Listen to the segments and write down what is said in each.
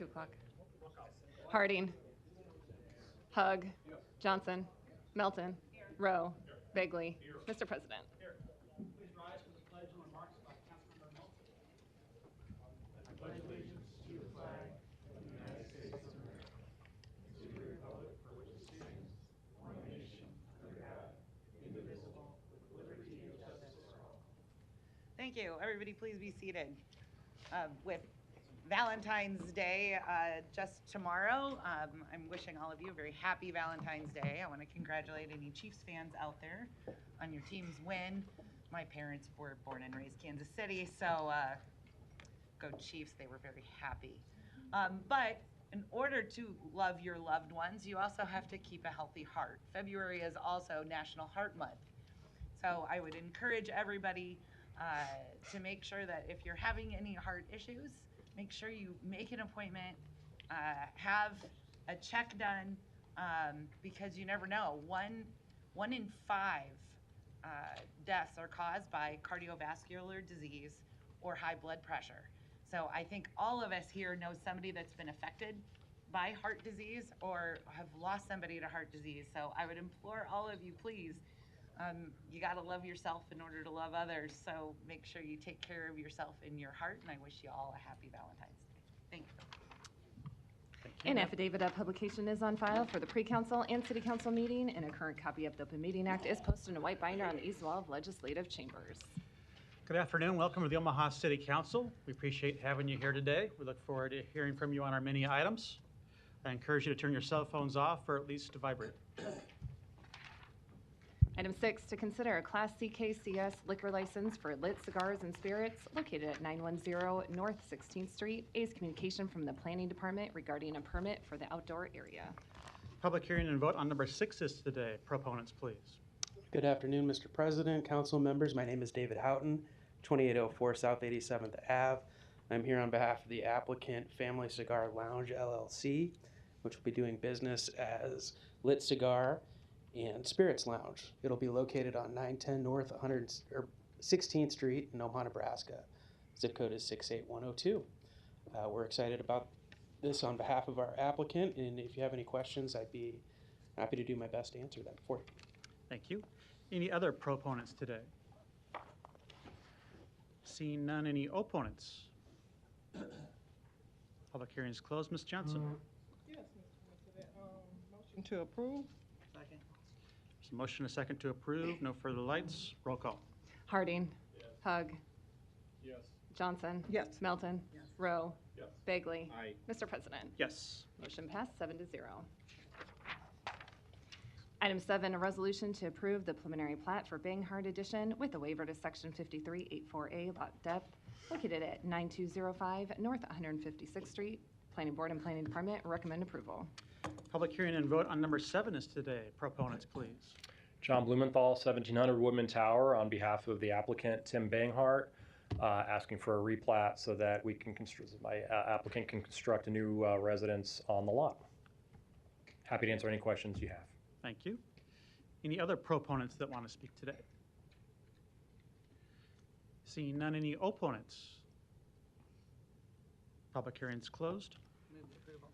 2 o'clock. Harding. Hug. Johnson. Melton. Rowe. Bagley. Mr. President. Please rise for the pledge and remarks by Councilmember Melton. I pledge allegiance to the flag of the United States of America, and to the republic for which it stands, one nation, under God, indivisible, with liberty and justice for all. Thank you. Everybody please be seated. With Valentine's Day just tomorrow, I'm wishing all of you a very happy Valentine's Day. I want to congratulate any Chiefs fans out there on your team's win. My parents were born and raised Kansas City, so go Chiefs. They were very happy. But in order to love your loved ones, you also have to keep a healthy heart. February is also National Heart Month. So I would encourage everybody to make sure that if you're having any heart issues, make sure you make an appointment, have a check done, because you never know. One in 5 deaths are caused by cardiovascular disease or high blood pressure. So I think all of us here know somebody that's been affected by heart disease or have lost somebody to heart disease. So I would implore all of you, please, you got to love yourself in order to love others. So make sure you take care of yourself and your heart. And I wish you all a happy Valentine's Day. Thank you. An affidavit of publication is on file for the pre-council and city council meeting, and a current copy of the Open Meeting Act is posted in a white binder on the east wall of legislative chambers. Good afternoon. Welcome to the Omaha City Council. We appreciate having you here today. We look forward to hearing from you on our many items. I encourage you to turn your cell phones off or at least to vibrate. Item 6, to consider a Class CKCS liquor license for Lit Cigars and Spirits located at 910 North 16th Street. A is communication from the Planning Department regarding a permit for the outdoor area. Public hearing and vote on number 6 is today. Proponents, please. Good afternoon, Mr. President, council members. My name is David Houghton, 2804 South 87th Ave. I'm here on behalf of the applicant Family Cigar Lounge LLC, which will be doing business as Lit Cigar and Spirits Lounge. It'll be located on 910 North 16th Street in Omaha, Nebraska. Zip code is 68102. We're excited about this on behalf of our applicant, and if you have any questions, I'd be happy to do my best to answer them for you. Thank you. Any other proponents today? Seeing none, any opponents? Public hearing is closed. Ms. Johnson. Yes, Mr. President. Motion to approve. Second. There's a motion and a second to approve. No further lights. Roll call. Harding. Yes. Hug. Yes. Johnson. Yes. Melton. Yes. Rowe. Yes. Bagley. Aye. Mr. President. Yes. Motion passed 7-0. Item 7, a resolution to approve the preliminary plat for Banghart Edition with a waiver to Section 5384A lot depth located at 9205 North 156th Street. Planning Board and Planning Department recommend approval. Public hearing and vote on number 7 is today. Proponents, please. John Blumenthal, 1700 Woodman Tower, on behalf of the applicant Tim Banghart, asking for a replat so that we can applicant can construct a new residence on the lot. Happy to answer any questions you have. Thank you. Any other proponents that want to speak today? Seeing none, any opponents? Public hearing is closed. Move approval.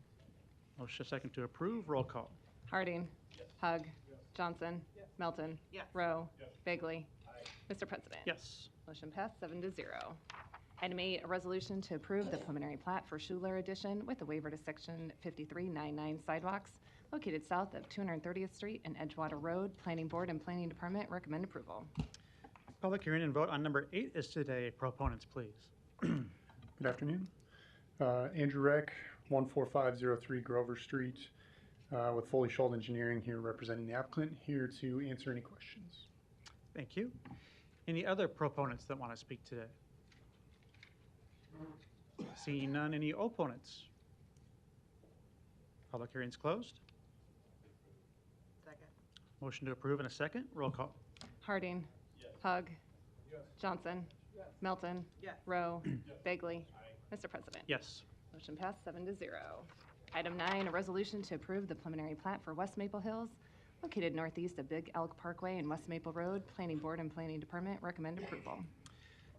Motion second to approve. Roll call. Harding. Yes. Hug. Johnson. Melton. Yes. Rowe. Yes. Bagley. Aye. Mr. President. Yes. Motion passed 7-0. Item 8, a resolution to approve the preliminary plat for Schuler Edition with a waiver to Section 5399 sidewalks located south of 230th Street and Edgewater Road. Planning Board and Planning Department recommend approval. Public hearing and vote on number 8 is today. Proponents, please. Good afternoon. Andrew Reck, 14503 Grover Street, with Foley Schuld Engineering here representing the applicant, here to answer any questions. Thank you. Any other proponents that want to speak today? Seeing none, any opponents? Public hearing is closed. Second. Motion to approve in a second. Roll call. Harding. Yes. Hug. Yes. Johnson. Yes. Melton. Yes. Rowe. Bagley. Mr. President. Yes. Motion passed 7-0. Item 9, a resolution to approve the preliminary plat for West Maple Hills located northeast of Big Elk Parkway and West Maple Road. Planning Board and Planning Department recommend approval.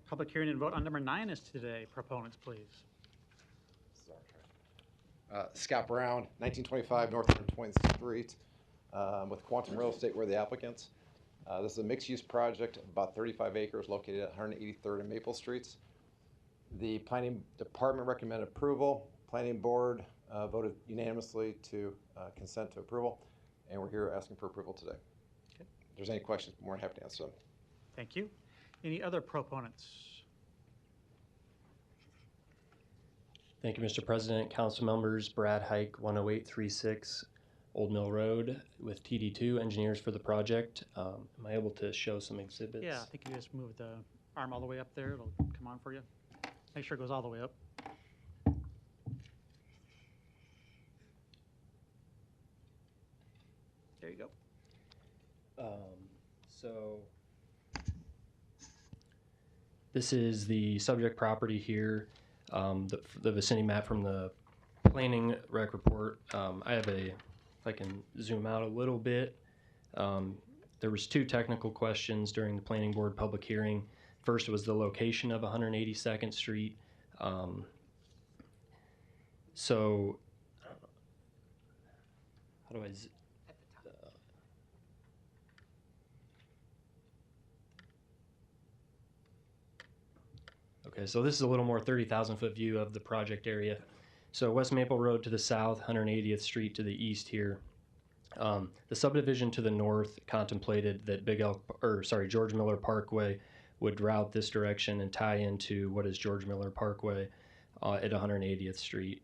Public hearing and vote on number 9 is today. Proponents, please. Scott Brown, 1925 North 120th Street, with Quantum Real Estate. We're the applicants. This is a mixed-use project, about 35 acres, located at 183rd and Maple Streets. The planning department recommended approval. Planning board voted unanimously to consent to approval, and we're here asking for approval today. Okay. If there's any questions, I'm more than happy to answer them. Thank you. Any other proponents? Thank you, Mr. President. Council members, Brad Hike, 10836 Old Mill Road with TD2 engineers for the project. Am I able to show some exhibits? Yeah, I think you just move the arm all the way up there. It'll come on for you. Make sure it goes all the way up. There you go. So this is the subject property here, the vicinity map from the planning rec report. I have if I can zoom out a little bit. There was 2 technical questions during the planning board public hearing. First was the location of 182nd Street. So how do I Okay, so this is a little more 30,000-foot view of the project area. So West Maple Road to the south, 180th Street to the east here. The subdivision to the north contemplated that George Miller Parkway would route this direction and tie into what is George Miller Parkway at 180th Street.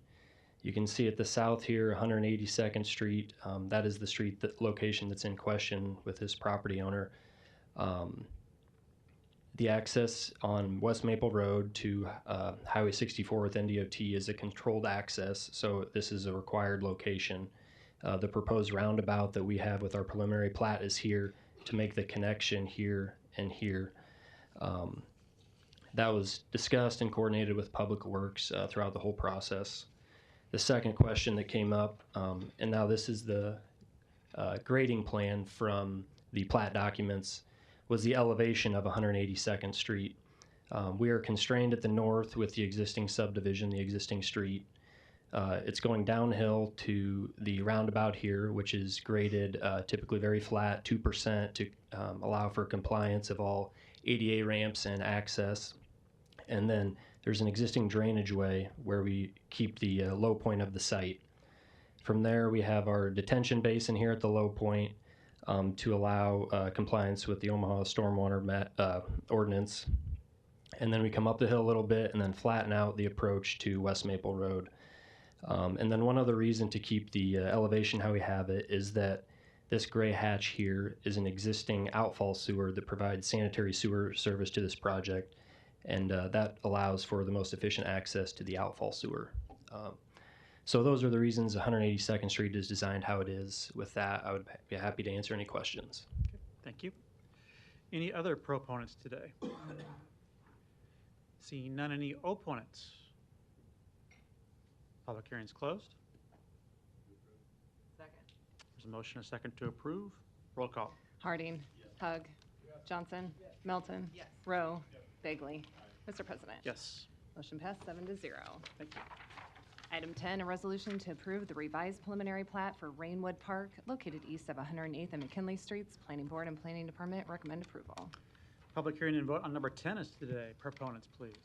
You can see at the south here, 182nd Street. That is the street location that's in question with this property owner. The access on West Maple Road to Highway 64 with NDOT is a controlled access, so this is a required location. The proposed roundabout that we have with our preliminary plat is here to make the connection here and here. That was discussed and coordinated with Public Works throughout the whole process. The second question that came up, and now this is the grading plan from the plat documents, was the elevation of 182nd Street. We are constrained at the north with the existing subdivision, the existing street. It's going downhill to the roundabout here, which is graded typically very flat, 2% to allow for compliance of all ADA ramps and access. And then there's an existing drainage way where we keep the low point of the site. From there, we have our detention basin here at the low point, to allow compliance with the Omaha Stormwater Ordinance. And then we come up the hill a little bit and then flatten out the approach to West Maple Road. And then one other reason to keep the elevation how we have it is that this gray hatch here is an existing outfall sewer that provides sanitary sewer service to this project, and that allows for the most efficient access to the outfall sewer. So those are the reasons 182nd Street is designed how it is. With that, I would be happy to answer any questions. Okay, thank you. Any other proponents today? Seeing none, any opponents? Public hearing's closed. Second. There's a motion, a second to approve. Roll call. Harding. Hug. Johnson. Melton. Rowe. Bagley. Mr. President. Yes. Motion passed 7-0. Thank you. Item 10, a resolution to approve the revised preliminary plat for Rainwood Park located east of 108th and McKinley Streets. Planning Board and Planning Department recommend approval. Public hearing and vote on number 10 is today. Proponents, please.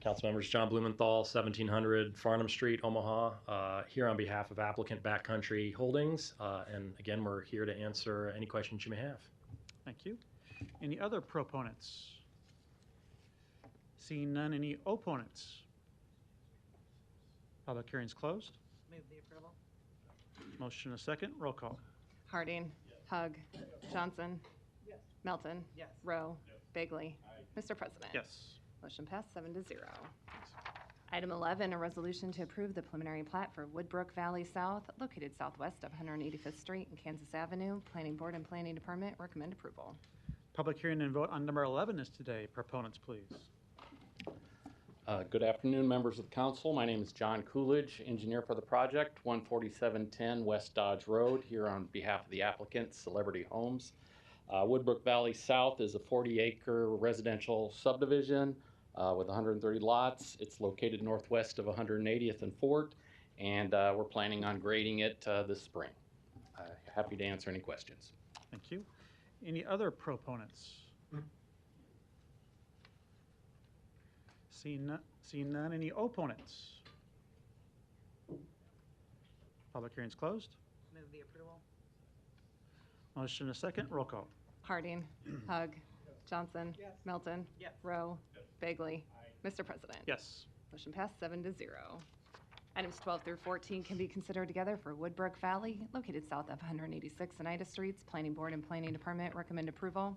Council members, John Blumenthal, 1700 Farnham Street, Omaha, here on behalf of applicant Backcountry Holdings. And again, we're here to answer any questions you may have. Thank you. Any other proponents? Seeing none, any opponents? Public hearing's closed. Move the approval. Motion a second. Roll call. Harding. Hug. Johnson. Melton. Rowe. Bagley. Mr. President. Yes. Motion passed 7-0. Item 11, a resolution to approve the preliminary plat for Woodbrook Valley South, located southwest of 185th Street and Kansas Avenue. Planning Board and Planning Department recommend approval. Public hearing and vote on number 11 is today. Proponents, please. Good afternoon, members of the council. My name is John Coolidge, engineer for the project, 14710 West Dodge Road, here on behalf of the applicant, Celebrity Homes. Woodbrook Valley South is a 40-acre residential subdivision with 130 lots. It's located northwest of 180th and Fort, and we're planning on grading it this spring. Happy to answer any questions. Thank you. Any other proponents? Seeing none. Any opponents? Public hearing's closed. Move the approval. Motion and a second. Roll call. Harding. Hug. Johnson. Yes. Melton. Yes. Rowe. Bagley. Mr. President. Yes. Motion passed 7-0. Items 12 through 14 can be considered together for Woodbrook Valley, located south of 186 and Ida Streets. Planning Board and Planning Department recommend approval.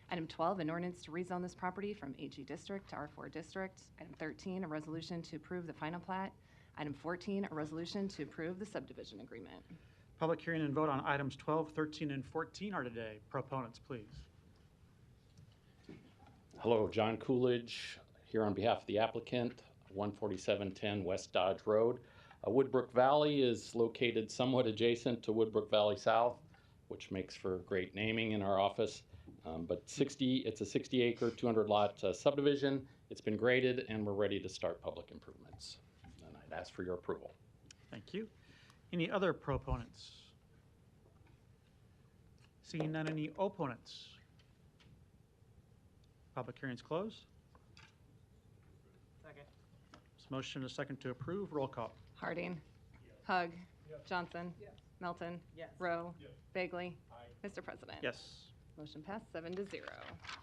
Item 12, an ordinance to rezone this property from AG District to R4 District. Item 13, a resolution to approve the final plat. Item 14, a resolution to approve the subdivision agreement. Public hearing and vote on items 12, 13, and 14 are today. Proponents, please. Hello, John Coolidge here on behalf of the applicant, 14710 West Dodge Road. Woodbrook Valley is located somewhat adjacent to Woodbrook Valley South, which makes for great naming in our office. But it's a 60-acre, 200-lot subdivision. It's been graded, and we're ready to start public improvements. And I'd ask for your approval. Thank you. Any other proponents? Seeing none. Any opponents? Public hearing's closed. Second. Motion and a second to approve. Roll call. Harding. Hug. Johnson. Melton. Yes. Rowe. Bagley. Mr. President. Yes. Motion passed 7-0.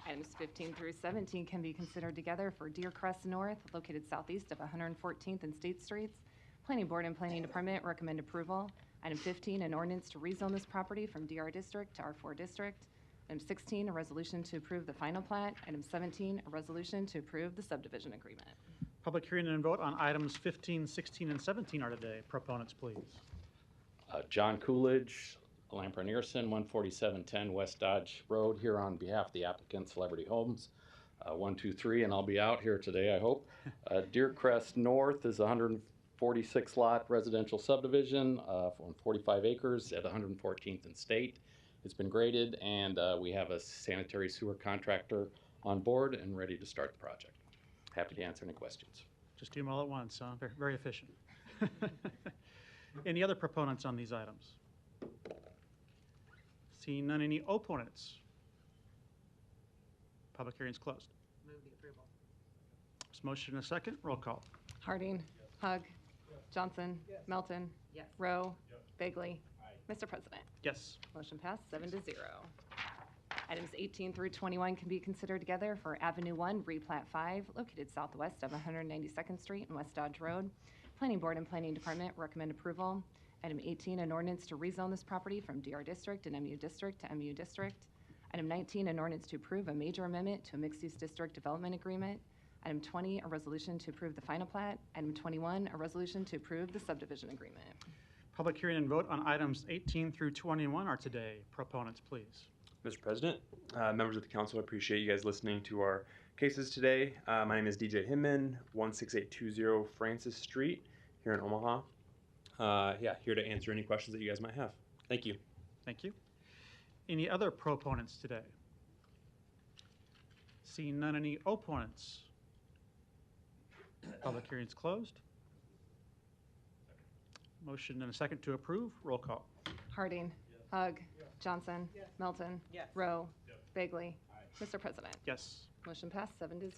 Items 15 through 17 can be considered together for Deer Crest North, located southeast of 114th and State Streets. Planning Board and Planning Department recommend approval. Item 15, an ordinance to rezone this property from DR District to R4 District. Item 16, a resolution to approve the final plat. Item 17, a resolution to approve the subdivision agreement. Public hearing and vote on items 15, 16, and 17 are today. Proponents, please. John Coolidge, Lamprey Nearson, 14710 West Dodge Road, here on behalf of the applicant, Celebrity Homes. 123, and I'll be out here today, I hope. Deer Crest North is 146-lot residential subdivision on 45 acres at 114th and State. It's been graded, and we have a sanitary sewer contractor on board and ready to start the project. Happy to answer any questions. Just do them all at once, huh? Very, very efficient. Any other proponents on these items? Seeing none. Any opponents? Public hearing's closed. Move the approval. There's motion and a second. Roll call. Harding. Hug. Johnson. Melton. Yes. Rowe. Bagley. Mr. President. Yes. Motion passed 7-0. Items 18 through 21 can be considered together for Avenue 1, Replat 5, located southwest of 192nd Street and West Dodge Road. Planning Board and Planning Department recommend approval. Item 18, an ordinance to rezone this property from DR District and MU District to MU District. Item 19, an ordinance to approve a major amendment to a mixed-use district development agreement. Item 20, a resolution to approve the final plat. Item 21, a resolution to approve the subdivision agreement. Public hearing and vote on items 18 through 21 are today. Proponents, please. Mr. President, members of the council, I appreciate you guys listening to our cases today. My name is DJ Hinman, 16820 Francis Street here in Omaha. Here to answer any questions that you guys might have. Thank you. Thank you. Any other proponents today? Seeing none. Any opponents? Public hearing's closed. Motion and a second to approve. Roll call. Harding. Hug. Johnson. Melton. Yes. Rowe. Bagley. Mr. President. Yes. Motion passed 7-0.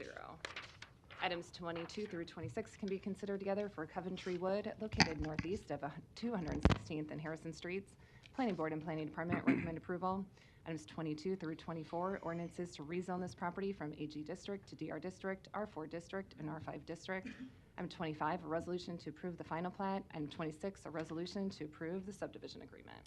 Items 22 through 26 can be considered together for Coventry Wood, located northeast of 216th and Harrison Streets. Planning Board and Planning Department recommend approval. Items 22 through 24, ordinances to rezone this property from AG District to DR District, R4 District, and R5 District. Item 25, a resolution to approve the final plat. Item 26, a resolution to approve the subdivision agreement.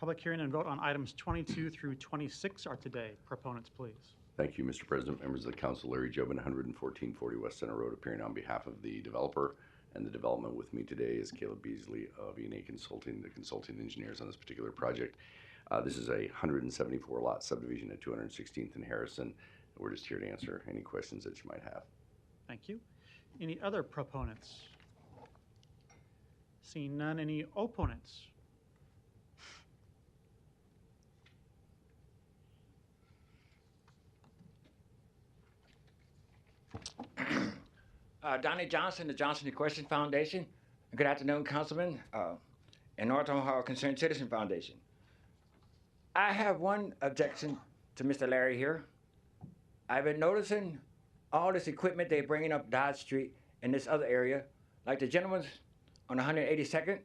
Public hearing and vote on items 22 through 26 are today. Proponents, please. Thank you, Mr. President, members of the council. Larry Jobin, 11440 West Center Road, appearing on behalf of the developer. And the development with me today is Caleb Beasley of E&A Consulting, the consulting engineers on this particular project. This is a 174-lot subdivision at 216th and Harrison. We're just here to answer any questions that you might have. Thank you. Any other proponents? Seeing none. Any opponents? Donnie Johnson, the Johnson Equestrian Foundation. Good afternoon, Councilman, and North Omaha Concerned Citizen Foundation. I have one objection to Mr. Larry here. I've been noticing all this equipment they're bringing up Dodge Street in this other area, like the gentleman's on 182nd.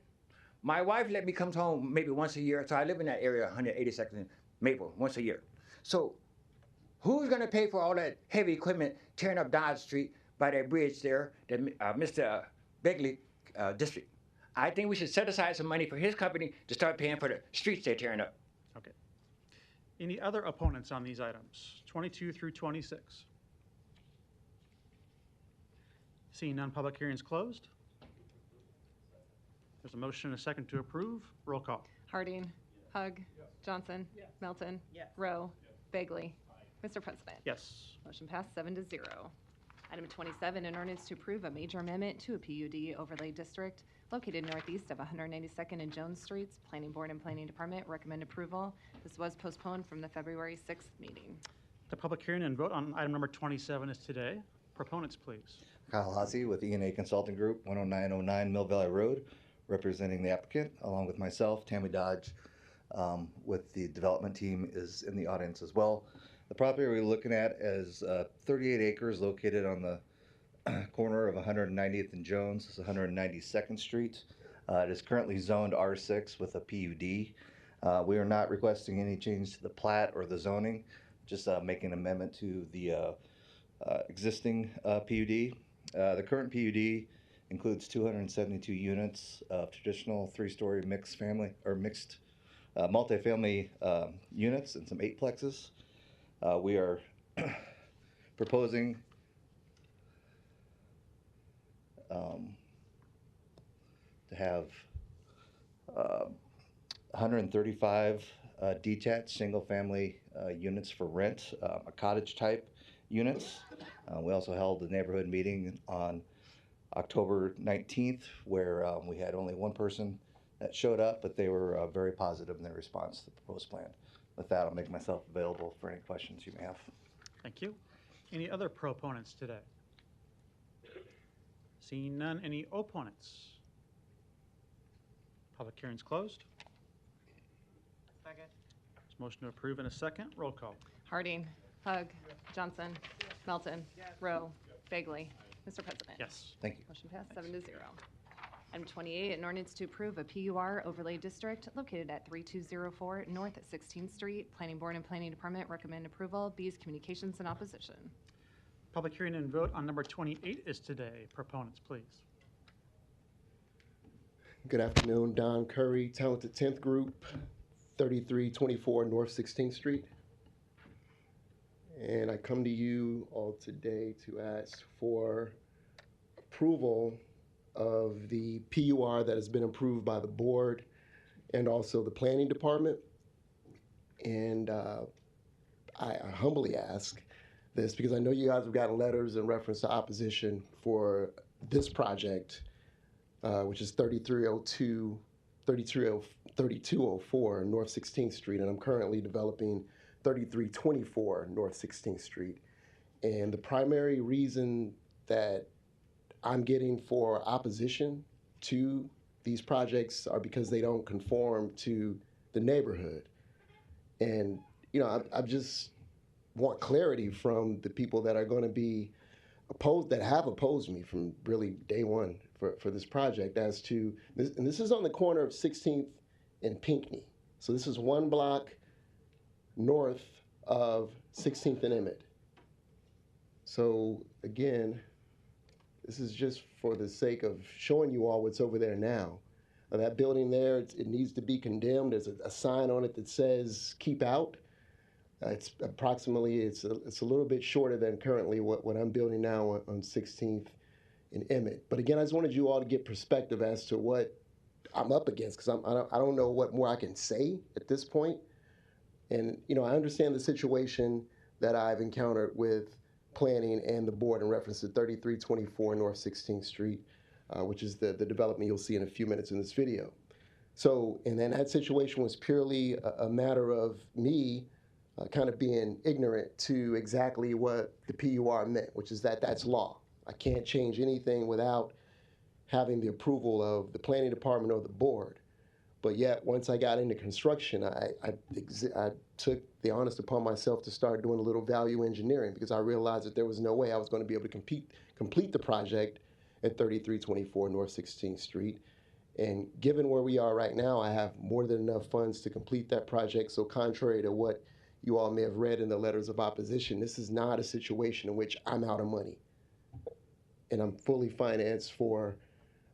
My wife let me come home maybe once a year, so I live in that area, 182nd and Maple, once a year. So who's gonna pay for all that heavy equipment tearing up Dodge Street by that bridge there, that Mr. Begley district? I think we should set aside some money for his company to start paying for the streets they're tearing up. Okay. Any other opponents on these items, 22 through 26? Seeing none, public hearing is closed. There's a motion and a second to approve. Roll call. Harding. Hug. Johnson. Melton. Rowe. Bagley. Mr. President. Yes. Motion passed 7-0. Item 27, an ordinance to approve a major amendment to a PUD overlay district located northeast of 192nd and Jones Streets. Planning Board and Planning Department recommend approval. This was postponed from the February 6th meeting. The public hearing and vote on item number 27 is today. Proponents, please. Kyle Haase with E&A Consulting Group, 10909 Mill Valley Road, representing the applicant, along with myself. Tammy Dodge with the development team is in the audience as well. The property we're looking at is 38 acres located on the corner of 190th and Jones. It's 192nd Street. It is currently zoned R6 with a PUD. We are not requesting any change to the plat or the zoning, just making an amendment to the existing PUD. The current PUD includes 272 units of traditional three-story mixed family or mixed multifamily units and some eightplexes. We are proposing to have 135 detached single-family units for rent, a cottage-type units. We also held a neighborhood meeting on October 19th where we had only one person that showed up, but they were very positive in their response to the proposed plan. With that, I'll make myself available for any questions you may have. Thank you. Any other proponents today? Seeing none, any opponents? Public hearing's closed. Second. There's motion to approve in a second. Roll call. Harding. Hug. Johnson. Melton. Rowe. Bagley. Mr. President. Yes. Thank you. Motion passed 7-0. Item 28, an ordinance to approve a PUR overlay district located at 3204 North 16th Street. Planning Board and Planning Department recommend approval. B's Communications in opposition. Public hearing and vote on number 28 is today. Proponents, please. Good afternoon, Don Curry, Talented 10th Group, 3324 North 16th Street. And I come to you all today to ask for approval of the PUR that has been approved by the board and also the planning department. And I humbly ask this because I know you guys have gotten letters in reference to opposition for this project, which is 3204 North 16th Street, and I'm currently developing 3324 North 16th Street. And the primary reason that I'm getting for opposition to these projects are because they don't conform to the neighborhood. And, you know, I just want clarity from the people that are going to be opposed, that have opposed me from really day one for this project as to this. And this is on the corner of 16th and Pinckney. So this is one block north of 16th and Emmett. So again, this is just for the sake of showing you all what's over there now. That building there, it needs to be condemned. There's a sign on it that says "Keep Out." It's approximately, it's a little bit shorter than currently what I'm building now on 16th and Emmett. But again, I just wanted you all to get perspective as to what I'm up against, because I don't know what more I can say at this point. And you know, I understand the situation that I've encountered with planning and the board in reference to 3324 North 16th Street, which is the development you'll see in a few minutes in this video. So, and then that situation was purely a matter of me kind of being ignorant to exactly what the PUR meant, which is that that's law. I can't change anything without having the approval of the planning department or the board. But yet, once I got into construction, I took the honest upon myself to start doing a little value engineering because I realized that there was no way I was going to be able to complete the project at 3324 North 16th Street. And given where we are right now, I have more than enough funds to complete that project. So contrary to what you all may have read in the letters of opposition, this is not a situation in which I'm out of money. And I'm fully financed for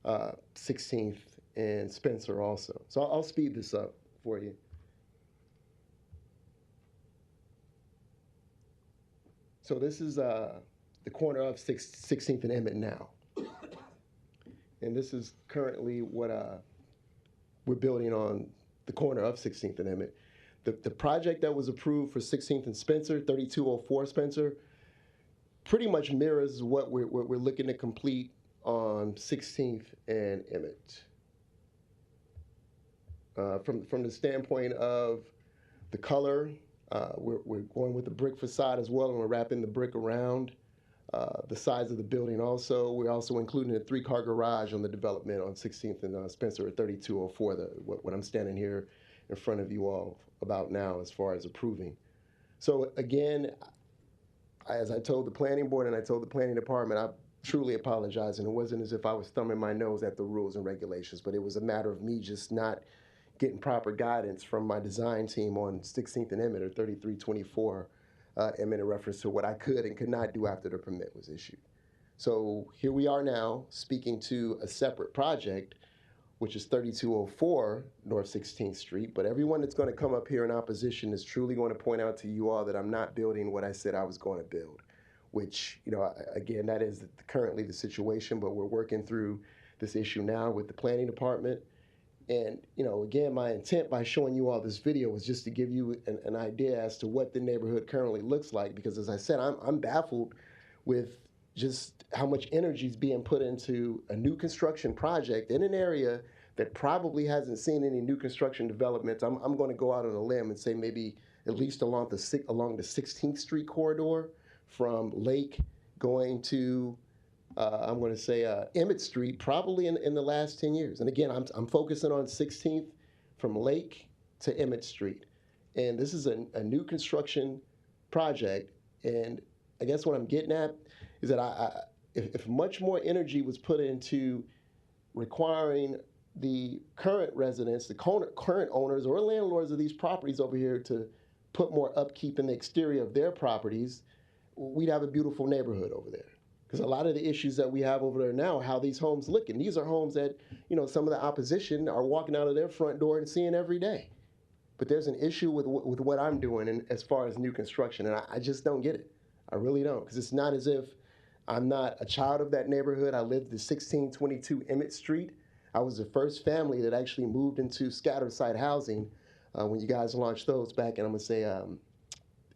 16th and Spencer also. So I'll speed this up for you. So this is the corner of 16th and Emmett now. And this is currently what we're building on the corner of 16th and Emmett. The project that was approved for 16th and Spencer, 3204 Spencer, pretty much mirrors what we're looking to complete on 16th and Emmett. From the standpoint of the color, we're going with the brick facade as well, and we're wrapping the brick around the size of the building also. We're also including a 3-car garage on the development on 16th and Spencer at 3204, what I'm standing here in front of you all about now as far as approving. So again, as I told the planning board and I told the planning department, I truly apologize, and it wasn't as if I was thumbing my nose at the rules and regulations, but it was a matter of me just not getting proper guidance from my design team on 16th and Emmett or 3324 Emmett in reference to what I could and could not do after the permit was issued. So here we are now speaking to a separate project, which is 3204 North 16th Street, but everyone that's going to come up here in opposition is truly going to point out to you all that I'm not building what I said I was going to build, which, you know, again, that is currently the situation, but we're working through this issue now with the planning department. And, you know, again, my intent by showing you all this video was just to give you an idea as to what the neighborhood currently looks like, because as I said, I'm baffled with just how much energy is being put into a new construction project in an area that probably hasn't seen any new construction developments. I'm going to go out on a limb and say maybe at least along the 16th Street corridor from Lake going to I'm going to say Emmett Street, probably in the last 10 years. And again, I'm focusing on 16th from Lake to Emmett Street. And this is a new construction project. And I guess what I'm getting at is that if much more energy was put into requiring the current residents, the current owners or landlords of these properties over here to put more upkeep in the exterior of their properties, we'd have a beautiful neighborhood over there. Because a lot of the issues that we have over there now, how these homes look, and these are homes that, you know, some of the opposition are walking out of their front door and seeing every day. But there's an issue with what I'm doing as far as new construction, and I just don't get it. I really don't, because it's not as if I'm not a child of that neighborhood. I lived at 1622 Emmett Street. I was the first family that actually moved into scattered site housing when you guys launched those back in, I'm going to say,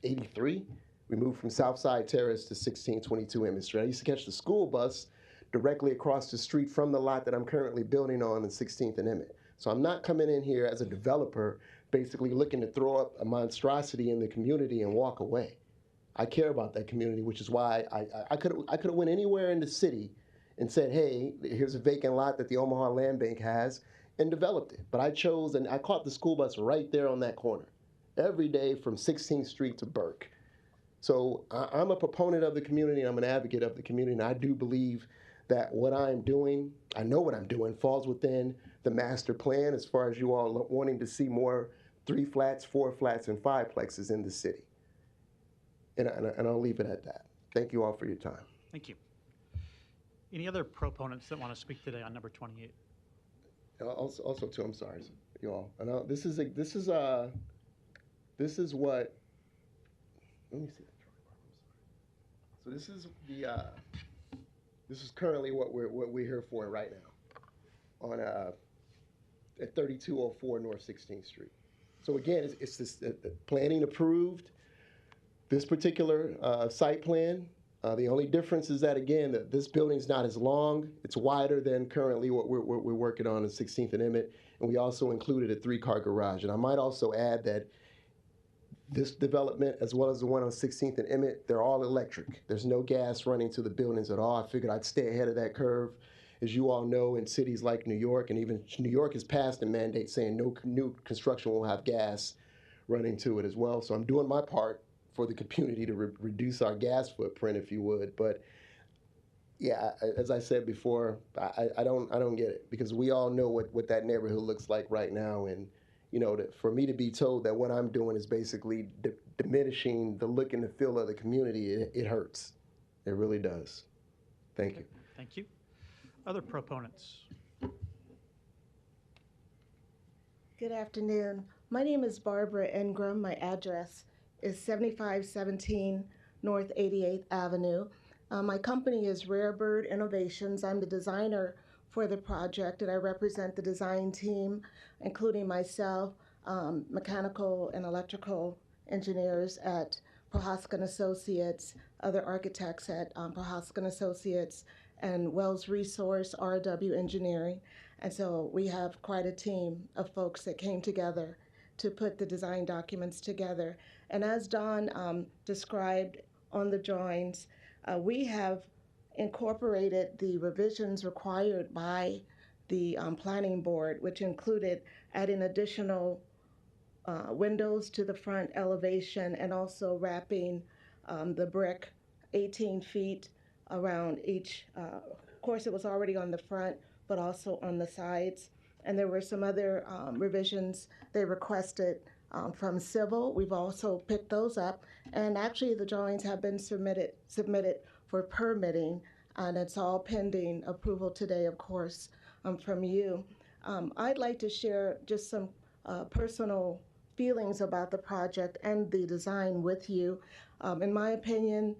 83. We moved from Southside Terrace to 1622 Emmett Street. I used to catch the school bus directly across the street from the lot that I'm currently building on 16th and Emmett. So I'm not coming in here as a developer basically looking to throw up a monstrosity in the community and walk away. I care about that community, which is why I could have went anywhere in the city and said, hey, here's a vacant lot that the Omaha Land Bank has, and developed it. But I chose, and I caught the school bus right there on that corner every day from 16th Street to Burke. So I'm a proponent of the community, I'm an advocate of the community, and I do believe that what I'm doing, I know what I'm doing, falls within the master plan as far as you all wanting to see more 3 flats, 4 flats, and 5 plexes in the city. And I'll leave it at that. Thank you all for your time. Thank you. Any other proponents that want to speak today on number 28? Also, too, I'm sorry, you all. And this is what. Let me see. So this is currently what we're here for right now, on at 3204 North 16th Street. So again, it's this planning approved. This particular site plan. The only difference is that, again, that this building's not as long. It's wider than currently what we're working on 16th and Emmett, and we also included a 3-car garage. And I might also add that this development, as well as the one on 16th and Emmett, they're all electric. There's no gas running to the buildings at all. I figured I'd stay ahead of that curve. As you all know, in cities like New York, and even New York has passed a mandate saying no new construction will have gas running to it as well. So I'm doing my part for the community to reduce our gas footprint, if you would. But yeah, as I said before, I don't get it, because we all know what that neighborhood looks like right now. And you know, for me to be told that what I'm doing is basically diminishing the look and the feel of the community, it hurts. It really does. Thank you. Thank you. Other proponents? Good afternoon. My name is Barbara Ingram. My address is 7517 North 88th Avenue. My company is Rare Bird Innovations. I'm the designer for the project, and I represent the design team, including myself, mechanical and electrical engineers at Prohaska and Associates, other architects at Prohaska and Associates, and Wells Resource, RW Engineering. And so we have quite a team of folks that came together to put the design documents together. And as Don described on the drawings, we have incorporated the revisions required by the planning board, which included adding additional windows to the front elevation and also wrapping the brick 18 feet around each. Of course, it was already on the front, but also on the sides. And there were some other revisions they requested from Civil. We've also picked those up. And actually, the drawings have been submitted for permitting, and it's all pending approval today, of course, from you. I'd like to share just some personal feelings about the project and the design with you. In my opinion,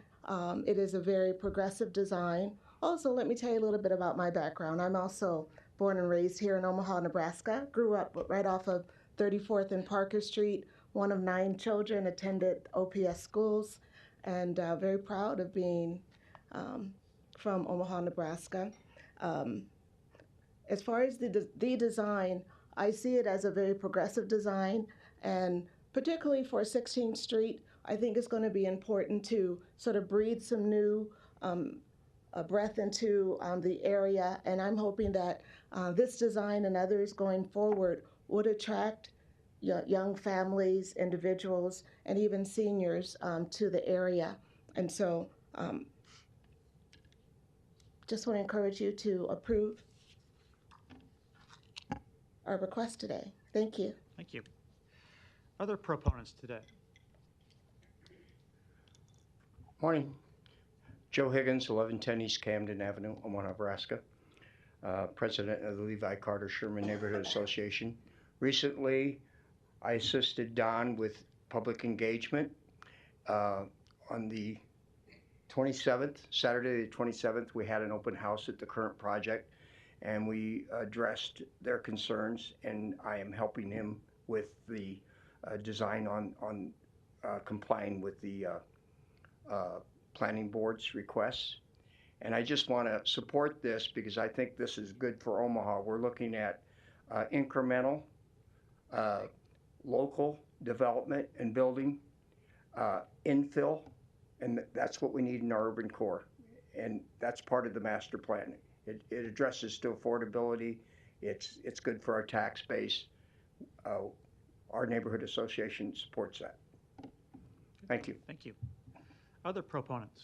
it is a very progressive design. Also, let me tell you a little bit about my background. I'm also born and raised here in Omaha, Nebraska. Grew up right off of 34th and Parker Street. One of 9 children, attended OPS schools, and very proud of being from Omaha, Nebraska. As far as the design, I see it as a very progressive design, and particularly for 16th Street, I think it's going to be important to sort of breathe some new breath into the area, and I'm hoping that this design and others going forward would attract young families, individuals, and even seniors to the area. And so just want to encourage you to approve our request today. Thank you. Thank you. Other proponents today? Morning. Joe Higgins, 1110 East Camden Avenue, Omaha, Nebraska. President of the Levi Carter Sherman Neighborhood Association. Recently, I assisted Don with public engagement on the 27th, Saturday the 27th. We had an open house at the current project, and we addressed their concerns, and I am helping him with the design on complying with the planning board's requests. And I just want to support this because I think this is good for Omaha. We're looking at incremental, local development and building, infill, and that's what we need in our urban core. And that's part of the master plan. It addresses to affordability. It's good for our tax base. Our neighborhood association supports that. Thank you. Thank you. Other proponents?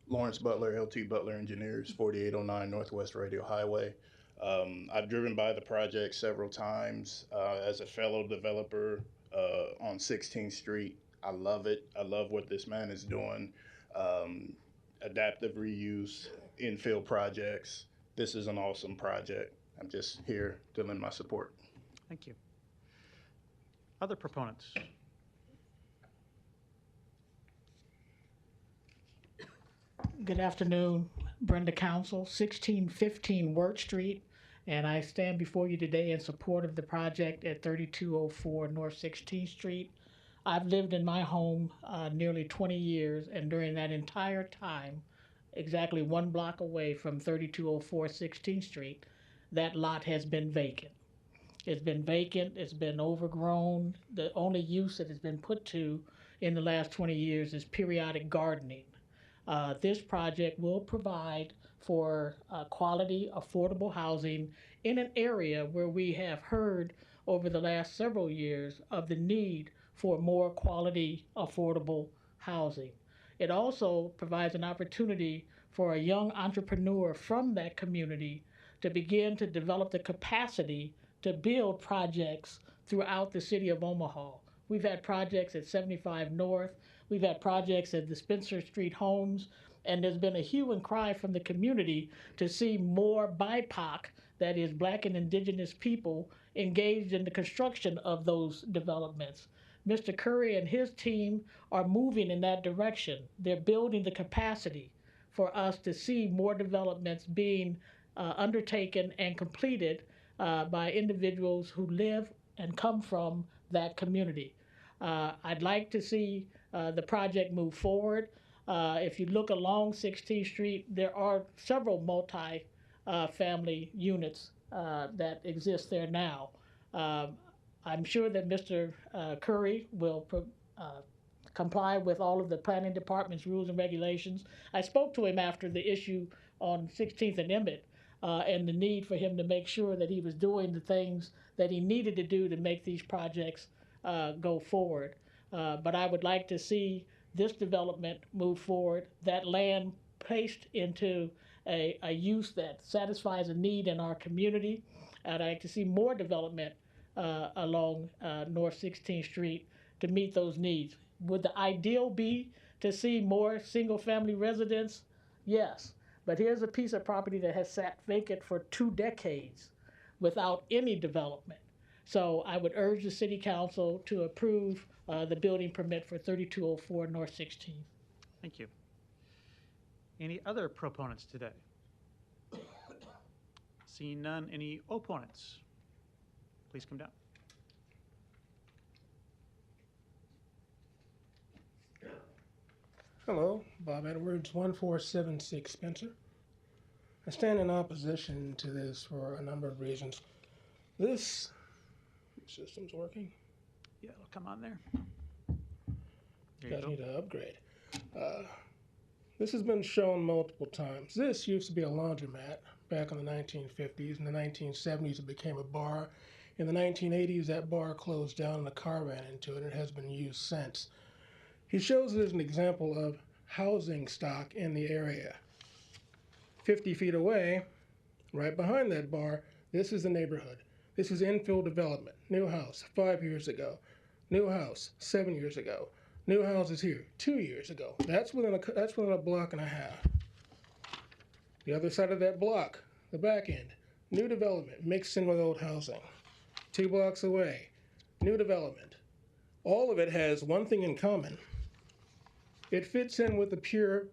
Lawrence Butler, LT Butler Engineers, 4809 Northwest Radio Highway. I've driven by the project several times as a fellow developer on 16th Street. I love it. I love what this man is doing. Adaptive reuse, infill projects. This is an awesome project. I'm just here to lend my support. Thank you. Other proponents? Good afternoon, Brenda Council, 1615 Wirt Street, and I stand before you today in support of the project at 3204 North 16th Street. I've lived in my home nearly 20 years, and during that entire time, exactly 1 block away from 3204 16th Street, that lot has been vacant. It's been vacant, it's been overgrown. The only use that has been put to in the last 20 years is periodic gardening. This project will provide for quality, affordable housing in an area where we have heard over the last several years of the need for more quality, affordable housing. It also provides an opportunity for a young entrepreneur from that community to begin to develop the capacity to build projects throughout the city of Omaha. We've had projects at 75 North, we've had projects at the Spencer Street Homes, and there's been a hue and cry from the community to see more BIPOC, that is Black and Indigenous people, engaged in the construction of those developments. Mr. Curry and his team are moving in that direction. They're building the capacity for us to see more developments being undertaken and completed by individuals who live and come from that community. I'd like to see the project move forward. If you look along 16th Street, there are several multi-family units that exist there now. I'm sure that Mr. Curry will comply with all of the planning department's rules and regulations. I spoke to him after the issue on 16th and Emmett and the need for him to make sure that he was doing the things that he needed to do to make these projects go forward. But I would like to see this development move forward, that land placed into a use that satisfies a need in our community. I'd like to see more development along North 16th Street to meet those needs. Would the ideal be to see more single-family residents? Yes, but here's a piece of property that has sat vacant for 2 decades without any development. So I would urge the City Council to approve the building permit for 3204 North 16th. Thank you. Any other proponents today? Seeing none, any opponents? Please come down. Hello, Bob Edwards, 1476 Spencer. I stand in opposition to this for a number of reasons. This system's working. Yeah, it'll come on there. You guys need to upgrade. This has been shown multiple times. This used to be a laundromat back in the 1950s. In the 1970s, it became a bar. In the 1980s, that bar closed down and a car ran into it. It has been used since. He shows it as an example of housing stock in the area. 50 feet away, right behind that bar, this is the neighborhood. This is infill development. New house, 5 years ago. New house, 7 years ago. New houses here, 2 years ago. That's within a block and a half. The other side of that block, the back end, new development mixed in with old housing. 2 blocks away, new development. All of it has one thing in common. It fits in with the pure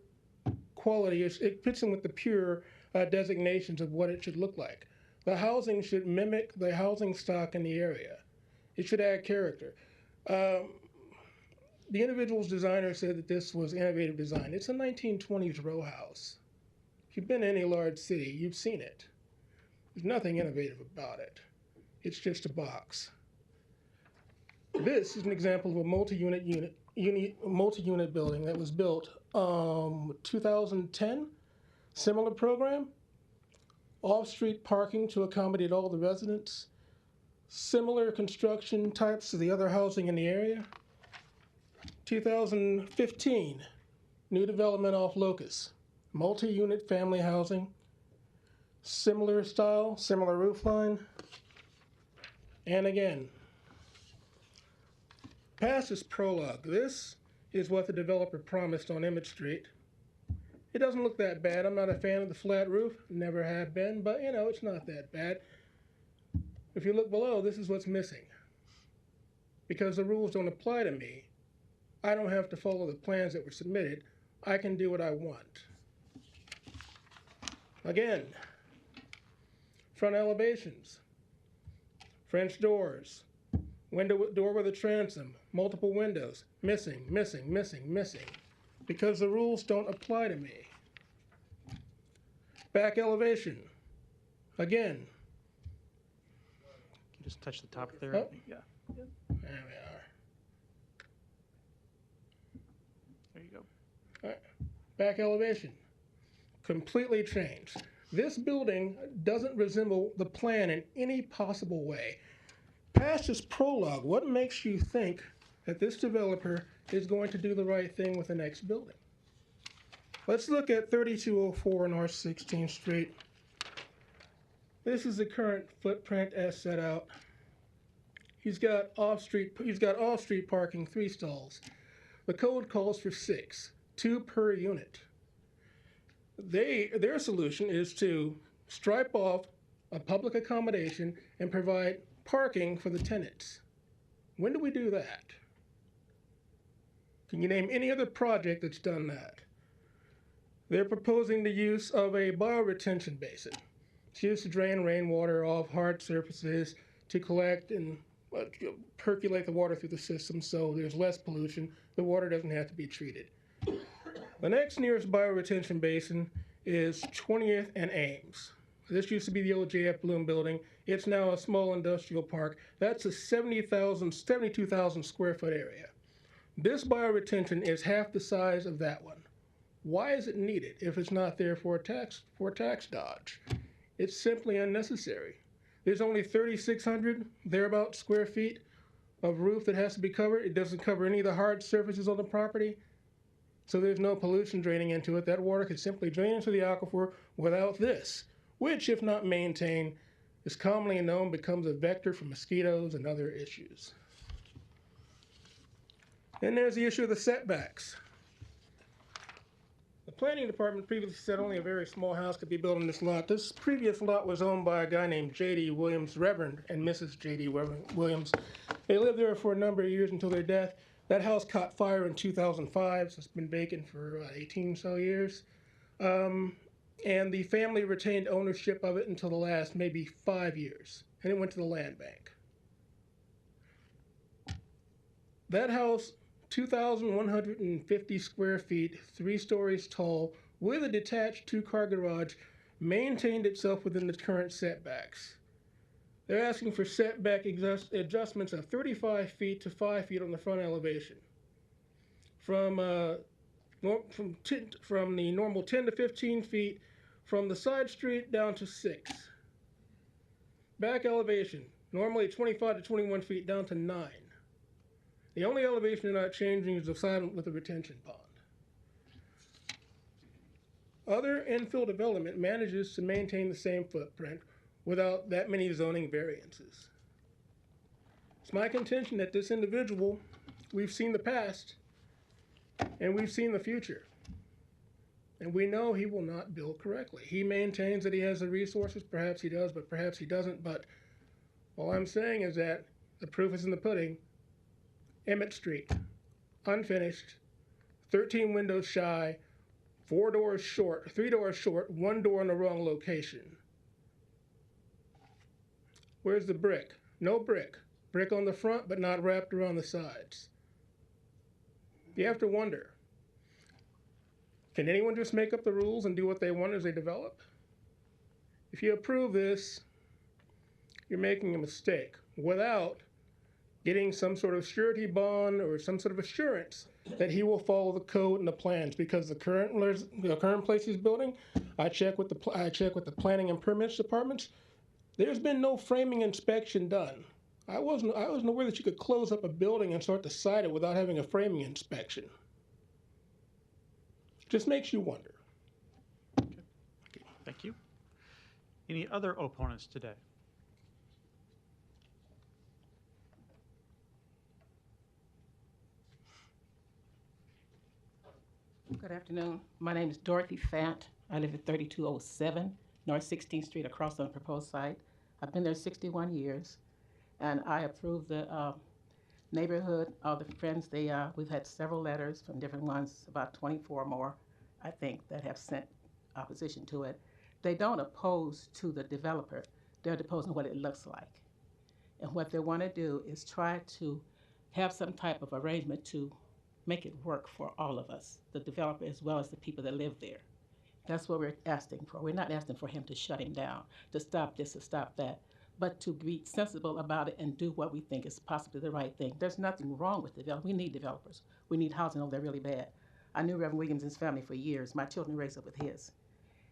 quality, it fits in with the pure designations of what it should look like. The housing should mimic the housing stock in the area. It should add character. The individual's designer said that this was innovative design. It's a 1920s row house. If you've been to any large city, you've seen it. There's nothing innovative about it. It's just a box. This is an example of a multi-unit building that was built 2010. Similar program. Off-street parking to accommodate all the residents. Similar construction types to the other housing in the area. 2015, new development off Locust. Multi-unit family housing. Similar style, similar roof line. And again, past is prologue. This is what the developer promised on Emmett Street. It doesn't look that bad. I'm not a fan of the flat roof, never have been, but you know, it's not that bad. If you look below, this is what's missing. Because the rules don't apply to me, I don't have to follow the plans that were submitted. I can do what I want. Again, front elevations, French doors, door with a transom, multiple windows, missing, missing, missing, missing, because the rules don't apply to me. Back elevation, again, Just touch the top there. Oh. Yeah. There we are. There you go. All right. Back elevation. Completely changed. This building doesn't resemble the plan in any possible way. Past this prologue, what makes you think that this developer is going to do the right thing with the next building? Let's look at 3204 North 16th Street. This is the current footprint as set out. He's got off-street parking, 3 stalls. The code calls for 6, 2 per unit. Their solution is to stripe off a public accommodation and provide parking for the tenants. When do we do that? Can you name any other project that's done that? They're proposing the use of a bioretention basin. It's used to drain rainwater off hard surfaces to collect and percolate the water through the system so there's less pollution. The water doesn't have to be treated. The next nearest bioretention basin is 20th and Ames. This used to be the old J.F. Bloom building. It's now a small industrial park. That's a 72,000 square foot area. This bioretention is half the size of that one. Why is it needed if it's not there for tax dodge? It's simply unnecessary. There's only 3,600 thereabout square feet of roof that has to be covered. It doesn't cover any of the hard surfaces on the property. So there's no pollution draining into it. That water could simply drain into the aquifer without this, which, if not maintained, is commonly known becomes a vector for mosquitoes and other issues. Then there's the issue of the setbacks. The planning department previously said only a very small house could be built on this lot. This previous lot was owned by a guy named J.D. Williams, Reverend and Mrs. J.D. Williams. They lived there for a number of years until their death. That house caught fire in 2005, so it's been vacant for 18 so years. And the family retained ownership of it until the last maybe 5 years, and it went to the land bank. That house, 2,150 square feet, 3 stories tall, with a detached 2-car garage, maintained itself within the current setbacks. They're asking for setback adjustments of 35 feet to 5 feet on the front elevation. From the normal 10 to 15 feet, from the side street down to 6. Back elevation, normally 25 to 21 feet down to 9. The only elevation they're not changing is the side with the retention pond. Other infill development manages to maintain the same footprint without that many zoning variances. It's my contention that this individual, we've seen the past and we've seen the future. And we know he will not build correctly. He maintains that he has the resources. Perhaps he does, but perhaps he doesn't. But all I'm saying is that the proof is in the pudding. Emmett Street, unfinished, 13 windows shy, 4 doors short, 3 doors short, 1 door in the wrong location. Where's the brick? No brick. Brick on the front, but not wrapped around the sides. You have to wonder, can anyone just make up the rules and do what they want as they develop? If you approve this, you're making a mistake without getting some sort of surety bond or some sort of assurance that he will follow the code and the plans, because the current place he's building, I check with the planning and permits departments. There's been no framing inspection done. I wasn't aware that you could close up a building and start to site it without having a framing inspection. Just makes you wonder. Okay. Thank you. Any other opponents today? Good afternoon. My name is Dorothy Fant. I live at 3207 North 16th Street across on the proposed site. I've been there 61 years, and I approve the neighborhood, all the friends. We've had several letters from different ones, about 24 more, I think, that have sent opposition to it. They don't oppose to the developer. They're opposing what it looks like. And what they want to do is try to have some type of arrangement to make it work for all of us, the developer as well as the people that live there. That's what we're asking for. We're not asking for him to shut him down, to stop this, to stop that. but to be sensible about it and do what we think is possibly the right thing. There's nothing wrong with developers. We need developers. We need housing over there really bad. I knew Reverend Williams and his family for years. My children raised up with his.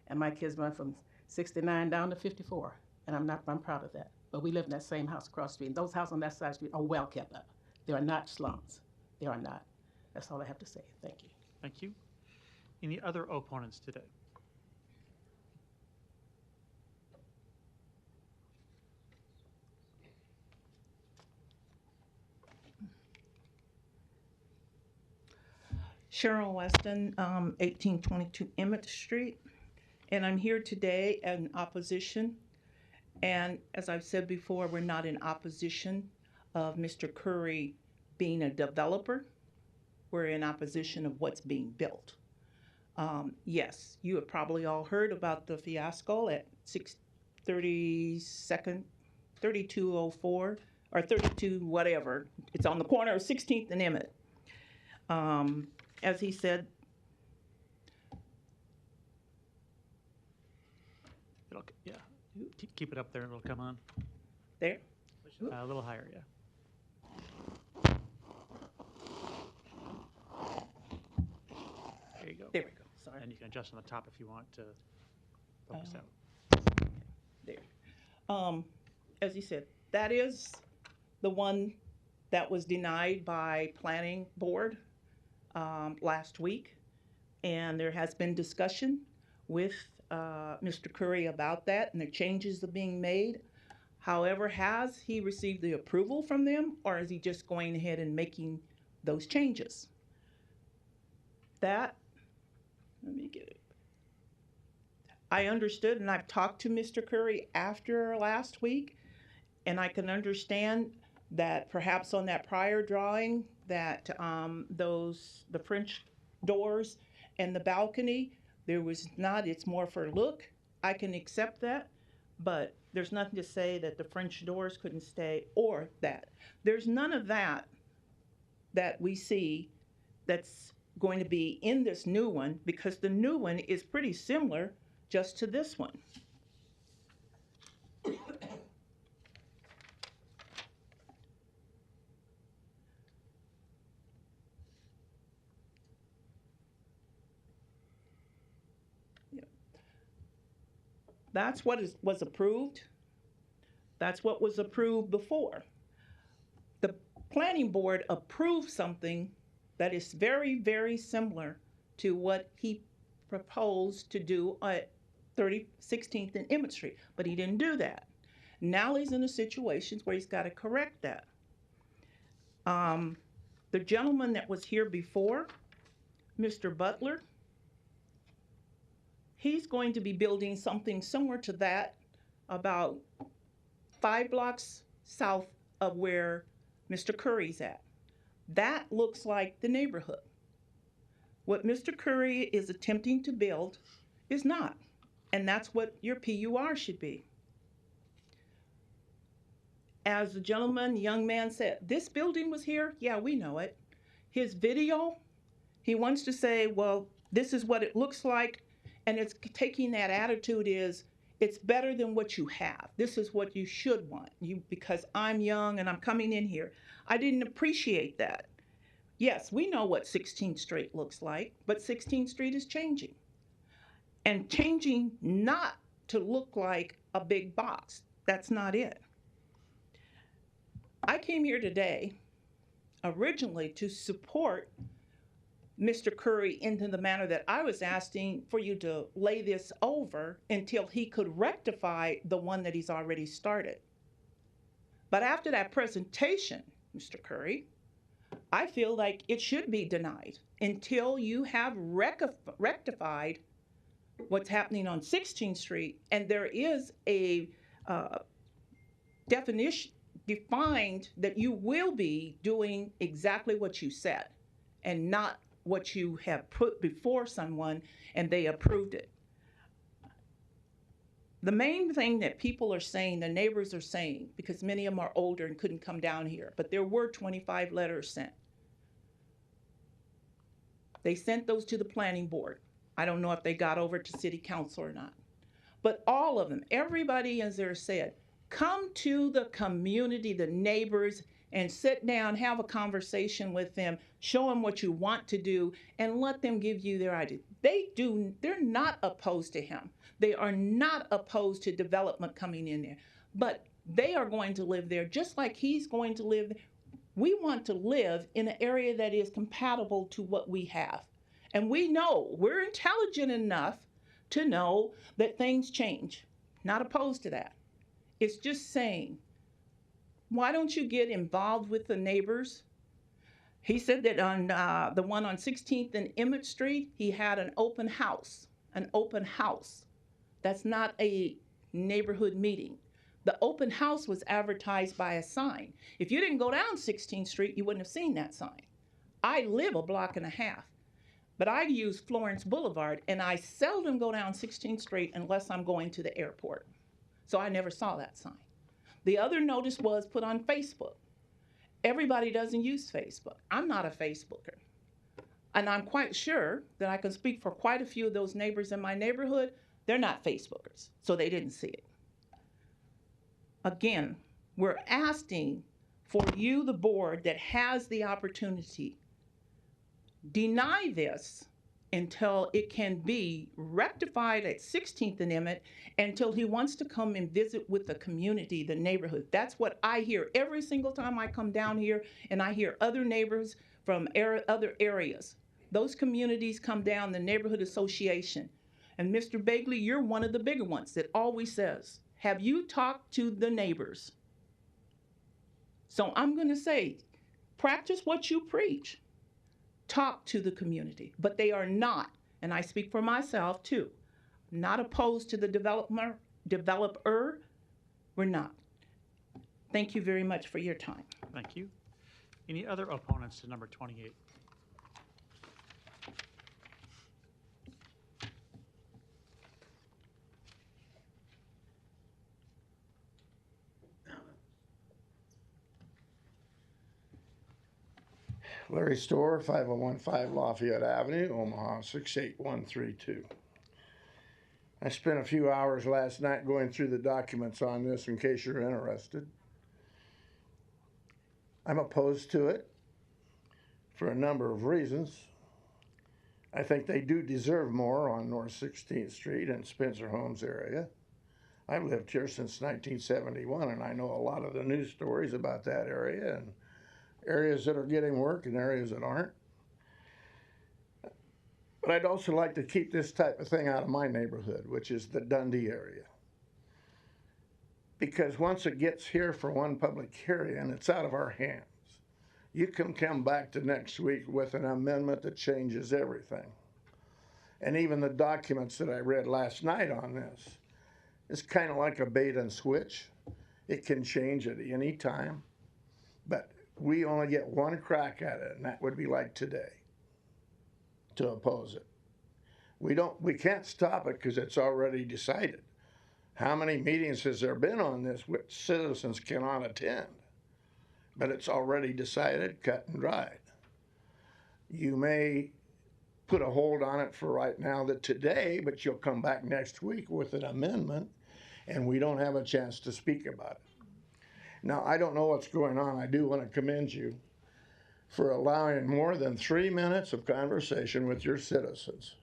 And my kids run from 69 down to 54. And I'm proud of that. But we live in that same house across the street. And those houses on that side of the street are well kept up. They are not slums. They are not. That's all I have to say. Thank you. Thank you. Any other opponents today? Cheryl Weston, 1822 Emmett Street. And I'm here today in opposition. And as I've said before, we're not in opposition of Mr. Curry being a developer. We're in opposition of what's being built. Yes, you have probably all heard about the fiasco at 3204 or 32 whatever. It's on the corner of 16th and Emmett. As he said, Yeah, keep it up there and it'll come on. There? A little higher, yeah. There you go. There we go. Sorry. And you can adjust on the top if you want to focus out. There. As he said, that is the one that was denied by Planning Board last week. And there has been discussion with Mr. Curry about that, and the changes are being made. However, has he received the approval from them, or is he just going ahead and making those changes? Let me get it. I understood, and I've talked to Mr. Curry after last week, and I can understand that perhaps on that prior drawing that the French doors and the balcony, there was not, it's more for look. I can accept that, but there's nothing to say that the French doors couldn't stay or that. There's none of that that we see that's going to be in this new one, because the new one is pretty similar just to this one. That's what was approved. That's what was approved before. The planning board approved something that is very, very similar to what he proposed to do at 16th and Emmett Street, but he didn't do that. Now he's in a situation where he's got to correct that. The gentleman that was here before, Mr. Butler, he's going to be building something similar to that about 5 blocks south of where Mr. Curry's at. That looks like the neighborhood. What Mr. Curry is attempting to build is not, and that's what your PUR should be. As the gentleman, young man said, this building was here? Yeah, we know it. His video, he wants to say, well, this is what it looks like, and it's taking that attitude is, it's better than what you have. This is what you should want, because I'm young and I'm coming in here. I didn't appreciate that. Yes, we know what 16th Street looks like, but 16th Street is changing. And changing not to look like a big box. That's not it. I came here today originally to support Mr. Curry into the manner that I was asking for you to lay this over until he could rectify the one that he's already started. But after that presentation, Mr. Curry, I feel like it should be denied until you have rectified what's happening on 16th Street, and there is a definition defined that you will be doing exactly what you said and not what you have put before someone and they approved it. The main thing that people are saying, the neighbors are saying, because many of them are older and couldn't come down here, but there were 25 letters sent. They sent those to the planning board. I don't know if they got over to city council or not. But all of them, everybody as there said, Come to the community, the neighbors, and sit down, have a conversation with them, show them what you want to do, and let them give you their ideas. They're not opposed to him. They are not opposed to development coming in there, but they are going to live there just like he's going to live there. We want to live in an area that is compatible to what we have. And we know, we're intelligent enough to know that things change. Not opposed to that. It's just saying, why don't you get involved with the neighbors? He said that on the one on 16th and Emmett Street, he had an open house. An open house. That's not a neighborhood meeting. The open house was advertised by a sign. If you didn't go down 16th Street, you wouldn't have seen that sign. I live a block and a half, but I use Florence Boulevard, and I seldom go down 16th Street unless I'm going to the airport. So I never saw that sign. The other notice was put on Facebook. Everybody doesn't use Facebook. I'm not a Facebooker. And I'm quite sure that I can speak for quite a few of those neighbors in my neighborhood. They're not Facebookers, so they didn't see it. Again, we're asking for you, the board, that has the opportunity, deny this until it can be rectified at 16th and Emmett, until he wants to come and visit with the community, the neighborhood. That's what I hear every single time I come down here, and I hear other neighbors from other areas. Those communities come down, the neighborhood association. And Mr. Bagley, you're one of the bigger ones that always says, have you talked to the neighbors? So I'm going to say, practice what you preach. Talk to the community, but they are not, and I speak for myself too, not opposed to the developer. We're not. Thank you very much for your time. Thank you. Any other opponents to number 28? Larry Storr, 5015 Lafayette Avenue, Omaha 68132. I spent a few hours last night going through the documents on this in case you're interested. I'm opposed to it for a number of reasons. I think they do deserve more on North 16th Street and Spencer Homes area. I've lived here since 1971, and I know a lot of the news stories about that area and areas that are getting work and areas that aren't. But I'd also like to keep this type of thing out of my neighborhood, which is the Dundee area. Because once it gets here for one public hearing, it's out of our hands. You can come back to next week with an amendment that changes everything. And even the documents that I read last night on this, it's kind of like a bait and switch. It can change at any time, but we only get one crack at it, and that would be like today, to oppose it. We can't stop it because it's already decided. How many meetings has there been on this which citizens cannot attend? But it's already decided, cut and dried. You may put a hold on it for right now today, but you'll come back next week with an amendment, and we don't have a chance to speak about it. Now, I don't know what's going on. I do want to commend you for allowing more than 3 minutes of conversation with your citizens.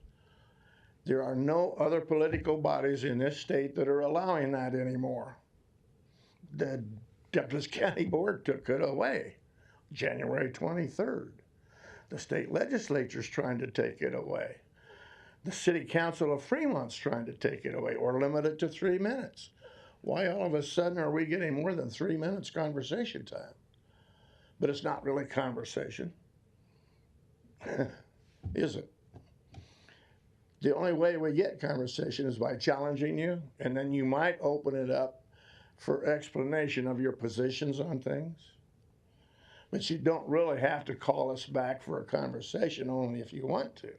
There are no other political bodies in this state that are allowing that anymore. The Douglas County Board took it away January 23rd. The state legislature's trying to take it away. The City Council of Fremont's trying to take it away or limit it to 3 minutes. Why all of a sudden are we getting more than 3 minutes conversation time? But it's not really conversation, is it? The only way we get conversation is by challenging you, and then you might open it up for explanation of your positions on things. But you don't really have to call us back for a conversation, only if you want to.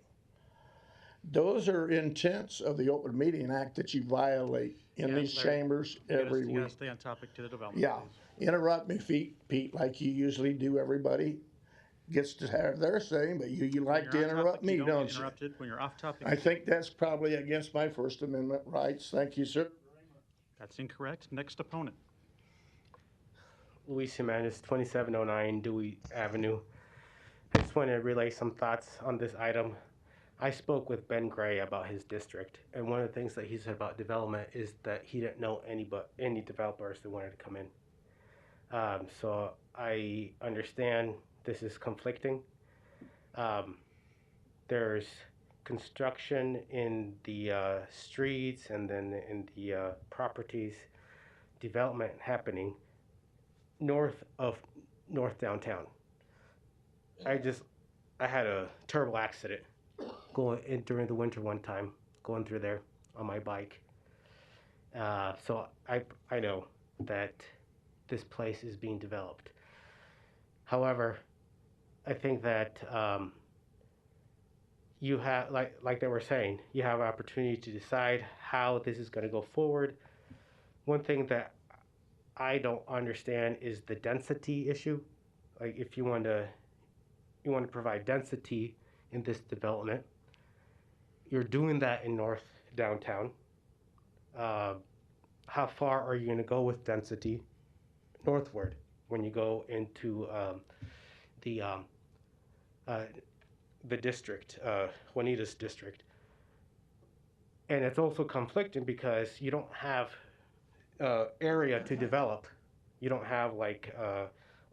Those are intents of the Open Meeting Act that you violate in these chambers every week. You gotta stay on topic to the development. Yeah, interrupt me, Pete, like you usually do. Everybody gets to have their say, but you like to interrupt me, don't you? Interrupted when you're off topic. I think that's probably against my First Amendment rights. Thank you, sir. That's incorrect. Next opponent. Luis Jimenez, 2709 Dewey Avenue. I just want to relay some thoughts on this item. I spoke with Ben Gray about his district, and one of the things that he said about development is that he didn't know any developers that wanted to come in. So I understand this is conflicting. There's construction in the streets and then in the properties, development happening north downtown. I had a terrible accident going in during the winter one time, going through there on my bike. So I know that this place is being developed. However, I think that you have, like they were saying, you have an opportunity to decide how this is going to go forward. One thing that I don't understand is the density issue. Like if you want to provide density in this development, you're doing that in north downtown. How far are you going to go with density northward when you go into the district, Juanita's district? And it's also conflicting because you don't have area to develop. You don't have like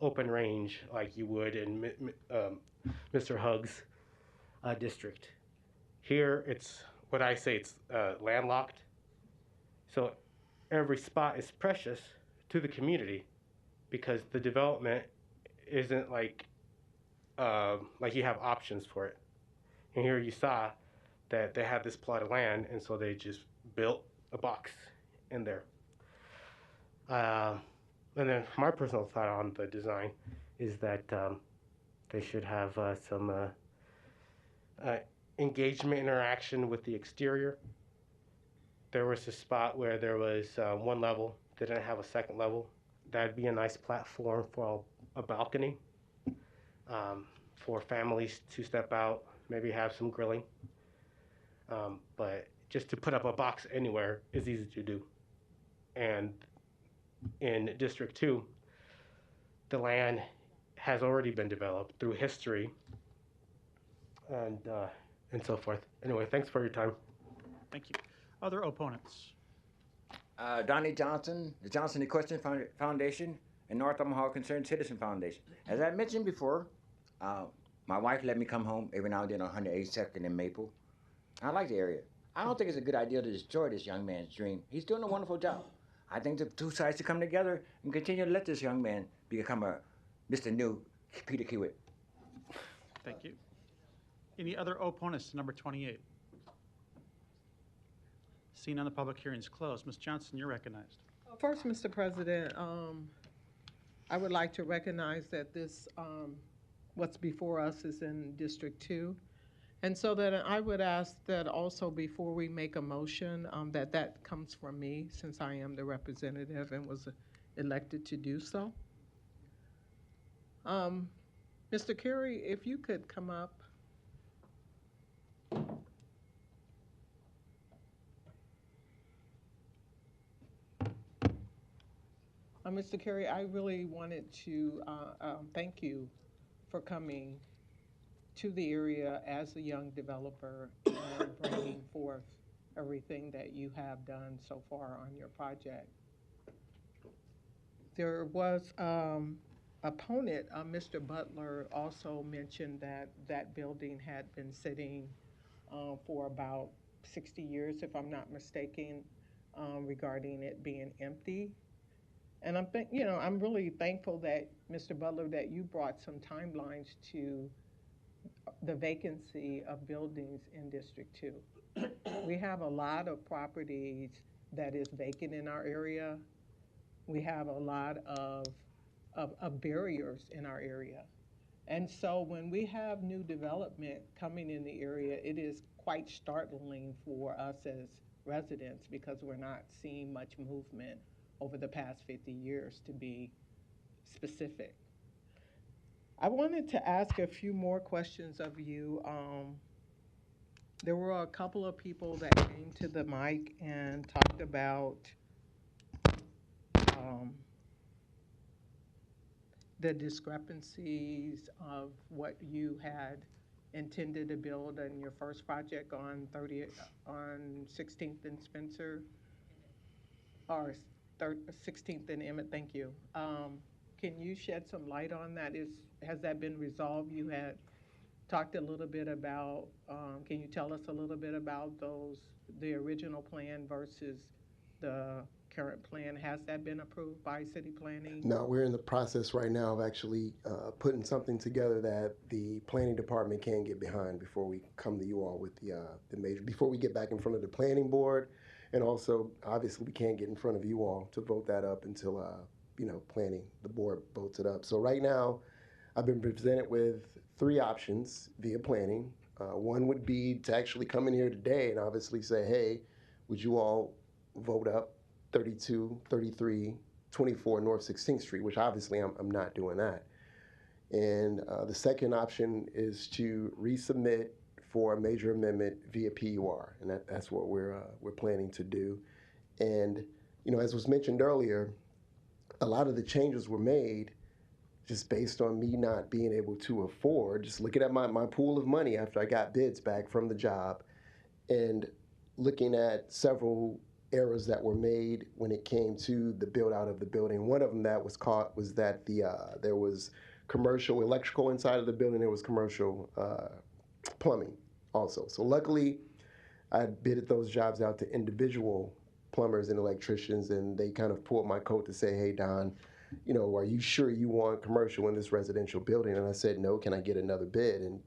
open range like you would in Mr. Hugg's district. Here, it's what I say, it's landlocked. So every spot is precious to the community because the development isn't like you have options for it. And here you saw that they had this plot of land, and so they just built a box in there. And then my personal thought on the design is that they should have some engagement interaction with the exterior. There was a spot where there was one level, they didn't have a second level. That'd be a nice platform for a balcony for families to step out, maybe have some grilling. But just to put up a box anywhere is easy to do. And in District 2, the land has already been developed through history and so forth. Anyway, thanks for your time. Thank you. Other opponents? Donnie Johnson, the Johnson Equestrian Foundation, and North Omaha Concerned Citizen Foundation. As I mentioned before, my wife let me come home every now and then on 182nd and Maple. I like the area. I don't think it's a good idea to destroy this young man's dream. He's doing a wonderful job. I think the two sides should come together and continue to let this young man become a Mr. New Peter Kiewit. Thank you. Any other opponents to number 28? Seeing none, the public hearing is closed. Ms. Johnson, you're recognized. First, Mr. President, I would like to recognize that this, what's before us is in District 2. And so that I would ask that also before we make a motion, that comes from me since I am the representative and was elected to do so. Mr. Carey, if you could come up. Mr. Carey, I really wanted to thank you for coming to the area as a young developer and bringing forth everything that you have done so far on your project. There was opponent, Mr. Butler, also mentioned that that building had been sitting for about 60 years, if I'm not mistaken, regarding it being empty. And I'm really thankful that, Mr. Butler, that you brought some timelines to the vacancy of buildings in District 2. We have a lot of properties that is vacant in our area. We have a lot of barriers in our area. And so when we have new development coming in the area, it is quite startling for us as residents because we're not seeing much movement over the past 50 years, to be specific. I wanted to ask a few more questions of you. There were a couple of people that came to the mic and talked about the discrepancies of what you had intended to build in your first project on 16th and Spencer, or 16th and Emmett, thank you. Can you shed some light on that? Has that been resolved? You had talked a little bit about, can you tell us a little bit about the original plan versus the current plan? Has that been approved by city planning? No, we're in the process right now of actually putting something together that the planning department can get behind before we come to you all with the major, before we get back in front of the planning board. And also, obviously, we can't get in front of you all to vote that up until, planning, the board votes it up. So right now, I've been presented with 3 options via planning. One would be to actually come in here today and obviously say, hey, would you all vote up 32, 33, 24 North 16th Street, which obviously I'm not doing that. And the second option is to resubmit for a major amendment via PUR, and that's what we're planning to do. And as was mentioned earlier, a lot of the changes were made just based on me not being able to afford, just looking at my pool of money after I got bids back from the job, and looking at several errors that were made when it came to the build out of the building. One of them that was caught was that there was commercial electrical inside of the building. There was commercial plumbing also. So luckily, I bidded those jobs out to individual plumbers and electricians, and they kind of pulled my coat to say, hey, Don, are you sure you want commercial in this residential building? And I said, no, can I get another bid? And,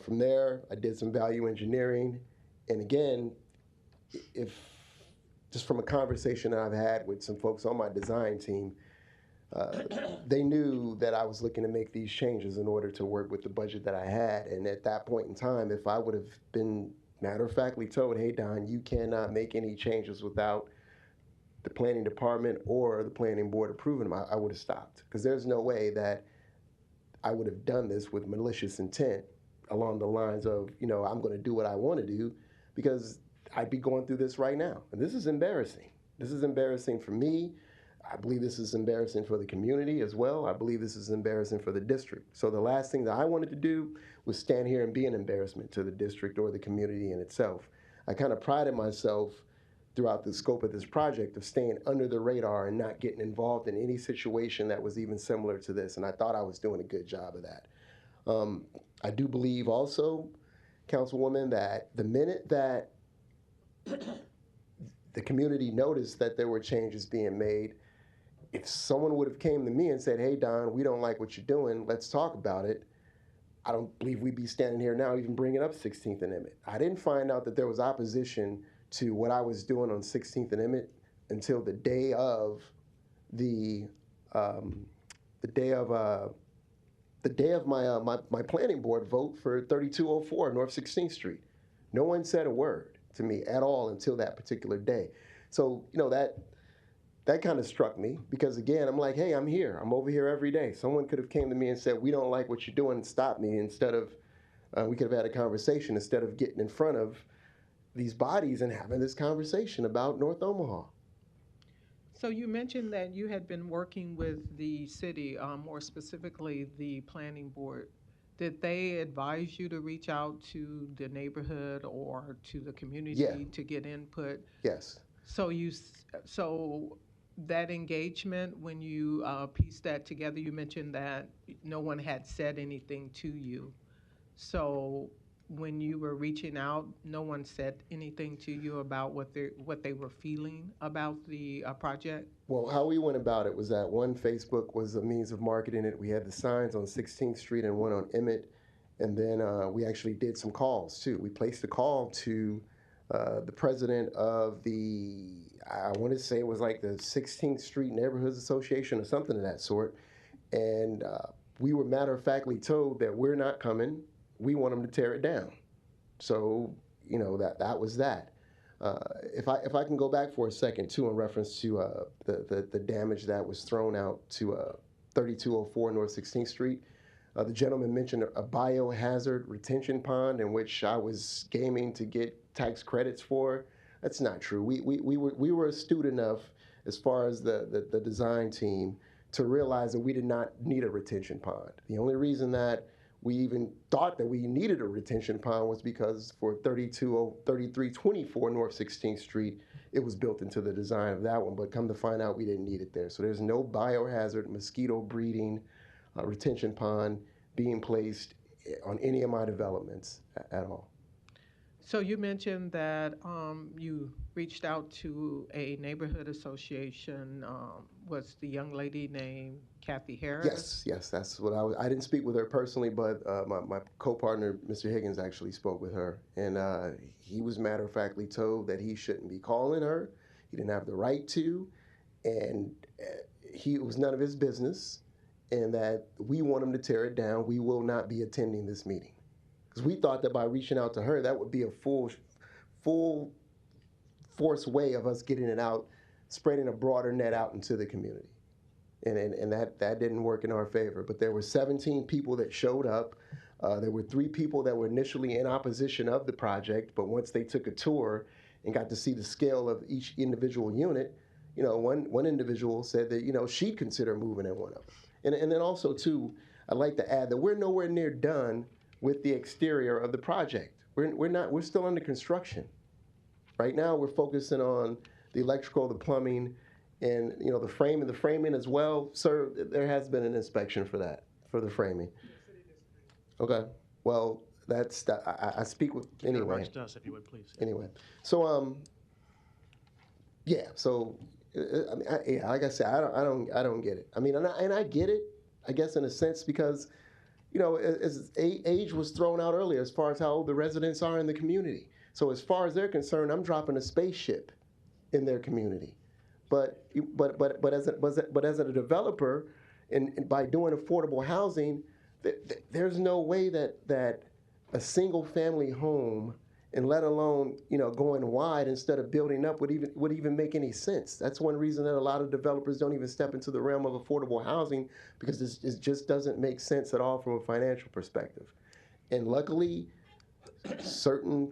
from there, I did some value engineering. And again, if just from a conversation that I've had with some folks on my design team, they knew that I was looking to make these changes in order to work with the budget that I had. And at that point in time, if I would have been matter-of-factly told, hey, Don, you cannot make any changes without the planning department or the planning board approving them, I would have stopped. Because there's no way that I would have done this with malicious intent along the lines of, I'm going to do what I want to do, because I'd be going through this right now. And this is embarrassing. This is embarrassing for me. I believe this is embarrassing for the community as well. I believe this is embarrassing for the district. So the last thing that I wanted to do was stand here and be an embarrassment to the district or the community in itself. I kind of prided myself throughout the scope of this project of staying under the radar and not getting involved in any situation that was even similar to this. And I thought I was doing a good job of that. I do believe also, Councilwoman, that the minute that the community noticed that there were changes being made, if someone would have came to me and said, hey, Don, we don't like what you're doing, let's talk about it, I don't believe we'd be standing here now even bringing up 16th and Emmett. I didn't find out that there was opposition to what I was doing on 16th and Emmett until the day of my planning board vote for 3204 North 16th Street. No one said a word to me at all until that particular day. So, that kind of struck me, because again, I'm like, hey, I'm here. I'm over here every day. Someone could have came to me and said, we don't like what you're doing, and stopped me, instead of, we could have had a conversation instead of getting in front of these bodies and having this conversation about North Omaha. So you mentioned that you had been working with the city, more specifically the planning board. Did they advise you to reach out to the neighborhood or to the community to get input? Yes. So that engagement, when you pieced that together, you mentioned that no one had said anything to you. So when you were reaching out, no one said anything to you about what they were feeling about the project? Well, how we went about it was that one, Facebook was a means of marketing it. We had the signs on 16th Street and one on Emmett. And then we actually did some calls too. We placed a call to the president of I want to say it was like the 16th Street Neighborhoods Association or something of that sort. And we were matter-of-factly told that we're not coming. We want them to tear it down. So, that was that. If I can go back for a second too, in reference to the damage that was thrown out to 3204 North 16th Street, the gentleman mentioned a biohazard retention pond in which I was gaming to get tax credits for. That's not true. We were astute enough, as far as the design team, to realize that we did not need a retention pond. The only reason that we even thought that we needed a retention pond was because for 3324 North 16th Street, it was built into the design of that one, but come to find out we didn't need it there. So there's no biohazard mosquito breeding retention pond being placed on any of my developments at all. So you mentioned that you reached out to a neighborhood association. Was the young lady named Kathy Harris? Yes, that's what I didn't speak with her personally, but my co-partner, Mr. Higgins, actually spoke with her. And he was matter-of-factly told that he shouldn't be calling her. He didn't have the right to. And it was none of his business. And that we want him to tear it down. We will not be attending this meeting. Because we thought that by reaching out to her, that would be a full force way of us getting it out, spreading a broader net out into the community. And that didn't work in our favor. But there were 17 people that showed up. There were 3 people that were initially in opposition of the project, but once they took a tour and got to see the scale of each individual unit, one individual said that, she'd consider moving in one of them. And then also, too, I'd like to add that we're nowhere near done with the exterior of the project. We're still under construction. Right now, we're focusing on the electrical, the plumbing, and the framing as well. Sir, there has been an inspection for that, for the framing. Okay. Well, I speak with anyway. Remarks to us, if you would, please. Anyway, so yeah. So like I said, I don't get it. I mean, and I get it, I guess, in a sense, because as age was thrown out earlier as far as how old the residents are in the community. So as far as they're concerned, I'm dropping a spaceship in their community. But as a developer, and by doing affordable housing, there's no way that a single family home, and let alone going wide instead of building up, would even make any sense. That's one reason that a lot of developers don't even step into the realm of affordable housing, because it just doesn't make sense at all from a financial perspective. And luckily, certain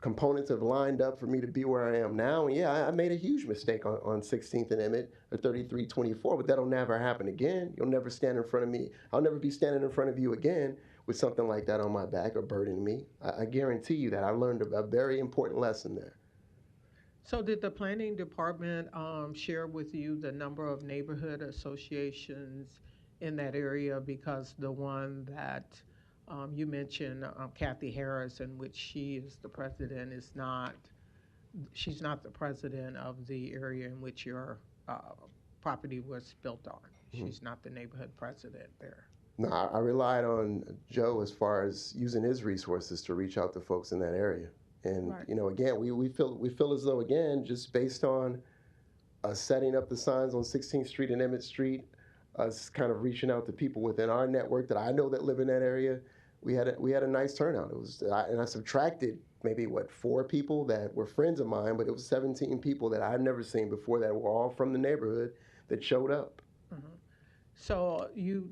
components have lined up for me to be where I am now. And yeah, I made a huge mistake on 16th and Emmett, or 3324, but that'll never happen again. You'll never stand in front of me. I'll never be standing in front of you again with something like that on my back or burdening me. I guarantee you that I learned a very important lesson there. So did the planning department share with you the number of neighborhood associations in that area? Because the one that you mentioned, Kathy Harris, in which she is the president, she's not the president of the area in which your property was built on. She's not the neighborhood president there. No, I relied on Joe as far as using his resources to reach out to folks in that area. And, Right. Again, we feel as though, again, just based on us setting up the signs on 16th Street and Emmett Street, us kind of reaching out to people within our network that I know that live in that area, we had a nice turnout. And I subtracted maybe 4 people that were friends of mine, but it was 17 people that I've never seen before that were all from the neighborhood that showed up. So you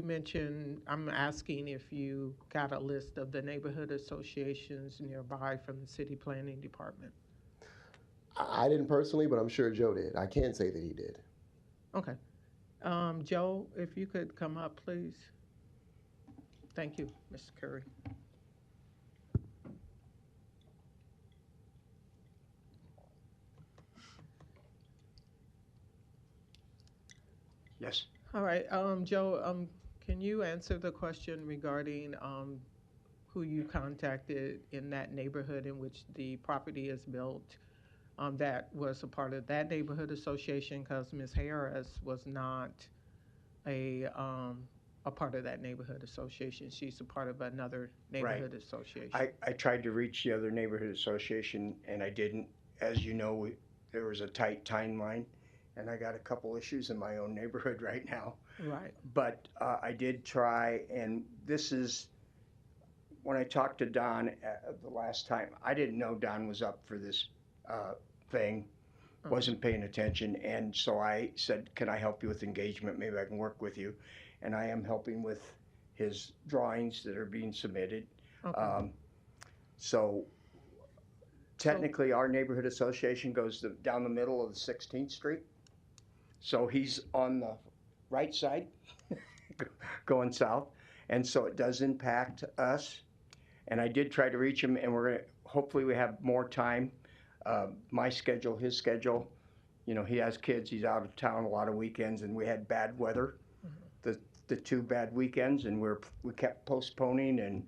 mentioned, I'm asking if you got a list of the neighborhood associations nearby from the city planning department. I didn't personally, but I'm sure Joe did. I can't say that he did. Okay. Joe, if you could come up, please. Thank you, Mr. Curry. Yes. All right, Joe, can you answer the question regarding who you contacted in that neighborhood in which the property is built that was a part of that neighborhood association? Because Ms. Harris was not a part of that neighborhood association. She's a part of another neighborhood association. I tried to reach the other neighborhood association, and I didn't. As you know, there was a tight timeline, and I got a couple issues in my own neighborhood right now. Right. But I did try, and this is, when I talked to Don the last time, I didn't know Don was up for this thing, wasn't paying attention, and so I said, can I help you with engagement? Maybe I can work with you. And I am helping with his drawings that are being submitted. Okay. So technically, our neighborhood association goes down the middle of the 16th Street. So he's on the right side going south. And so it does impact us. And I did try to reach him, and we're going to, hopefully we have more time. My schedule, his schedule, you know, he has kids, he's out of town a lot of weekends, and we had bad weather, the 2 bad weekends, and we kept postponing, and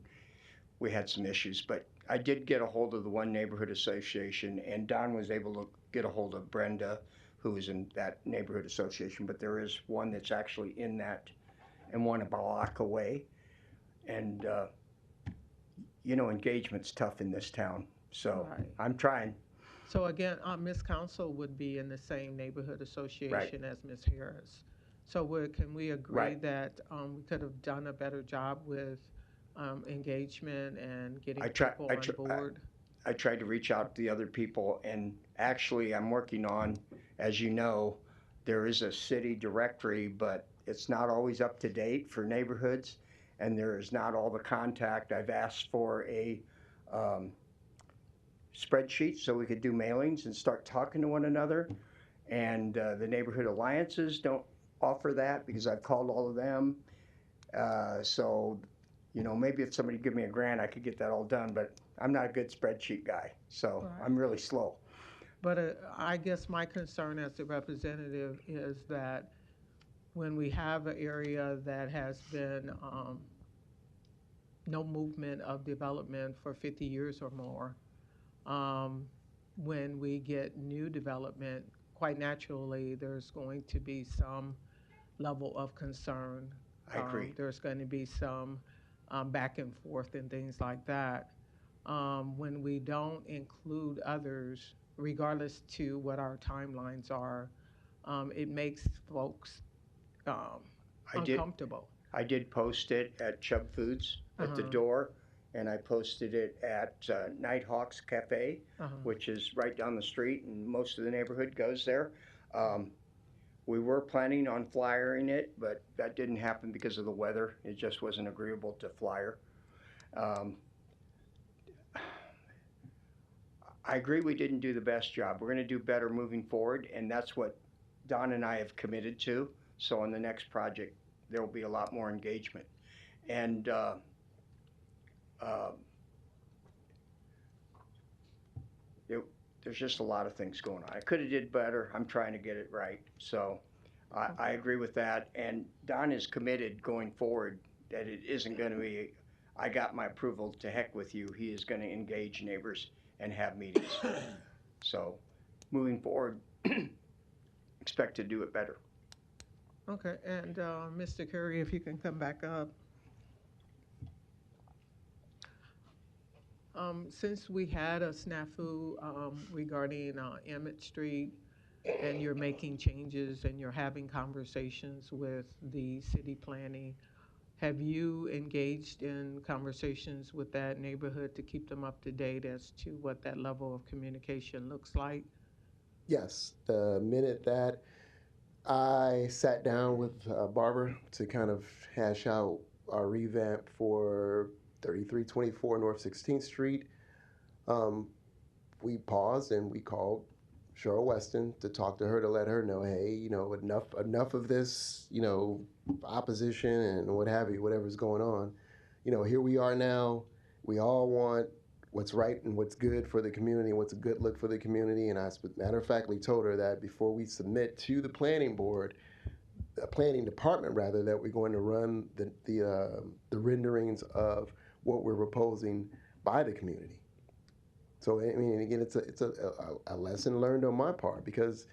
we had some issues. But I did get a hold of the one neighborhood association, and Don was able to get a hold of Brenda, who is in that neighborhood association. But there is one that's actually in that, and one a block away. And, you know, engagement's tough in this town, so Right. I'm trying. So again, Ms. Council would be in the same neighborhood association as Ms. Harris. So can we agree Right. that we could have done a better job with engagement and getting I people on board? I tried to reach out to the other people, and actually I'm working on, as you know, there is a city directory, but it's not always up to date for neighborhoods, and there is not all the contact. I've asked for a spreadsheet so we could do mailings and start talking to one another, and the neighborhood alliances don't offer that because I've called all of them. So, you know, maybe if somebody give me a grant, I could get that all done, but I'm not a good spreadsheet guy, so Right. I'm really slow. But I guess my concern as a representative is that when we have an area that has been no movement of development for 50 years or more, when we get new development, quite naturally, there's going to be some level of concern. I agree. There's going to be some back and forth and things like that. When we don't include others, regardless to what our timelines are, it makes folks uncomfortable. I did post it at Chubb Foods at the door, and I posted it at Nighthawks Cafe, which is right down the street, and most of the neighborhood goes there. We were planning on flyering it, but that didn't happen because of the weather. It just wasn't agreeable to flyer. I agree we didn't do the best job. We're going to do better moving forward, and that's what Don and I have committed to. So on the next project, there will be a lot more engagement. And there's just a lot of things going on. I could have did better. I'm trying to get it right. So I agree with that. And Don is committed going forward that it isn't going to be, I got my approval, to heck with you. He is going to engage neighbors and have meetings. So moving forward, expect to do it better. Okay, and Mr. Curry, if you can come back up. Since we had a snafu regarding Emmett Street, and you're making changes and you're having conversations with the city planning, have you engaged in conversations with that neighborhood to keep them up to date as to what that level of communication looks like? Yes, the minute that I sat down with Barbara to kind of hash out our revamp for 3324 North 16th Street, we paused and we called Cheryl Weston to talk to her, to let her know, hey, you know, enough of this, you know, opposition and what have you, whatever's going on. You know, here we are now. We all want what's right and what's good for the community, what's a good look for the community. And I, matter of factly, told her that before we submit to the planning board, the planning department rather, that we're going to run the renderings of what we're proposing by the community. So I mean, again, it's a lesson learned on my part, because,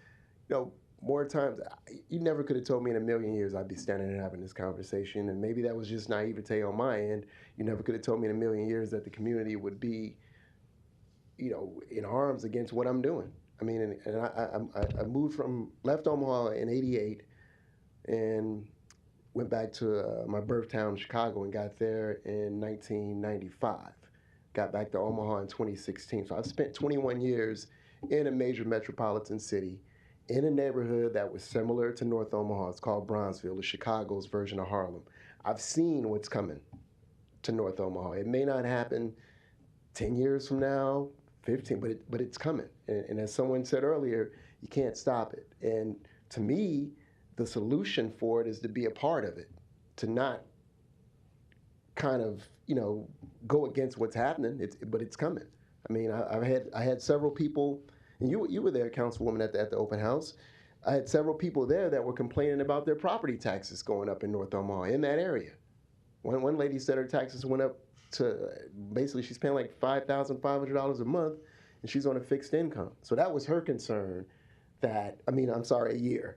you know, more times you never could have told me in a million years I'd be standing and having this conversation, and maybe that was just naivete on my end. You never could have told me in a million years that the community would be, you know, in arms against what I'm doing. I mean, and I moved left Omaha in '88 and went back to my birth town, Chicago, and got there in 1995. Got back to Omaha in 2016. So I've spent 21 years in a major metropolitan city, in a neighborhood that was similar to North Omaha. It's called Bronzeville, the Chicago's version of Harlem. I've seen what's coming to North Omaha. It may not happen 10 years from now, 15, but it's coming. And as someone said earlier, you can't stop it. And to me, the solution for it is to be a part of it, to not kind of, go against what's happening. But it's coming. I mean, I had several people, and you were there, Councilwoman, at the open house. I had several people there that were complaining about their property taxes going up in North Omaha, in that area. One lady said her taxes went up to, basically she's paying like $5,500 a month, and she's on a fixed income. So that was her concern. A year.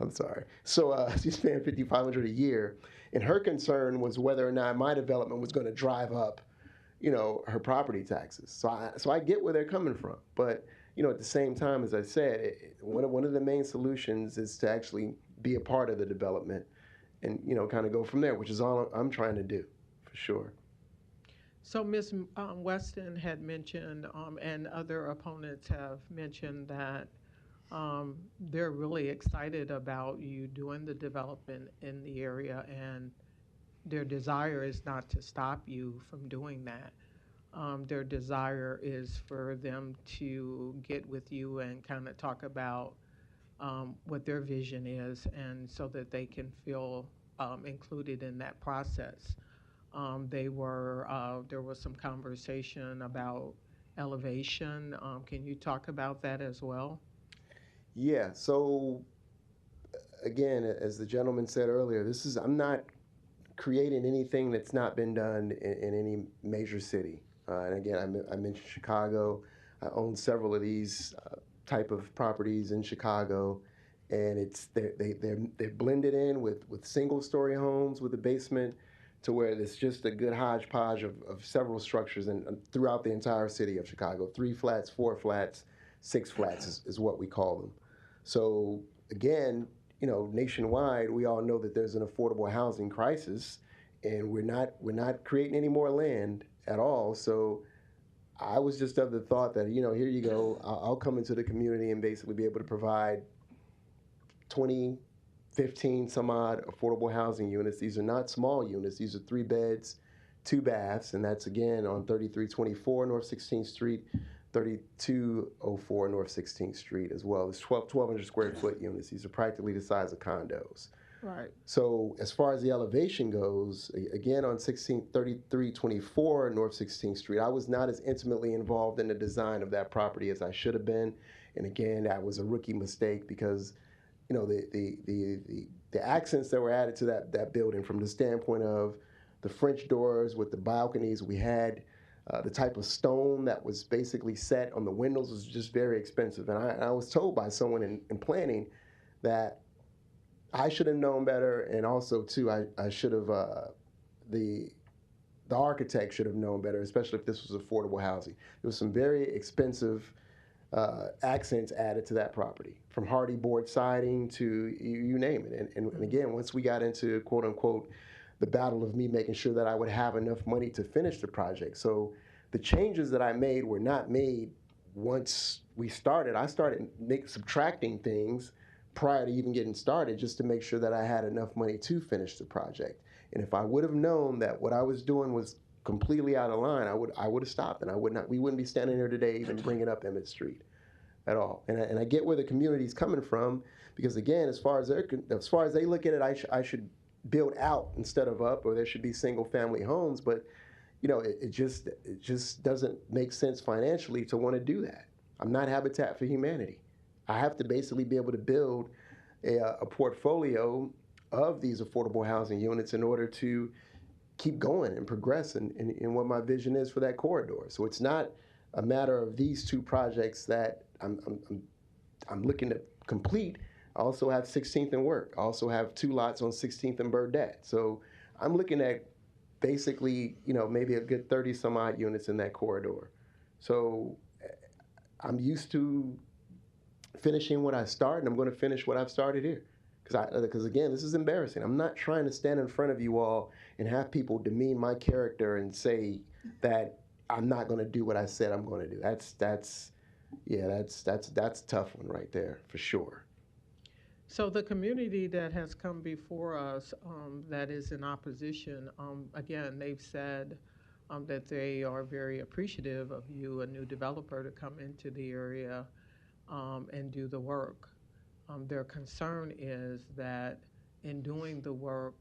I'm sorry. So she's paying $5,500 a year, and her concern was whether or not my development was going to drive up, her property taxes. So I get where they're coming from, but at the same time, as I said, one of the main solutions is to actually be a part of the development, and kind of go from there, which is all I'm trying to do, for sure. So Ms. Weston had mentioned, and other opponents have mentioned that they're really excited about you doing the development in the area, and their desire is not to stop you from doing that. Their desire is for them to get with you and kind of talk about what their vision is, and so that they can feel included in that process. There was some conversation about elevation. Can you talk about that as well? Yeah, so again, as the gentleman said earlier, I'm not creating anything that's not been done in any major city. And again, I mentioned Chicago. I own several of these type of properties in Chicago, and they're blended in with single-story homes with a basement, to where it's just a good hodgepodge of several structures throughout the entire city of Chicago. 3 flats, 4 flats, 6 flats is what we call them. So again, nationwide, we all know that there's an affordable housing crisis, and we're not creating any more land at all. So I was just of the thought that, here you go, I'll come into the community and basically be able to provide 15 some odd affordable housing units. These are not small units. These are 3 beds, 2 baths, and that's again on 3324 North 16th Street, 3204 North 16th Street as well. It's 1,200 square foot units. These are practically the size of condos. Right. So as far as the elevation goes, again on 3324 North 16th Street, I was not as intimately involved in the design of that property as I should have been. And again, that was a rookie mistake, because the accents that were added to that building, from the standpoint of the French doors with the balconies we had, the type of stone that was basically set on the windows was just very expensive. And I was told by someone in planning that I should have known better, and also too, I should have, the architect should have known better, especially if this was affordable housing. There was some very expensive accents added to that property, from hardy board siding to you name it. And again, once we got into quote unquote the battle of me making sure that I would have enough money to finish the project. So the changes that I made were not made once we started. I started subtracting things prior to even getting started, just to make sure that I had enough money to finish the project. And if I would have known that what I was doing was completely out of line, I would have stopped, and we wouldn't be standing here today even bringing up Emmett Street at all. And I get where the community's coming from, because again, as far as they look at it, I should build out instead of up, or there should be single family homes. But it just doesn't make sense financially to want to do that. I'm not Habitat for Humanity. I have to basically be able to build a portfolio of these affordable housing units in order to keep going and progress in what my vision is for that corridor. So it's not a matter of these 2 projects that I'm looking to complete. I also have 16th and Work. I also have 2 lots on 16th and Burdett. So I'm looking at basically, maybe a good 30 some odd units in that corridor. So I'm used to finishing what I start, and I'm going to finish what I've started here. Because again, this is embarrassing. I'm not trying to stand in front of you all and have people demean my character and say that I'm not going to do what I said I'm going to do. That's a tough one right there, for sure. So the community that has come before us, that is in opposition, again, they've said that they are very appreciative of you, a new developer, to come into the area and do the work. their concern is that in doing the work,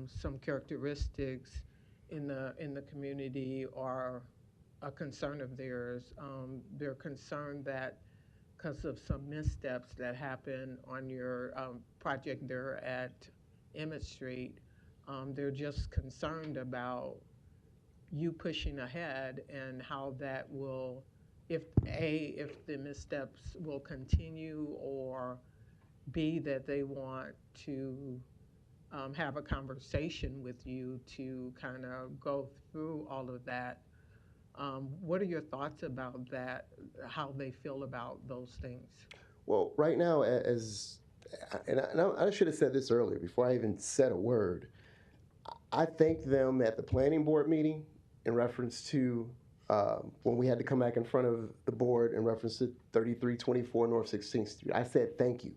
some characteristics in the community are a concern of theirs. They're concerned that because of some missteps that happen on your project there at Emmett Street, they're just concerned about you pushing ahead and how that will, if the missteps will continue, or B, that they want to have a conversation with you to kind of go through all of that. What are your thoughts about that, how they feel about those things? Well, right now, I should have said this earlier before I even said a word. I thanked them at the planning board meeting in reference to when we had to come back in front of the board in reference to 3324 North 16th Street. I said thank you,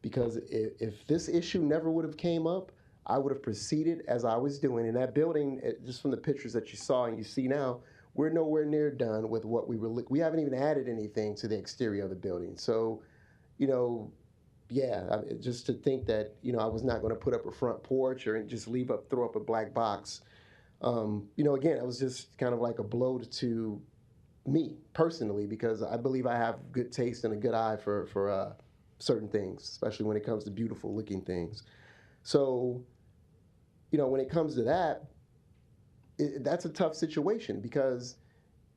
because if this issue never would have came up, I would have proceeded as I was doing. In that building, just from the pictures that you saw and you see now, we're nowhere near done with what we haven't even added anything to the exterior of the building. So, yeah, just to think that, I was not going to put up a front porch or just throw up a black box. Again, it was just kind of like a blow to me personally, because I believe I have good taste and a good eye for certain things, especially when it comes to beautiful looking things. So, when it comes to that, that's a tough situation, because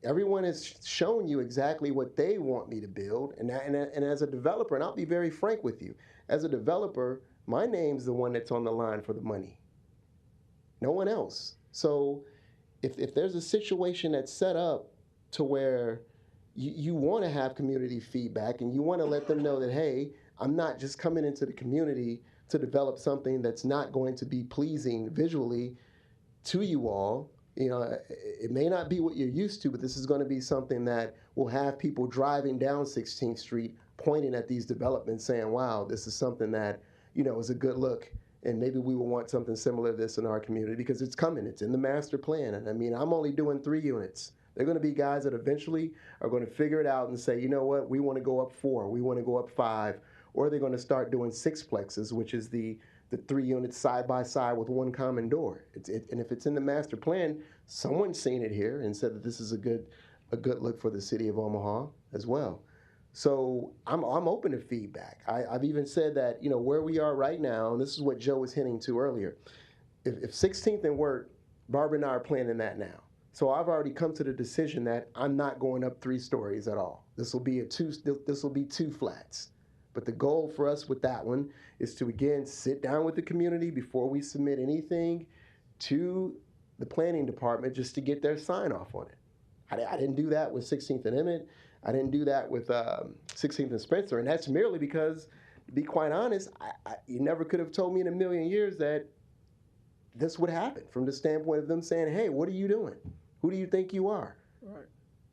everyone has shown you exactly what they want me to build. And as a developer, and I'll be very frank with you, as a developer, my name's the one that's on the line for the money. No one else. So if there's a situation that's set up to where you want to have community feedback and you want to let them know that, hey, I'm not just coming into the community to develop something that's not going to be pleasing visually to you all. It may not be what you're used to, but this is going to be something that will have people driving down 16th Street pointing at these developments saying, wow, this is something that, is a good look. And maybe we will want something similar to this in our community, because it's coming. It's in the master plan. And I'm only doing 3 units. They're going to be guys that eventually are going to figure it out and say, you know what, we want to go up 4, we want to go up 5, or they're going to start doing 6plexes, which is the 3 units side by side with one common door. And if it's in the master plan, someone's seen it here and said that this is a good look for the city of Omaha as well. So I'm open to feedback. I've even said that, where we are right now, and this is what Joe was hinting to earlier, if 16th and Wirt, Barbara and I are planning that now. So I've already come to the decision that I'm not going up 3 stories at all. This will be 2 flats. But the goal for us with that one is to, again, sit down with the community before we submit anything to the planning department, just to get their sign off on it. I didn't do that with 16th and Emmett. I didn't do that with 16th and Spencer. And that's merely because, to be quite honest, you never could have told me in a million years that this would happen, from the standpoint of them saying, hey, what are you doing? Who do you think you are? Right.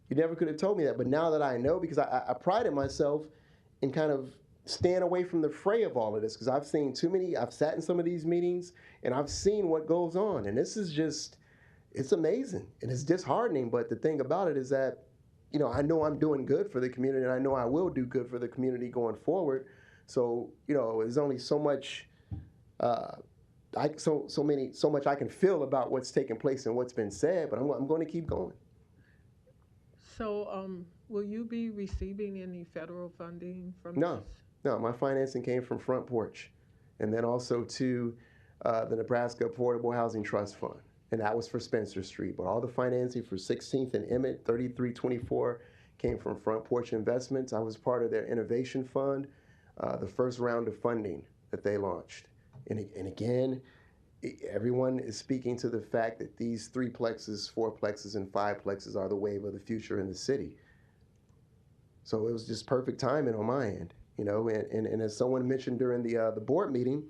You never could have told me that. But now that I know, because I prided myself in kind of staying away from the fray of all of this, because I've seen too many, I've sat in some of these meetings and I've seen what goes on. And this is just, it's amazing and it's disheartening. But the thing about it is that, I know I'm doing good for the community, and I know I will do good for the community going forward. So, there's only so much, so much I can feel about what's taking place and what's been said, but I'm going to keep going. So, will you be receiving any federal funding from No, my financing came from Front Porch, and then also to the Nebraska Affordable Housing Trust Fund, and that was for Spencer Street. But all the financing for 16th and Emmett, 3324, came from Front Porch Investments. I was part of their innovation fund, the first round of funding that they launched. And again, everyone is speaking to the fact that these 3plexes, 4plexes, and 5plexes are the wave of the future in the city. So it was just perfect timing on my end, and as someone mentioned during the board meeting,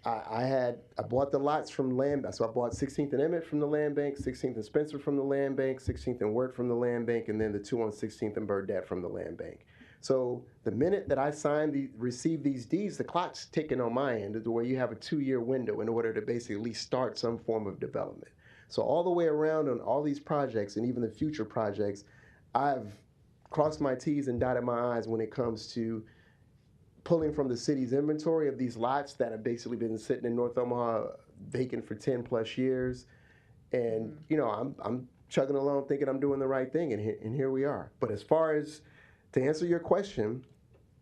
I bought the lots from land bank. So I bought 16th and Emmett from the land bank, 16th and Spencer from the land bank, 16th and Wirt from the land bank, and then the 2 on 16th and Burdette from the land bank. So the minute that I received these deeds, the clock's ticking on my end, to where you have a 2-year window in order to basically start some form of development. So all the way around on all these projects, and even the future projects, I've crossed my T's and dotted my I's when it comes to pulling from the city's inventory of these lots that have basically been sitting in North Omaha vacant for 10 plus years. And, you know, I'm chugging along thinking I'm doing the right thing, and here we are. But as far as to answer your question,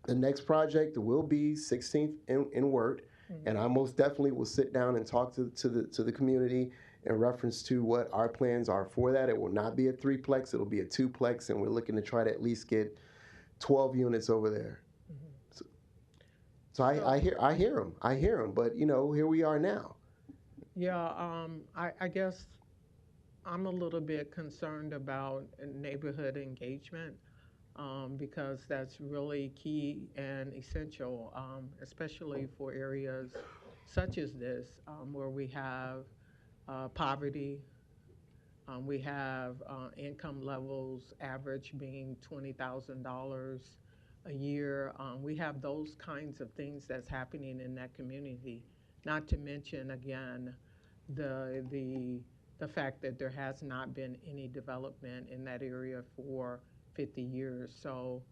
the next project will be 16th in Wirt, and I most definitely will sit down and talk to the community in reference to what our plans are for that. It will not be a 3-plex, it'll be a 2-plex, and we're looking to try to at least get 12 units over there. So I hear them, but you know, here we are now. Yeah, I guess I'm a little bit concerned about neighborhood engagement because that's really key and essential, especially for areas such as this, where we have poverty, we have income levels average being $20,000 a year. We have those kinds of things that's happening in that community. Not to mention, again, the fact that there has not been any development in that area for 50 years. So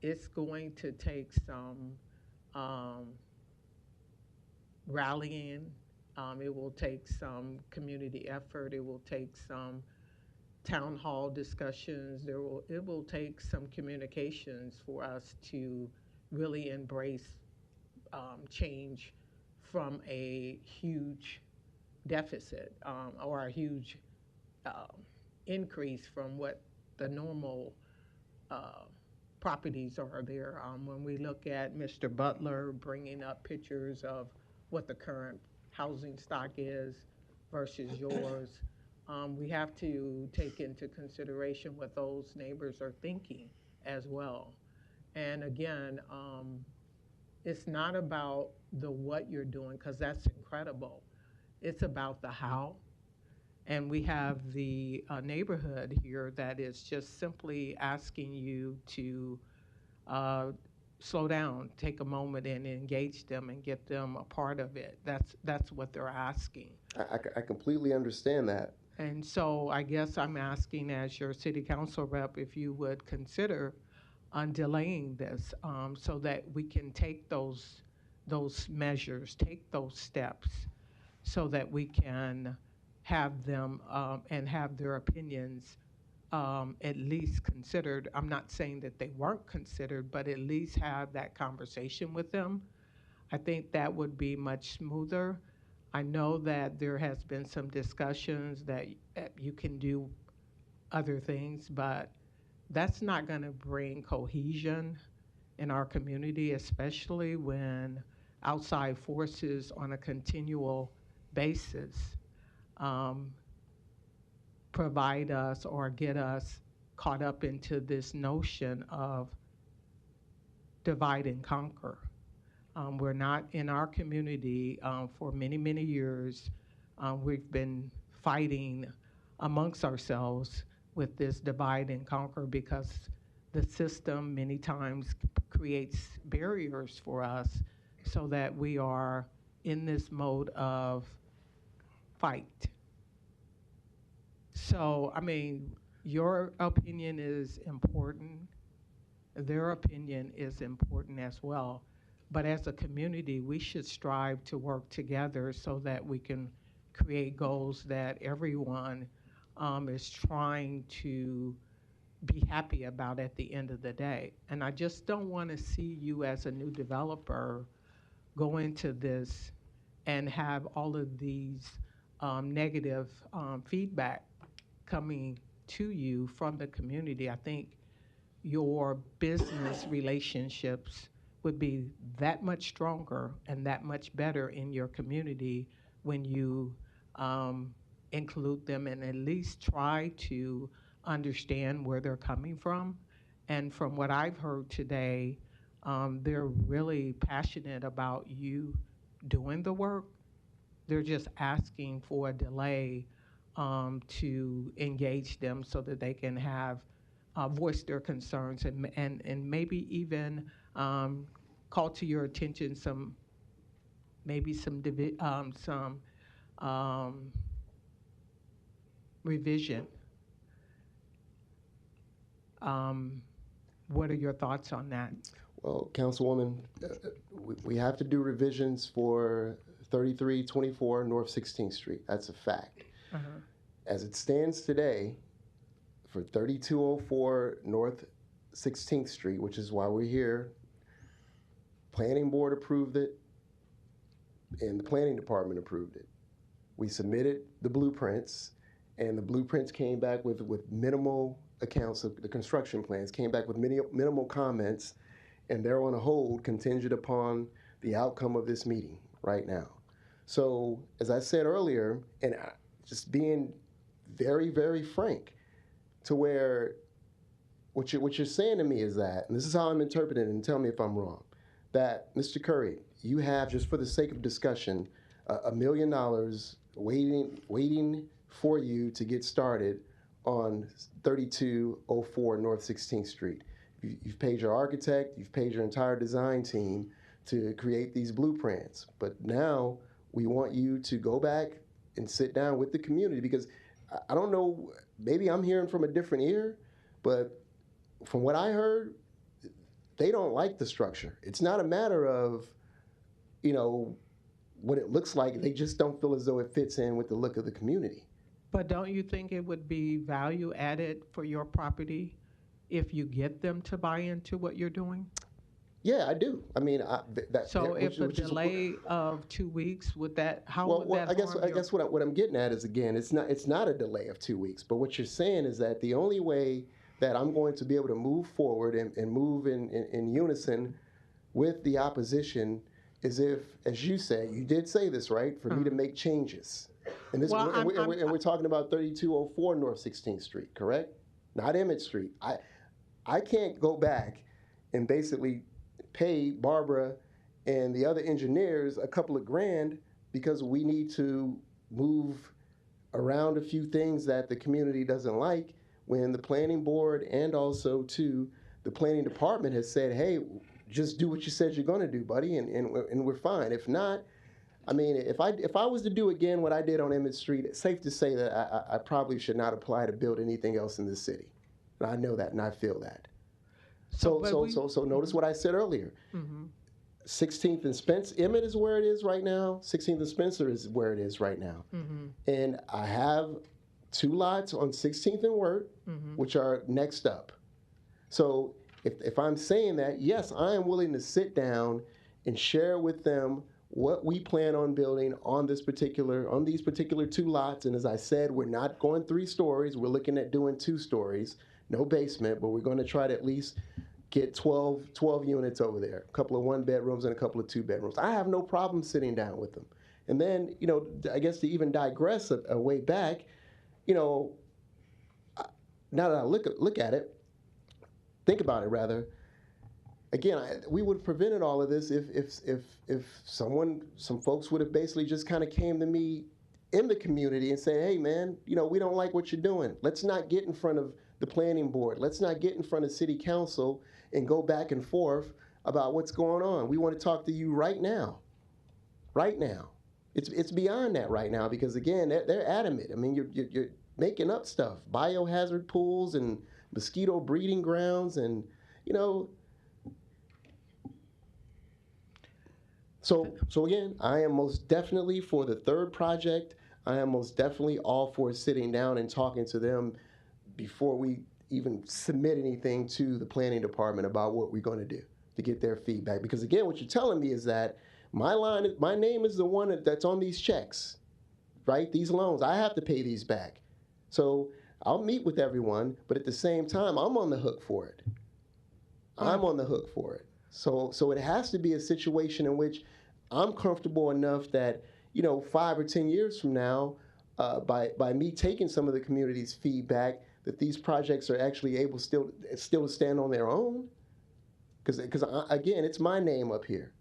it's going to take some rallying. It will take some community effort. It will take some town hall discussions. It will take some communications for us to really embrace change from a huge deficit or a huge increase from what the normal properties are there. When we look at Mr. Butler bringing up pictures of what the current housing stock is versus yours, we have to take into consideration what those neighbors are thinking as well. And again, it's not about the what you're doing, because that's incredible. It's about the how. And we have the neighborhood here that is just simply asking you to slow down, take a moment and engage them and get them a part of it. That's what they're asking. I completely understand that. And so I guess I'm asking, as your city council rep, if you would consider delaying this so that we can take those measures, take those steps, so that we can have them and have their opinions at least considered. I'm not saying that they weren't considered, but at least have that conversation with them. I think that would be much smoother. I know that there has been some discussions that you can do other things, but that's not going to bring cohesion in our community, especially when outside forces on a continual basis provide us or get us caught up into this notion of divide and conquer. We're not in our community for many, many years. We've been fighting amongst ourselves with this divide and conquer because the system many times creates barriers for us so that we are in this mode of fight. So, I mean, your opinion is important. Their opinion is important as well. But as a community, we should strive to work together so that we can create goals that everyone is trying to be happy about at the end of the day. And I just don't want to see you as a new developer go into this and have all of these negative feedback coming to you from the community. I think your business relationships would be that much stronger and that much better in your community when you include them and at least try to understand where they're coming from. And from what I've heard today, they're really passionate about you doing the work. They're just asking for a delay to engage them so that they can have voice their concerns and maybe even call to your attention some revision. What are your thoughts on that? Well, Councilwoman, we have to do revisions for 3324 North 16th Street. That's a fact. As it stands today, for 3204 North 16th Street, which is why we're here, Planning Board approved it, and the Planning Department approved it. We submitted the blueprints, and the blueprints came back with minimal accounts of the construction plans, came back with minimal comments, and they're on a hold contingent upon the outcome of this meeting right now. So, as I said earlier, and just being very, very frank, to where what you're saying to me is that, and this is how I'm interpreting it, and tell me if I'm wrong, that, Mr. Curry, you have, just for the sake of discussion, $1 million waiting for you to get started on 3204 North 16th Street. You've paid your architect, you've paid your entire design team to create these blueprints. But now we want you to go back and sit down with the community, because I don't know, maybe I'm hearing from a different ear, but from what I heard, they don't like the structure. It's not a matter of, what it looks like. They just don't feel as though it fits in with the look of the community. But don't you think it would be value added for your property if you get them to buy into what you're doing? Yeah, I do. I mean, so if a delay of 2 weeks, would that, how would that I guess what I'm getting at is, again, it's not a delay of 2 weeks, but what you're saying is that the only way that I'm going to be able to move forward and move in unison with the opposition is if, as you say, you did say this, right, for me to make changes. And this, we're talking about 3204 North 16th Street, correct? Not Emmett Street. I can't go back and basically pay Barbara and the other engineers a couple of grand because we need to move around a few things that the community doesn't like, when the planning board and also too the planning department has said, hey, just do what you said you're going to do, buddy, and we're fine. If not, I mean, if I was to do again what I did on Emmett Street, it's safe to say that I probably should not apply to build anything else in this city. And I know that, and I feel that. So notice what I said earlier. 16th and Spencer, Emmett is where it is right now. 16th and Spencer is where it is right now. And I have 2 lots on 16th and Wirt, which are next up. So if I'm saying that, yes, I am willing to sit down and share with them what we plan on building on these particular 2 lots. And as I said, we're not going 3 stories. We're looking at doing 2 stories, no basement, but we're going to try to at least get 12 units over there, a couple of 1 bedrooms and a couple of 2 bedrooms. I have no problem sitting down with them. And then, I guess to even digress a way back, now that I look at it, think about it rather, again, we would have prevented all of this if some folks would have basically just kind of came to me in the community and said, hey man, we don't like what you're doing. Let's not get in front of the planning board. Let's not get in front of city council and go back and forth about what's going on. We want to talk to you right now. Right now. It's beyond that right now, because again, they're adamant. I mean, you're making up stuff, biohazard pools and mosquito breeding grounds, and So again, I am most definitely for the 3rd project. I am most definitely all for sitting down and talking to them before we even submit anything to the planning department about what we're going to do to get their feedback. Because again, what you're telling me is that my name is the one that's on these checks, right? These loans, I have to pay these back. So I'll meet with everyone, but at the same time, I'm on the hook for it. I'm on the hook for it. So it has to be a situation in which I'm comfortable enough that, 5 or 10 years from now, by me taking some of the community's feedback, that these projects are actually able still to stand on their own. Because again, it's my name up here.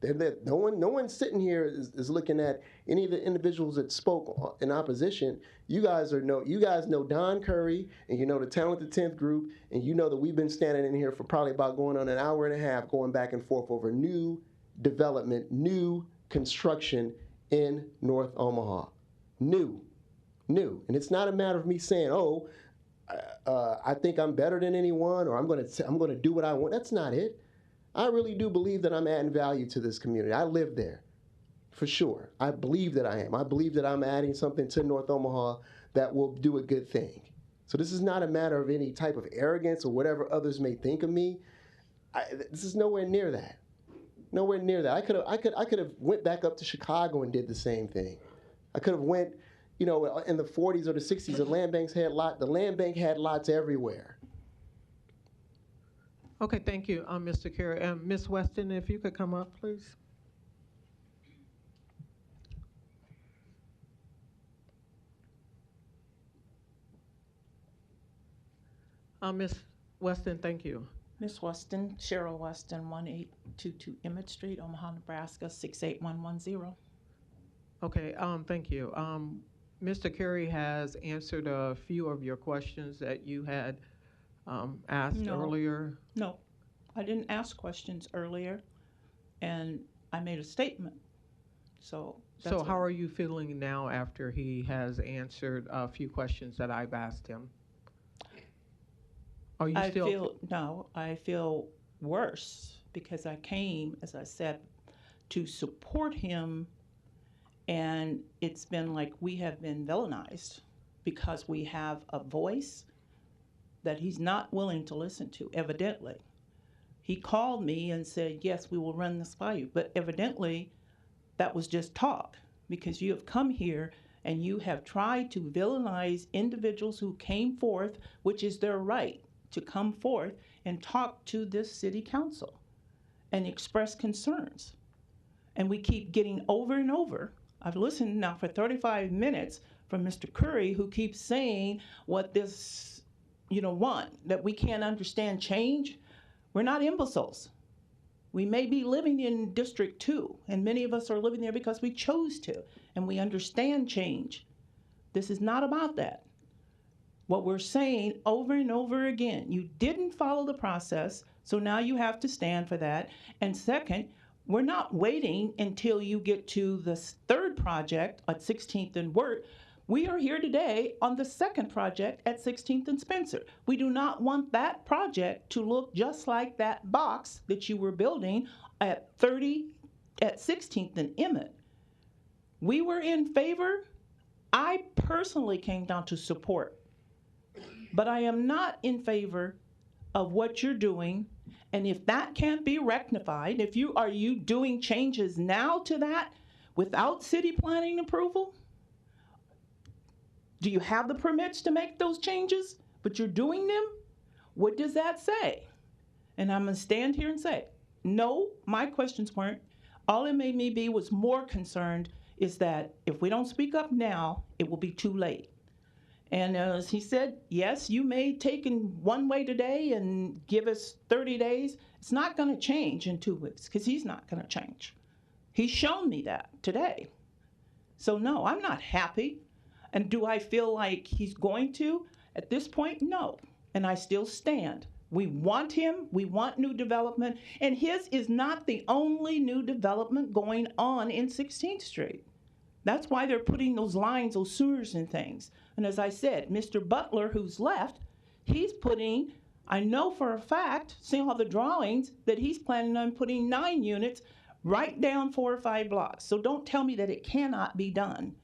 No one sitting here is looking at any of the individuals that spoke in opposition. You guys know Don Curry, and you know the Talented 10th Group, and you know that we've been standing in here for probably about going on an hour and a half, going back and forth over new development, new construction in North Omaha. New. And it's not a matter of me saying, I think I'm better than anyone, or I'm going to do what I want. That's not it. I really do believe that I'm adding value to this community. I live there, for sure. I believe that I am. I believe that I'm adding something to North Omaha that will do a good thing. So this is not a matter of any type of arrogance or whatever others may think of me. This is nowhere near that. Nowhere near that. I could have went back up to Chicago and did the same thing. I could have went, you know, in the 40s or the 60s. The land bank had lots everywhere. Okay, thank you, Mr. Carey. Ms. Weston, if you could come up, please. Ms. Weston, thank you. Miss Weston, Cheryl Weston, 1822 Emmett Street, Omaha, Nebraska, 68110. Okay, thank you. Mr. Carey has answered a few of your questions that you had asked earlier. No, I didn't ask questions earlier, and I made a statement. So how are you feeling now after he has answered a few questions that I've asked him? Are you I feel worse because I came, as I said, to support him, and it's been like we have been villainized because we have a voice that he's not willing to listen to, evidently. He called me and said, yes, we will run this by you, but evidently that was just talk, because you have come here and you have tried to villainize individuals who came forth, which is their right to come forth and talk to this city council and express concerns. And we keep getting over and over. I've listened now for 35 minutes from Mr. Curry, who keeps saying what this, want, that we can't understand change. We're not imbeciles. We may be living in District 2, and many of us are living there because we chose to, and we understand change. This is not about that. What we're saying over and over again, you didn't follow the process, so now you have to stand for that. And second, we're not waiting until you get to the third project at 16th and Wirt. We are here today on the second project at 16th and Spencer. We do not want that project to look just like that box that you were building at 16th and Emmett. We were in favor. I personally came down to support. But I am not in favor of what you're doing. And if that can't be rectified, are you doing changes now to that without city planning approval? Do you have the permits to make those changes, but you're doing them? What does that say? And I'm gonna stand here and say, no, my questions weren't. All it made me be was more concerned is that if we don't speak up now, it will be too late. And as he said, yes, you may take in one way today and give us 30 days. It's not going to change in 2 weeks because he's not going to change. He's shown me that today. So no, I'm not happy. And do I feel like he's going to? At this point, no. And I still stand. We want him. We want new development. And his is not the only new development going on in 16th Street. That's why they're putting those lines, those sewers and things. And as I said, Mr. Butler, who's left, he's putting, I know for a fact, seeing all the drawings, that he's planning on putting 9 units right down 4 or 5 blocks. So don't tell me that it cannot be done.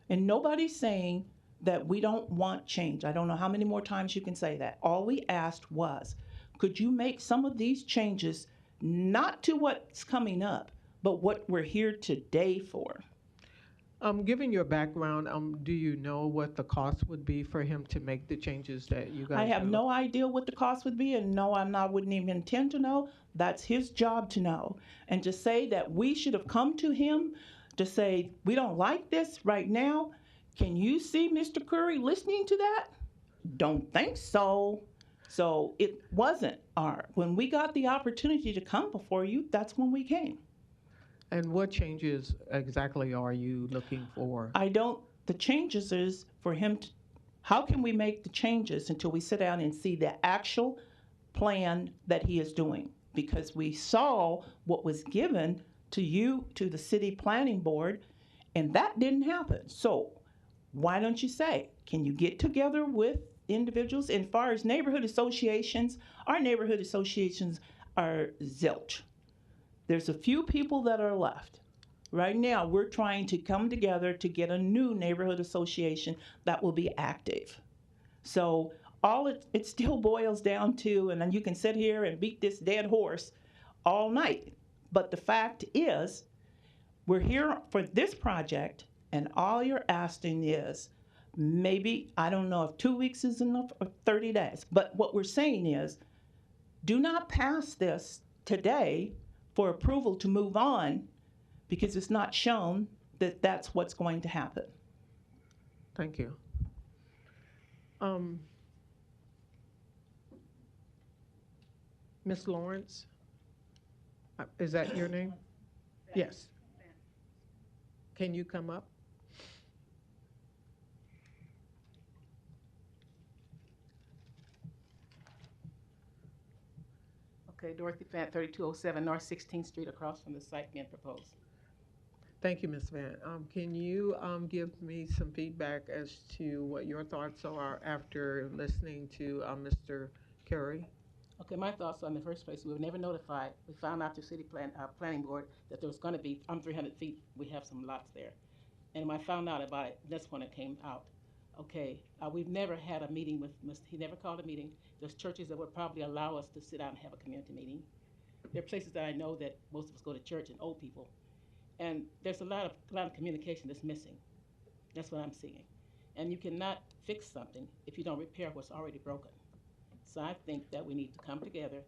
And nobody's saying that we don't want change. I don't know how many more times you can say that. All we asked was, could you make some of these changes, not to what's coming up, but what we're here today for? Given your background, do you know what the cost would be for him to make the changes that you guys I have no idea what the cost would be, and no, wouldn't even intend to know. That's his job to know. And to say that we should have come to him to say, we don't like this right now, can you see Mr. Curry listening to that? Don't think so. So it wasn't when we got the opportunity to come before you, that's when we came. And what changes exactly are you looking for? The changes is for him to, how can we make the changes until we sit down and see the actual plan that he is doing? Because we saw what was given to you, to the city planning board, and that didn't happen. So why don't you say, can you get together with individuals? As far as neighborhood associations, our neighborhood associations, are zilch. There's a few people that are left. Right now, we're trying to come together to get a new neighborhood association that will be active. So all it still boils down to, and then you can sit here and beat this dead horse all night. But the fact is, we're here for this project, and all you're asking is maybe, I don't know if 2 weeks is enough or 30 days. But what we're saying is, do not pass this today for approval to move on, because it's not shown that that's what's going to happen. Thank you. Ms. Lawrence, is that your name? Yes. Can you come up? Okay, Dorothy Fant, 3207 North 16th Street, across from the site being proposed. Thank you, Ms. Van. Can you give me some feedback as to what your thoughts are after listening to Mr. Curry? Okay, my thoughts are, in the first place, we were never notified. We found out through city planning board that there was going to be, 300 feet, we have some lots there. And when I found out about it, that's when it came out. Okay, we've never had a meeting with he never called a meeting. There's churches that would probably allow us to sit down and have a community meeting. There are places that I know that most of us go to church, and old people. And there's a lot of communication that's missing. That's what I'm seeing. And you cannot fix something if you don't repair what's already broken. So I think that we need to come together,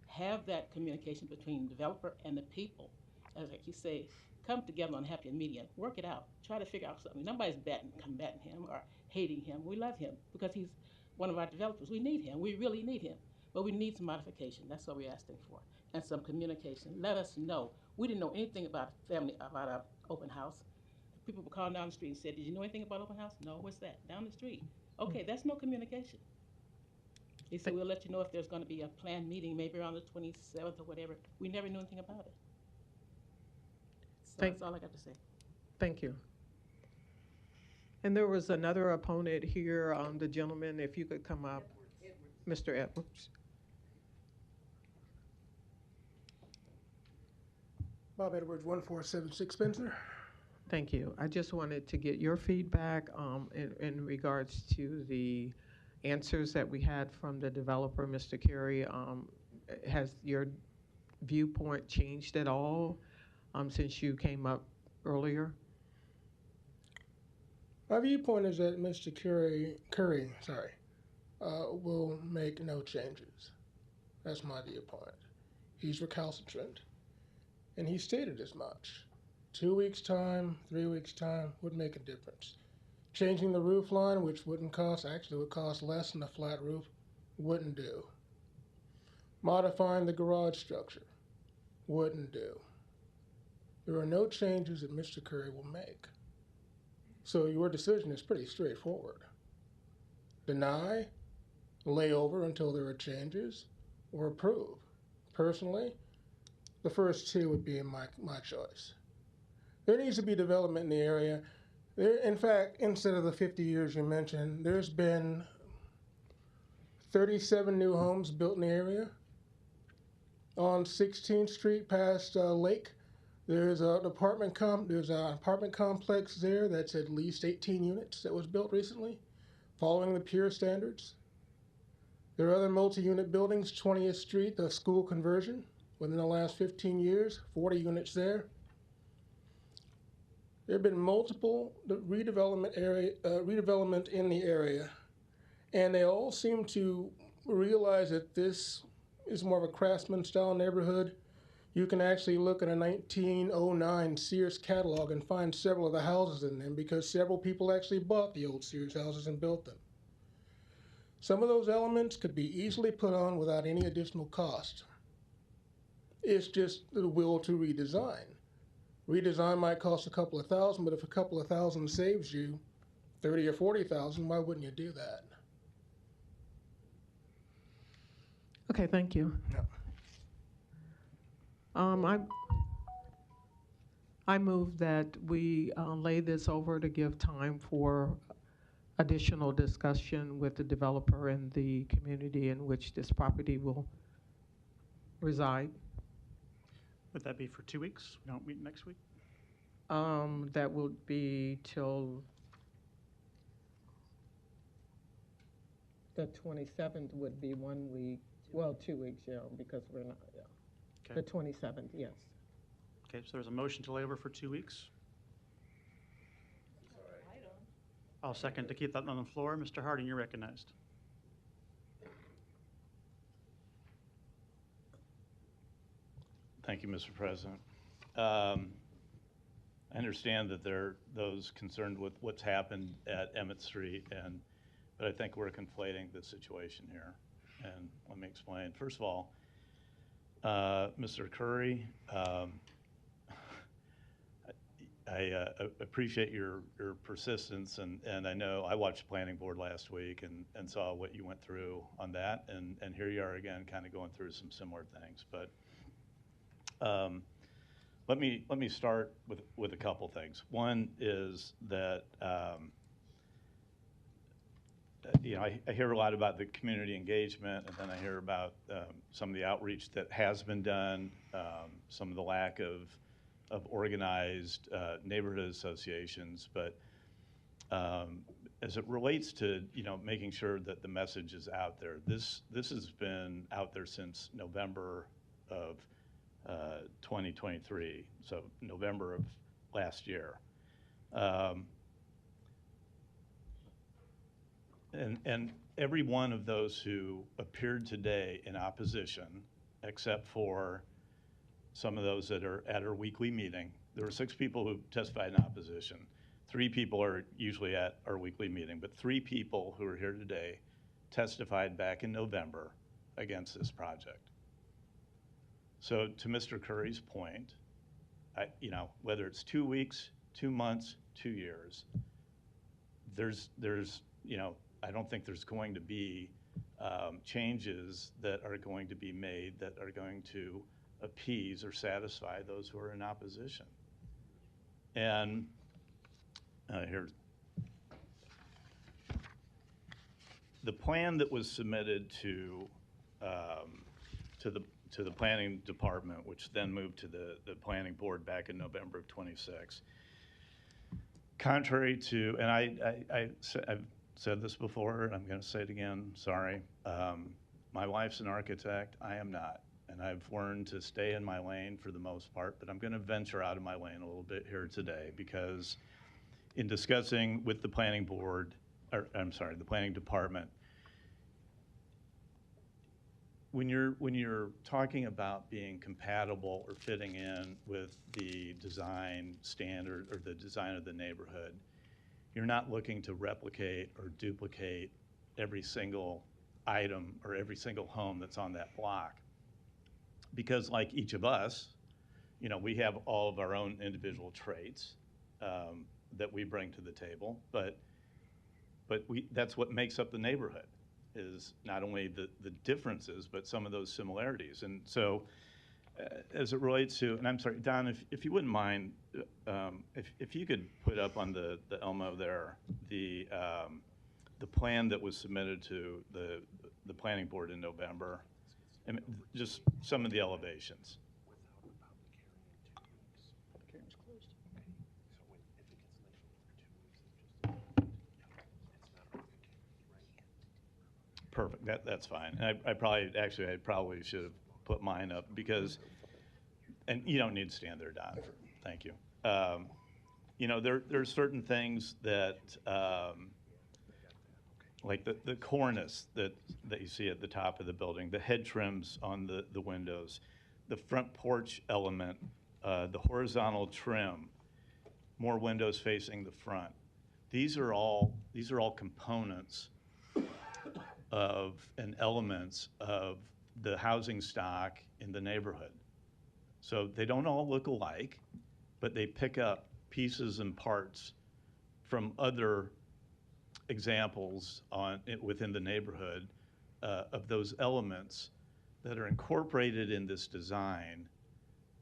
have that communication between the developer and the people. As like you say, come together on happy medium, work it out, try to figure out something. Nobody's combating him or hating him. We love him because he's one of our developers. We need him. We really need him. But we need some modification. That's what we're asking for. And some communication. Let us know. We didn't know anything about an open house. People were calling down the street and said, did you know anything about open house? No, what's that? Down the street. Okay, that's no communication. He said, we'll let you know if there's going to be a planned meeting, maybe around the 27th or whatever. We never knew anything about it. So that's all I got to say. Thank you. And there was another opponent here, the gentleman, if you could come up. Mr. Edwards. Bob Edwards, 1476 Spencer. Thank you. I just wanted to get your feedback in regards to the answers that we had from the developer, Mr. Carey. Has your viewpoint changed at all since you came up earlier? My viewpoint is that Mr. Curry will make no changes. That's my viewpoint. He's recalcitrant, and he stated as much. 2 weeks' time, 3 weeks' time would make a difference. Changing the roof line, which wouldn't cost, actually would cost less than a flat roof, wouldn't do. Modifying the garage structure wouldn't do. There are no changes that Mr. Curry will make. So your decision is pretty straightforward. Deny, lay over until there are changes, or approve. Personally, the first two would be my choice. There needs to be development in the area. In fact, instead of the 50 years you mentioned, there's been 37 new homes built in the area. On 16th Street past Lake, there's an apartment complex there that's at least 18 units that was built recently, following the PURE standards. There are other multi-unit buildings, 20th Street, the school conversion, within the last 15 years, 40 units there. There have been multiple redevelopment in the area, and they all seem to realize that this is more of a craftsman-style neighborhood. You can actually look at a 1909 Sears catalog and find several of the houses in them because several people actually bought the old Sears houses and built them. Some of those elements could be easily put on without any additional cost. It's just the will to redesign. Redesign might cost a couple of thousand, but if a couple of thousand saves you 30 or 40,000, why wouldn't you do that? Okay, thank you. Yeah. I move that we lay this over to give time for additional discussion with the developer and the community in which this property will reside. Would that be for 2 weeks? We don't meet next week? That would be till the 27th would be 1 week, well, 2 weeks, yeah, because we're not, yeah. Okay. The 27th, yes. Okay, so there's a motion to lay over for 2 weeks. I'll second to keep that on the floor. Mr. Harding, you're recognized. Thank you, Mr. President. I understand that there are those concerned with what's happened at Emmett Street, but I think we're conflating the situation here. And let me explain. First of all, Mr. Curry, I appreciate your persistence, and I know I watched the planning board last week and saw what you went through on that, and here you are again kind of going through some similar things. But let me start with a couple things. One is that I hear a lot about the community engagement, and then I hear about some of the outreach that has been done, some of the lack of organized neighborhood associations. But as it relates to making sure that the message is out there, this has been out there since November of 2023, so November of last year. And every one of those who appeared today in opposition, except for some of those that are at our weekly meeting, there were 6 people who testified in opposition. 3 people are usually at our weekly meeting, but 3 people who are here today testified back in November against this project. So to Mr. Curry's point, whether it's 2 weeks, 2 months, 2 years, there's I don't think there's going to be changes that are going to be made that are going to appease or satisfy those who are in opposition. And here's the plan that was submitted to the planning department, which then moved to the planning board back in November of 26. Contrary to, and I've said this before, and I'm going to say it again, sorry. My wife's an architect, I am not. And I've learned to stay in my lane for the most part, but I'm going to venture out of my lane a little bit here today, because in discussing with the planning board, or I'm sorry, the planning department, when you're talking about being compatible or fitting in with the design standard or the design of the neighborhood, you're not looking to replicate or duplicate every single item or every single home that's on that block. Because like each of us, we have all of our own individual traits that we bring to the table, but that's what makes up the neighborhood, is not only the differences, but some of those similarities. And so as it relates to, and I'm sorry, Don, if you wouldn't mind, if you could put up on the Elmo there, the plan that was submitted to the planning board in November, and just some of the elevations. Perfect. That's fine. And I probably should have put mine up, because, and you don't need to stand there, Don. Thank you. There's certain things that, like the cornice that you see at the top of the building, the head trims on the windows, the front porch element, the horizontal trim, more windows facing the front. These are all components of and elements of the housing stock in the neighborhood. So they don't all look alike, but they pick up pieces and parts from other examples within the neighborhood of those elements that are incorporated in this design,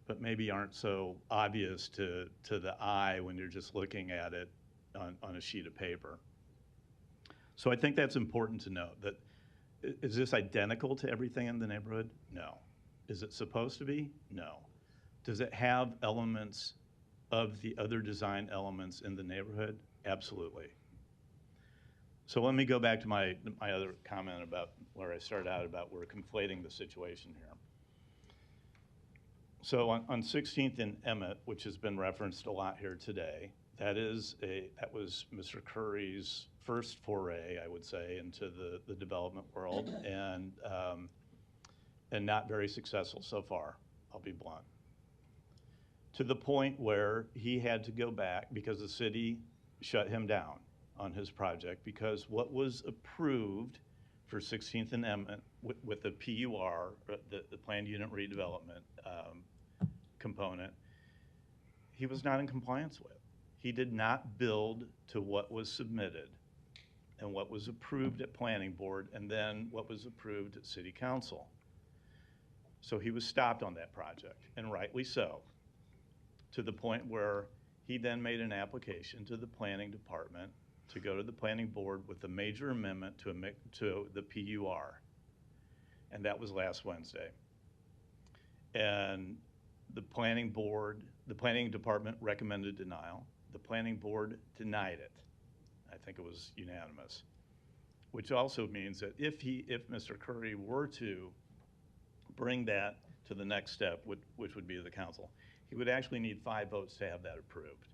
but maybe aren't so obvious to the eye when you're just looking at it on a sheet of paper. So I think that's important to note. That is this identical to everything in the neighborhood? No. Is it supposed to be? No. Does it have elements of the other design elements in the neighborhood? Absolutely. So let me go back to my other comment about where I started out about we're conflating the situation here. So on 16th and Emmett, which has been referenced a lot here today, that was Mr. Curry's first foray, I would say, into the development world, and not very successful so far, I'll be blunt. To the point where he had to go back because the city shut him down on his project because what was approved for 16th and Emmett with the PUR, the planned unit redevelopment component, he was not in compliance with. He did not build to what was submitted and what was approved at planning board and then what was approved at city council. So he was stopped on that project, and rightly so, to the point where he then made an application to the planning department to go to the planning board with a major amendment to the PUR. And that was last Wednesday. And the planning department recommended denial. The planning board denied it. I think it was unanimous. Which also means that if Mr. Curry were to bring that to the next step, which would be the council, he would actually need 5 votes to have that approved.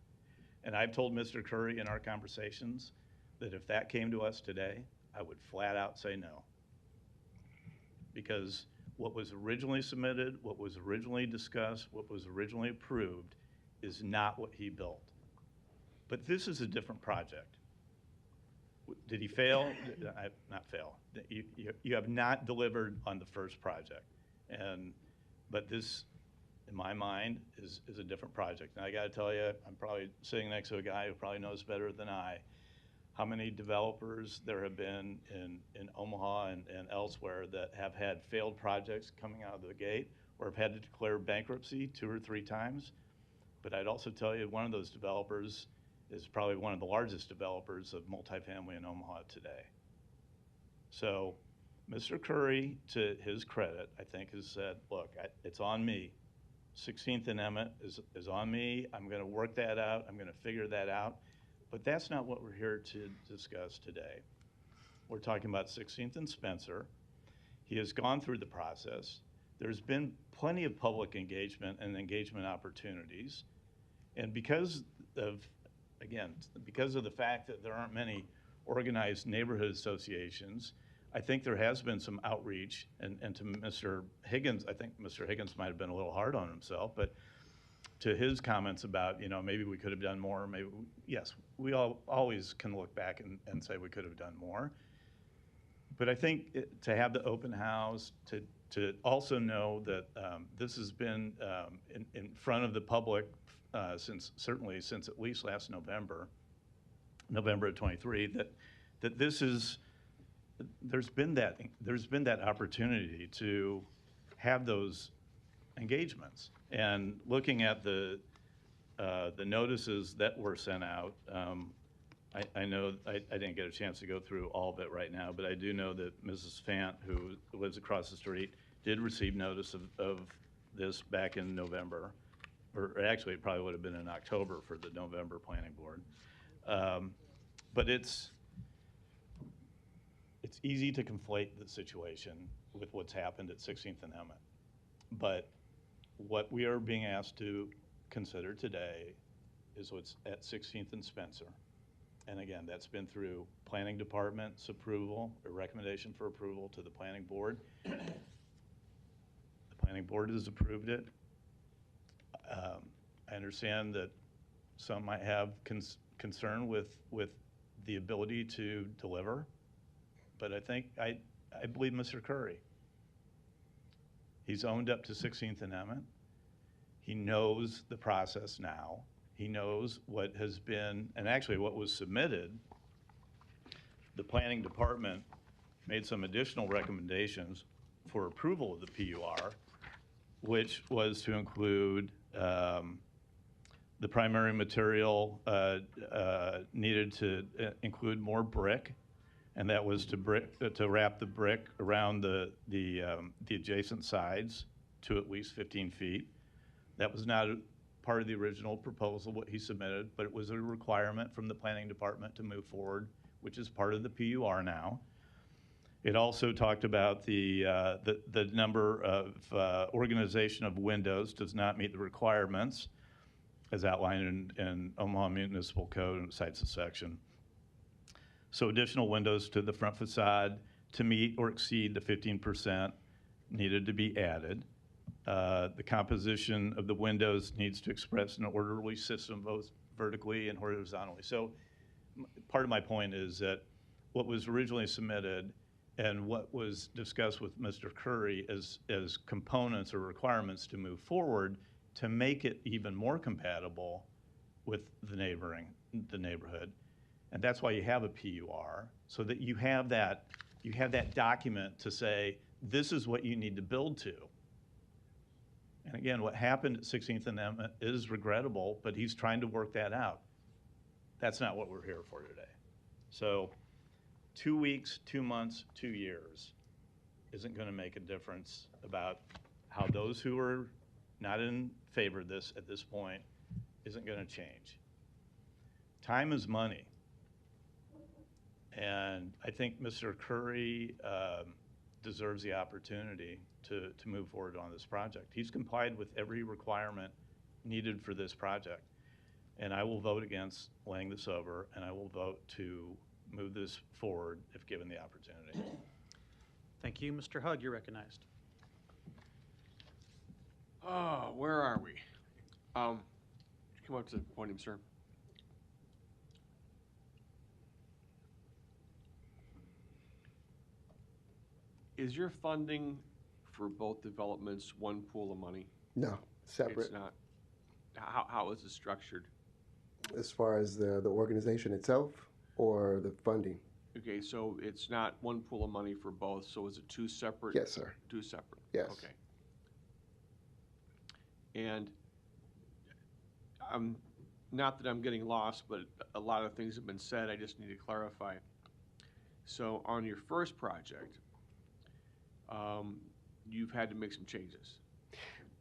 And I've told Mr. Curry in our conversations that if that came to us today, I would flat out say no. Because what was originally submitted, what was originally discussed, what was originally approved is not what he built. But this is a different project. Did he fail? Not fail. You have not delivered on the first project. But this, in my mind, is a different project. Now I gotta tell you, I'm probably sitting next to a guy who probably knows better than I how many developers there have been in Omaha and elsewhere that have had failed projects coming out of the gate or have had to declare bankruptcy 2 or 3 times. But I'd also tell you one of those developers is probably one of the largest developers of multifamily in Omaha today. So Mr. Curry, to his credit, I think has said, look, it's on me. 16th and Emmett is on me. I'm gonna work that out. I'm gonna figure that out. But that's not what we're here to discuss today. We're talking about 16th and Spencer. He has gone through the process. There's been plenty of public engagement and engagement opportunities. And because of the fact that there aren't many organized neighborhood associations, I think there has been some outreach, and to Mr. Higgins, I think Mr. Higgins might have been a little hard on himself, but to his comments about, maybe we could have done more, yes, we always can look back and say we could have done more. But I think to have the open house, to also know that this has been in front of the public certainly since at least last November of 23, that this is, there's been that opportunity to have those engagements. And looking at the notices that were sent out, I know I didn't get a chance to go through all of it right now, but I do know that Mrs. Fant, who lives across the street, did receive notice of this back in November, or actually it probably would have been in October for the November planning board. But it's easy to conflate the situation with what's happened at 16th and Emmett. But what we are being asked to consider today is what's at 16th and Spencer. And again, that's been through planning department's approval, a recommendation for approval to the planning board. The planning board has approved it. I understand that some might have concern with the ability to deliver, but I believe Mr. Curry. He's owned up to 16th and Emmett. He knows the process now. He knows what has been, and actually what was submitted. The planning department made some additional recommendations for approval of the PUR, which was to include the primary material needed to include more brick, and that was to wrap the brick around the adjacent sides to at least 15 feet. That was not part of the original proposal, what he submitted, but it was a requirement from the planning department to move forward, which is part of the PUR now. It also talked about the number of organization of windows does not meet the requirements as outlined in Omaha Municipal Code and cites a section. So additional windows to the front facade to meet or exceed the 15% needed to be added. The composition of the windows needs to express an orderly system both vertically and horizontally. So part of my point is that what was originally submitted and what was discussed with Mr. Curry as components or requirements to move forward to make it even more compatible with the neighborhood. And that's why you have a PUR, so that you have that document to say, this is what you need to build to. And again, what happened at 16th and M is regrettable, but he's trying to work that out. That's not what we're here for today. So 2 weeks, 2 months, 2 years isn't going to make a difference about how those who are not in favor of this at this point isn't going to change. Time is money. And I think Mr. Curry deserves the opportunity to move forward on this project. He's complied with every requirement needed for this project. And I will vote against laying this over, and I will vote to move this forward if given the opportunity. Thank you. Mr. Hugg, you're recognized. Oh, where are we? Come up to the podium, sir. Is your funding for both developments one pool of money? No, separate. It's not. How is it structured? As far as the organization itself or the funding? Okay, so it's not one pool of money for both, so is it two separate? Yes, sir. Two separate? Yes. Okay. And not that I'm getting lost, but a lot of things have been said, I just need to clarify. So on your first project, you've had to make some changes.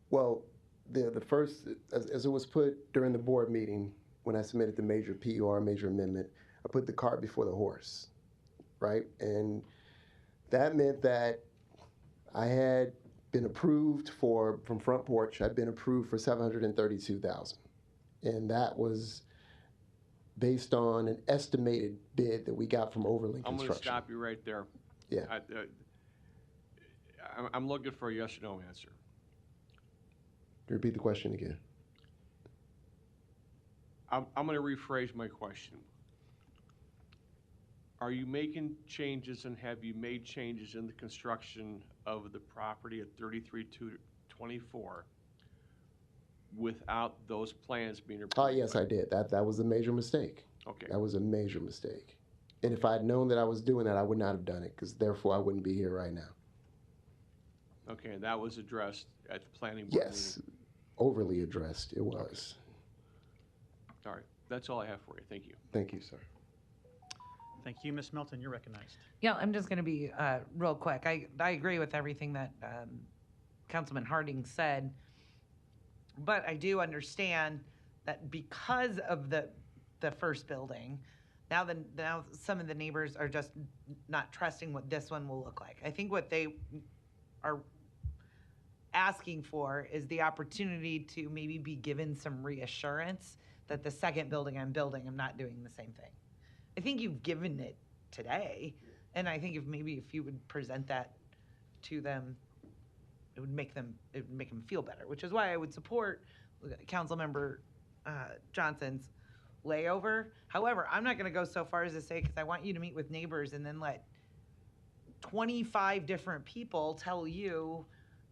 Well, the first, as it was put during the board meeting, when I submitted the major PUR, major amendment, I put the cart before the horse, right? And that meant that I had been approved from Front Porch, I'd been approved for $732,000. And that was based on an estimated bid that we got from Overland I'm going to Construction. stop you right there. Yeah. I'm looking for a yes or no answer. Repeat the question again. I'm going to rephrase my question. Are you making changes, and have you made changes in the construction of the property at 33-24 without those plans being approved? Oh, yes, I did. That was a major mistake. Okay. That was a major mistake. And if I had known that I was doing that, I would not have done it, because therefore I wouldn't be here right now. Okay, and that was addressed at the planning board Yes, meeting? overly addressed, it was. All right, that's all I have for you. Thank you. Thank you, sir. Thank you. Ms. Milton, you're recognized. Yeah, I'm just going to be real quick. I agree with everything that Councilman Harding said, but I do understand that because of the first building, now some of the neighbors are just not trusting what this one will look like. I think what they are asking for is the opportunity to maybe be given some reassurance that the second building I'm building, I'm not doing the same thing. I think you've given it today, and I think if you would present that to them, it would make them feel better, which is why I would support Councilmember Johnson's layover. However, I'm not going to go so far as to say, because I want you to meet with neighbors and then let 25 different people tell you,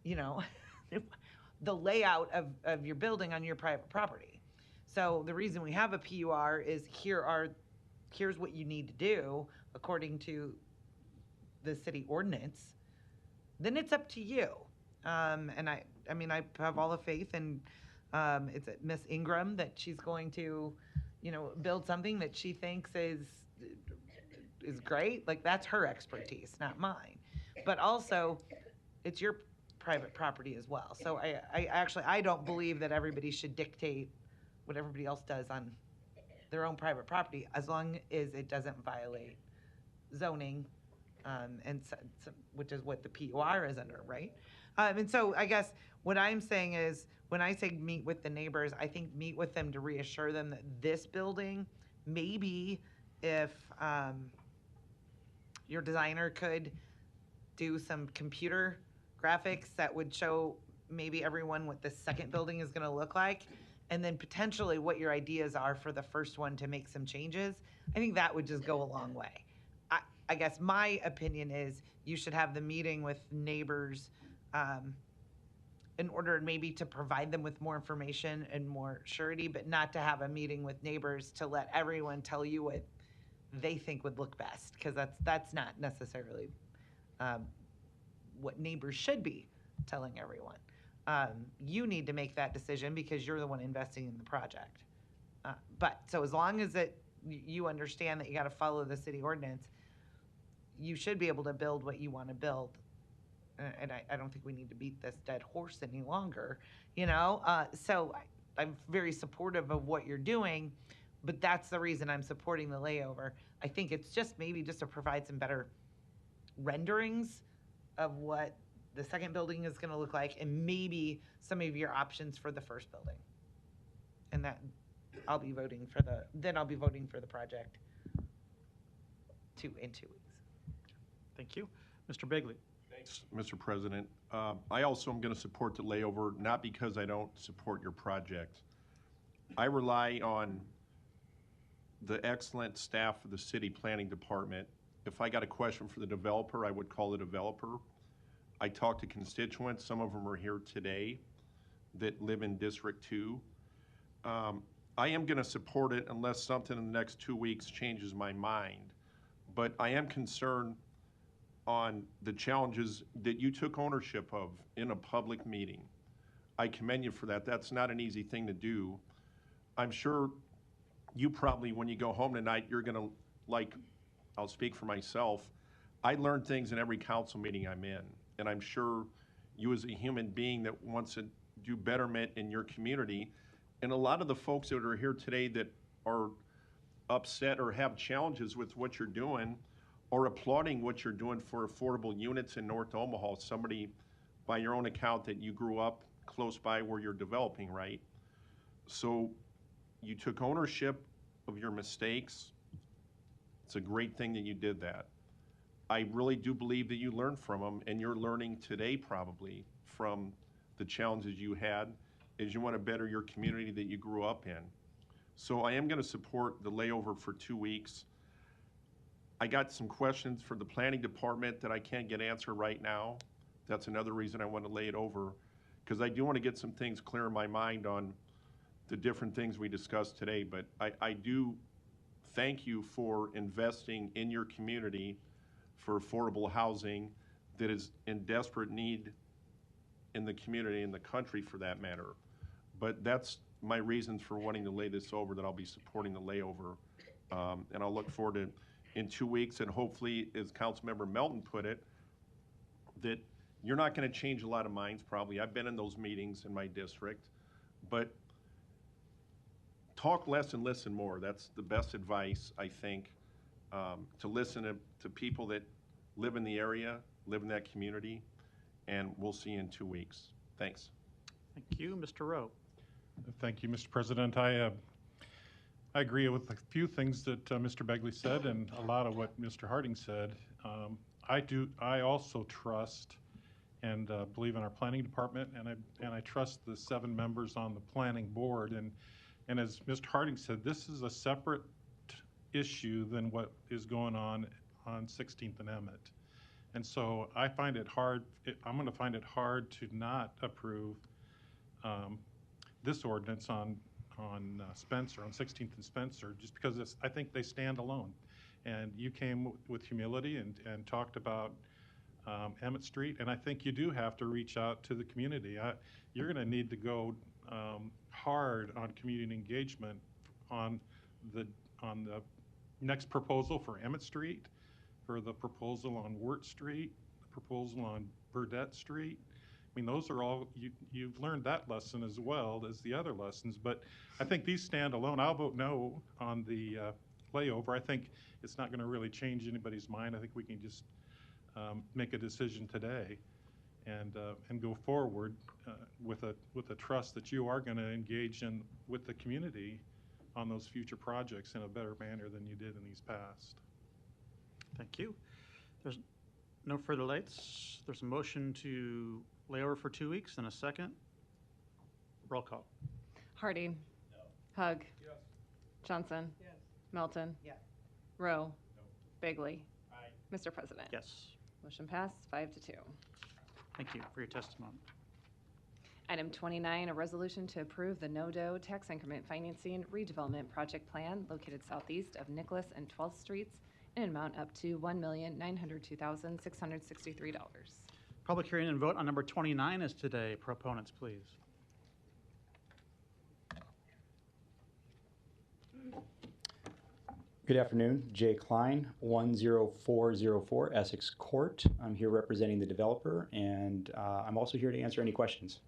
the layout of your building on your private property. So the reason we have a PUR is here's what you need to do according to the city ordinance. Then it's up to you. And I have all the faith in it's Miss Ingram that she's going to, build something that she thinks is great. Like, that's her expertise, not mine. But also, it's your private property as well. So I don't believe that everybody should dictate what everybody else does on their own private property, as long as it doesn't violate zoning, which is what the PUR is under, right? And so I guess what I'm saying is, when I say meet with the neighbors, I think meet with them to reassure them that this building, maybe if your designer could do some computer graphics that would show maybe everyone what the second building is gonna look like, and then potentially what your ideas are for the first one to make some changes, I think that would just go a long way. I guess my opinion is you should have the meeting with neighbors in order maybe to provide them with more information and more surety, but not to have a meeting with neighbors to let everyone tell you what they think would look best, because that's not necessarily what neighbors should be telling everyone. You need to make that decision because you're the one investing in the project. But so as long as you understand that you got to follow the city ordinance, you should be able to build what you want to build. And I don't think we need to beat this dead horse any longer, you know? So I'm very supportive of what you're doing, but that's the reason I'm supporting the layover. I think it's just maybe just to provide some better renderings of what the second building is going to look like, and maybe some of your options for the first building. And that I'll be voting for the project in 2 weeks. Thank you. Mr. Bigley. Thanks, Mr. President. I also am going to support the layover, not because I don't support your project. I rely on the excellent staff of the city planning department. If I got a question for the developer, I would call the developer. I talk to constituents, some of them are here today, that live in District 2. I am going to support it unless something in the next 2 weeks changes my mind. But I am concerned on the challenges that you took ownership of in a public meeting. I commend you for that. That's not an easy thing to do. I'm sure you probably, when you go home tonight, you're going to, like, I'll speak for myself, I learn things in every council meeting I'm in. And I'm sure you as a human being that wants to do betterment in your community, and a lot of the folks that are here today that are upset or have challenges with what you're doing or applauding what you're doing for affordable units in North Omaha, somebody by your own account that you grew up close by where you're developing, right? So you took ownership of your mistakes. It's a great thing that you did that. I really do believe that you learned from them, and you're learning today probably from the challenges you had as you want to better your community that you grew up in. So I am going to support the layover for 2 weeks. I got some questions for the planning department that I can't get answered right now. That's another reason I want to lay it over, because I do want to get some things clear in my mind on the different things we discussed today. But I do thank you for investing in your community for affordable housing that is in desperate need in the community, in the country for that matter. But that's my reasons for wanting to lay this over, that I'll be supporting the layover. And I'll look forward to in 2 weeks, and hopefully, as Councilmember Melton put it, that you're not going to change a lot of minds probably. I've been in those meetings in my district, but talk less and listen more. That's the best advice, I think, to listen to people that live in the area, live in that community, and we'll see you in 2 weeks. Thanks. Thank you. Mr. Rowe. Thank you, Mr. President. I agree with a few things that Mr. Begley said and a lot of what Mr. Harding said. I also trust and believe in our planning department, and I trust the 7 members on the planning board. And as Mr. Harding said, this is a separate issue than what is going on 16th and Emmett. And so I find it hard, I'm going to find it hard to not approve this ordinance on Spencer, on 16th and Spencer, just because I think they stand alone. And you came with humility and talked about Emmett Street, and I think you do have to reach out to the community. You're going to need to go hard on community engagement on the next proposal for Emmett Street, for the proposal on Wirt Street, the proposal on Burdette Street. I mean, those are all, you've learned that lesson as well as the other lessons, but I think these stand alone. I'll vote no on the layover. I think it's not going to really change anybody's mind. I think we can just make a decision today and go forward with a trust that you are going to engage in with the community on those future projects in a better manner than you did in these past. Thank you. There's no further lights. There's a motion to lay over for 2 weeks and a second. Roll call. Harding. Hug. Johnson. Melton. Rowe. Bagley. Mr. President. Yes. Motion passed 5-2. Thank you for your testimony. Item 29, a resolution to approve the no-dough tax increment financing redevelopment project plan located southeast of Nicholas and 12th Streets in an amount up to $1,902,663. Public hearing and vote on number 29 is today. Proponents, please. Good afternoon, Jay Klein, 10404 Essex Court. I'm here representing the developer, and I'm also here to answer any questions.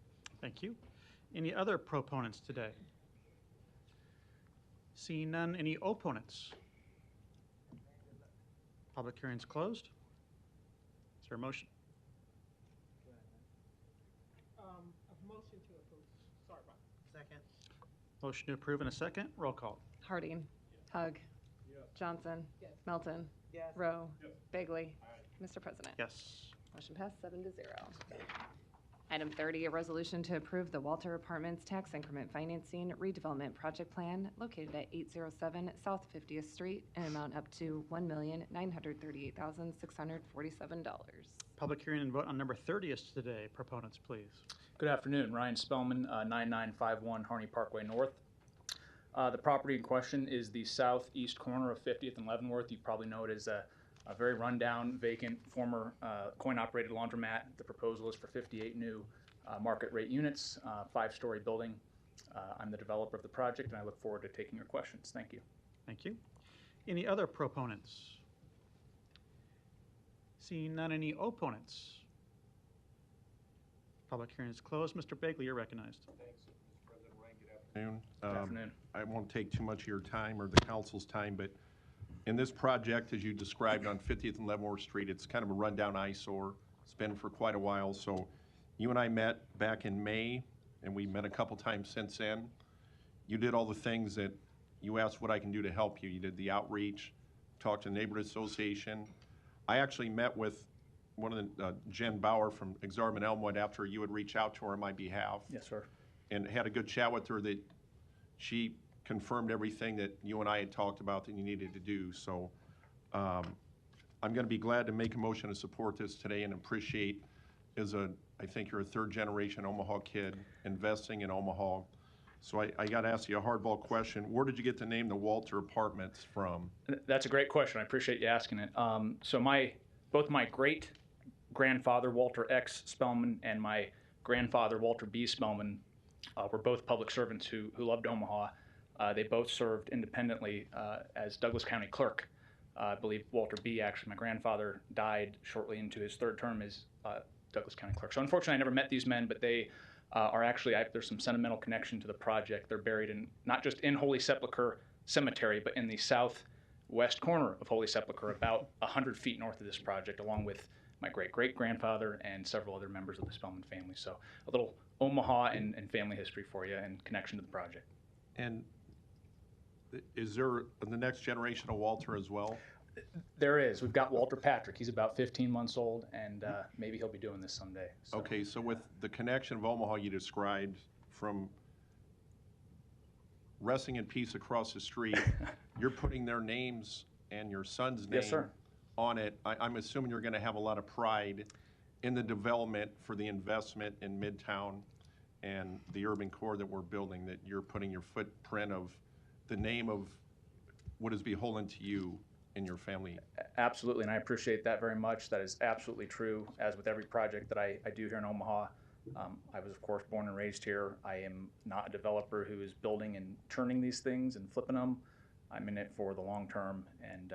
Thank you. Any other proponents today? Seeing none, any opponents? Public hearing's closed. Is there a motion? A motion to approve. Sorry about that. Second. Motion to approve in a second. Roll call. Harding. Hug. Johnson. Melton. Rowe. Bagley. Mr. President. Yes. Motion passed 7-0. Item 30, a resolution to approve the Walter Apartments tax increment financing redevelopment project plan located at 807 South 50th Street in an amount up to $1,938,647. Public hearing and vote on number 30 is today. Proponents, please. Good afternoon, Ryan Spellman, 9951 Harney Parkway North. The property in question is the southeast corner of 50th and Leavenworth. You probably know it as a very rundown, vacant, former coin-operated laundromat. The proposal is for 58 new market rate units, 5-story building. I'm the developer of the project, and I look forward to taking your questions. Thank you. Thank you. Any other proponents? Seeing none, any opponents? Public hearing is closed. Mr. Bagley, you're recognized. Thanks, Mr. President. Ryan, good afternoon. Good afternoon. I won't take too much of your time or the council's time, but in this project, as you described on 50th and Leavenworth Street, it's kind of a rundown eyesore. It's been for quite a while. So you and I met back in May, and we met a couple times since then. You did all the things that you asked what I can do to help you. You did the outreach, talked to the neighborhood association. I actually met with one of the, Jen Bauer from Exarban Elmwood after you had reached out to her on my behalf. Yes, sir. And had a good chat with her that she confirmed everything that you and I had talked about that you needed to do. So I'm going to be glad to make a motion to support this today and appreciate, I think you're a third generation Omaha kid investing in Omaha. So I got to ask you a hardball question. Where did you get the name the Walter Apartments from? That's a great question. I appreciate you asking it. So both my great-grandfather, Walter X. Spellman, and my grandfather, Walter B. Spellman, were both public servants who loved Omaha. They both served independently as Douglas County clerk. I believe Walter B., actually, my grandfather, died shortly into his third term as Douglas County clerk. So unfortunately, I never met these men, but they are actually, there's some sentimental connection to the project. They're buried in, not just in Holy Sepulchre Cemetery, but in the southwest corner of Holy Sepulchre, about 100 feet north of this project, along with my great-great-grandfather and several other members of the Spellman family. So a little Omaha and family history for you and connection to the project. And is there the next generation of Walter as well? There is. We've got Walter Patrick. He's about 15 months old, and maybe he'll be doing this someday. So. Okay, so with the connection of Omaha you described from resting in peace across the street, you're putting their names and your son's name Yes, sir. on it. I'm assuming you're going to have a lot of pride in the development for the investment in Midtown and the urban core that we're building, that you're putting your footprint of the name of what is beholden to you and your family. Absolutely, and I appreciate that very much. That is absolutely true, as with every project that I do here in Omaha. I was, of course, born and raised here. I am not a developer who is building and turning these things and flipping them. I'm in it for the long term, and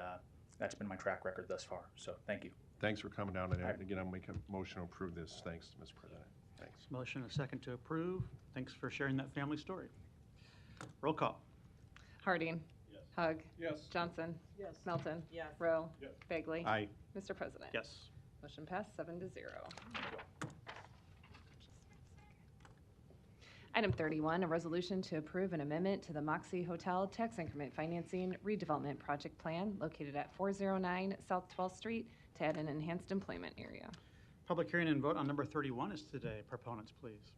that's been my track record thus far. So thank you. Thanks for coming down today. Again, I'll make a motion to approve this. Thanks, Mr. President. Thanks. Motion and a second to approve. Thanks for sharing that family story. Roll call. Harding. Hug. Yes. Johnson. Yes. Melton. Yes. Rowe. Yes. Bagley. Aye. Mr. President. Yes. Motion passed 7-0. Item 31, a resolution to approve an amendment to the Moxie Hotel Tax Increment Financing Redevelopment Project Plan located at 409 South 12th Street to add an enhanced employment area. Public hearing and vote on number 31 is today. Proponents, please.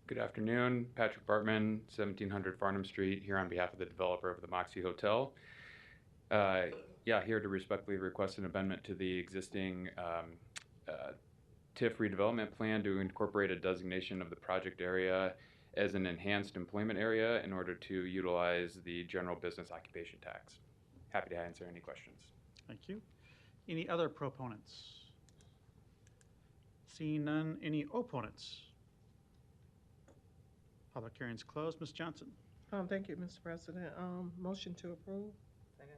Good afternoon, Patrick Bartman, 1700 Farnham Street, here on behalf of the developer of the Moxie Hotel. Here to respectfully request an amendment to the existing TIF redevelopment plan to incorporate a designation of the project area as an enhanced employment area in order to utilize the general business occupation tax. Happy to answer any questions. Thank you. Any other proponents? Seeing none, any opponents? Public hearing's closed. Ms. Johnson. Thank you, Mr. President. Motion to approve. Second.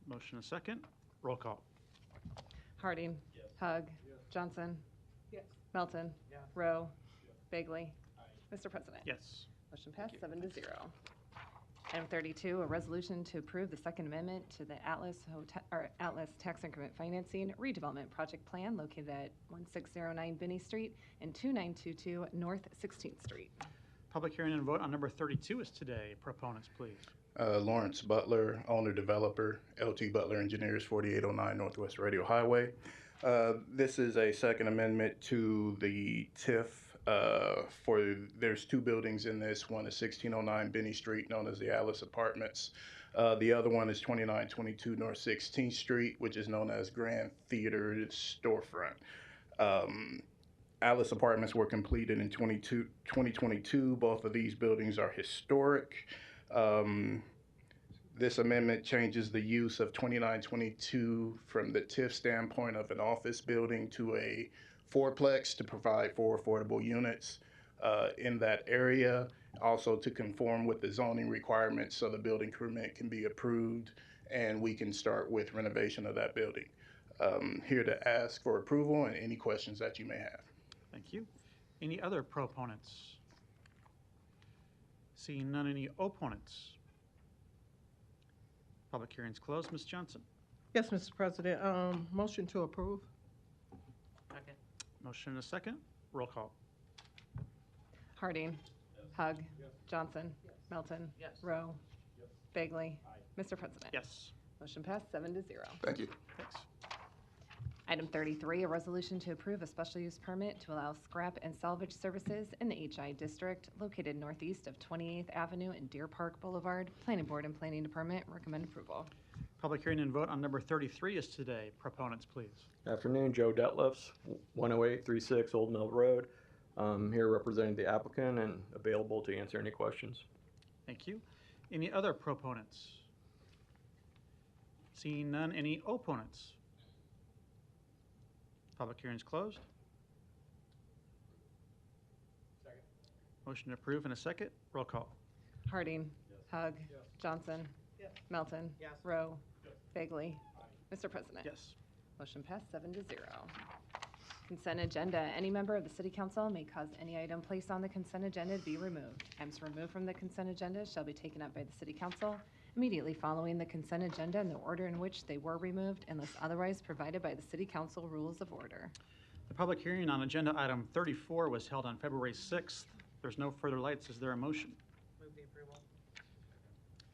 Motion and second. Roll call. Harding. Hug. Johnson. Yes. Melton. Rowe. Bagley. Mr. President. Yes. Motion passed 7-0. Item 32, a resolution to approve the Second Amendment to the Atlas Tax Increment Financing Redevelopment Project Plan located at 1609 Binney Street and 2922 North 16th Street. Public hearing and vote on number 32 is today. Proponents, please. Lawrence Butler, owner developer, LT Butler Engineers, 4809 Northwest Radio Highway. This is a second amendment to the TIF. There's two buildings in this. One is 1609 Binney Street, known as the Alice Apartments. The other one is 2922 North 16th Street, which is known as Grand Theater Storefront. Alice Apartments were completed in 2022. Both of these buildings are historic. This amendment changes the use of 2922 from the TIF standpoint of an office building to a fourplex to provide 4 affordable units in that area, also to conform with the zoning requirements so the building permit can be approved and we can start with renovation of that building. Here to ask for approval and any questions that you may have. Thank you. Any other proponents? Seeing none, any opponents? Public hearing's closed. Ms. Johnson. Yes, Mr. President. Motion to approve. Second. Motion and a second. Roll call. Harding. Hug. Johnson. Melton. Rowe. Bagley. Mr. President. Yes. Motion passed 7-0. Thank you. Thanks. Item 33, a resolution to approve a special use permit to allow scrap and salvage services in the HI district located northeast of 28th Avenue and Deer Park Boulevard. Planning Board and Planning Department recommend approval. Public hearing and vote on number 33 is today. Proponents, please. Afternoon, Joe Detlefs, 10836 Old Mill Road. Here representing the applicant and available to answer any questions. Thank you. Any other proponents? Seeing none, any opponents? Public hearing is closed. Second. Motion approved in a second. Roll call. Harding. Hug. Johnson. Melton. Rowe. Bagley. Mr. President. Yes. Motion passed 7-0. Consent agenda. Any member of the City Council may cause any item placed on the consent agenda to be removed. Items removed from the consent agenda shall be taken up by the City Council immediately following the consent agenda in the order in which they were removed unless otherwise provided by the City Council Rules of Order. The public hearing on agenda item 34 was held on February 6th. There's no further lights. Is there a motion? Move the approval.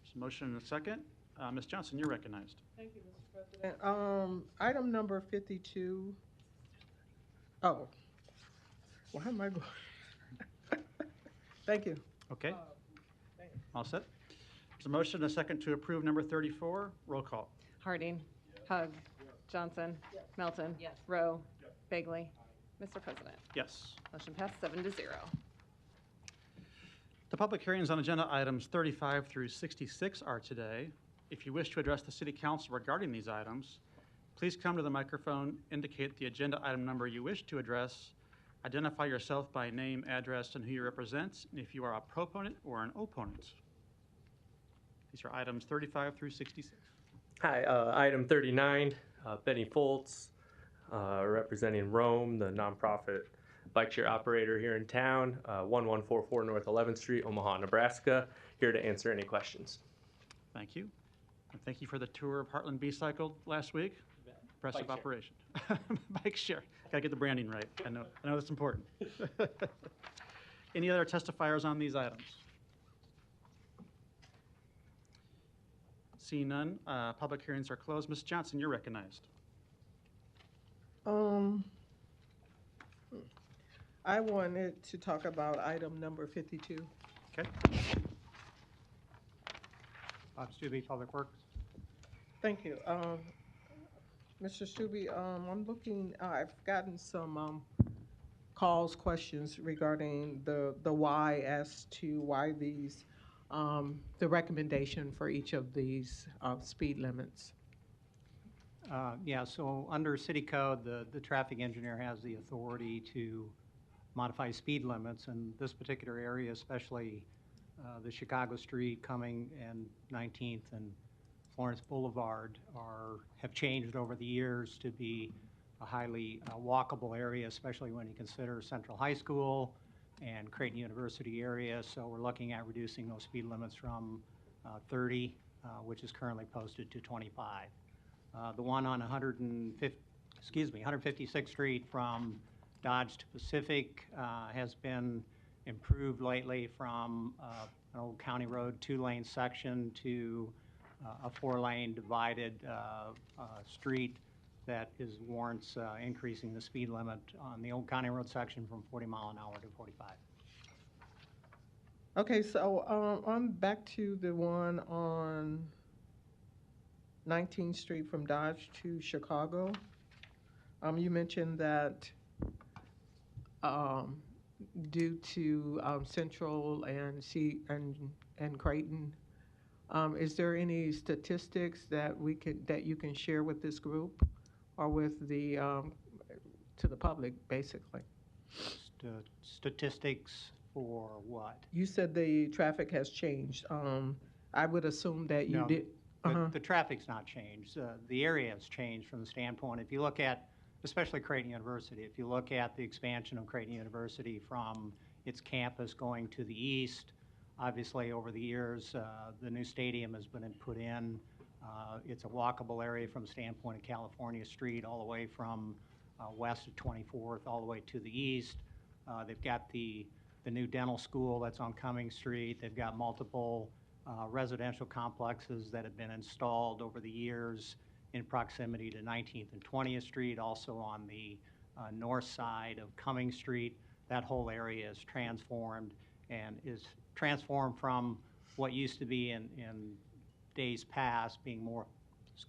There's a motion and a second. Ms. Johnson, you're recognized. Thank you, Mr. President. Item number 52. Oh, why am I going? Thank you. Okay. All set. There's a motion and a second to approve number 34. Roll call. Harding. Hug. Johnson. Melton. Rowe. Bagley. Mr. President. Yes. Motion passed 7-0. The public hearings on agenda items 35 through 66 are today. If you wish to address the City Council regarding these items, please come to the microphone, indicate the agenda item number you wish to address, identify yourself by name, address, and who you represent, and if you are a proponent or an opponent. These are items 35 through 66. Hi, item 39, Benny Foltz, representing Rome, the nonprofit bike share operator here in town, 1144 North 11th Street, Omaha, Nebraska. Here to answer any questions. Thank you. And thank you for the tour of Heartland B-Cycle last week. Impressive Bike share. operation. Bike share. Gotta get the branding right. I know that's important. Any other testifiers on these items? Seeing none, public hearings are closed. Ms. Johnson, you're recognized. I wanted to talk about item number 52. Okay. Bob Stubbe, Public Works. Thank you. Mr. Stubbe, I'm looking, I've gotten some calls, questions regarding the why as to why these, the recommendation for each of these speed limits. Yeah, so under city code, the traffic engineer has the authority to modify speed limits, and this particular area, especially the Chicago Street, Cumming, and 19th and Florence Boulevard have changed over the years to be a highly walkable area, especially when you consider Central High School and Creighton University area. So we're looking at reducing those speed limits from 30, which is currently posted, to 25. The one on 156th Street from Dodge to Pacific has been improved lately from an old county road 2-lane section to a 4-lane divided street that warrants increasing the speed limit on the old county road section from 40 mile an hour to 45. Okay, so on back to the one on 19th Street from Dodge to Chicago. You mentioned that due to Central and Creighton, is there any statistics that you can share with this group or with the to the public, basically? Statistics for what? You said the traffic has changed. I would assume that you No, did. The traffic's not changed. The area has changed from the standpoint, if you look at, especially Creighton University, if you look at the expansion of Creighton University from its campus going to the east, obviously over the years, the new stadium has been put in. It's a walkable area from the standpoint of California Street all the way from west of 24th all the way to the east. They've got the new dental school that's on Cumming Street. They've got multiple residential complexes that have been installed over the years in proximity to 19th and 20th Street, also on the north side of Cumming Street. That whole area is transformed and is transformed from what used to be in days past being more,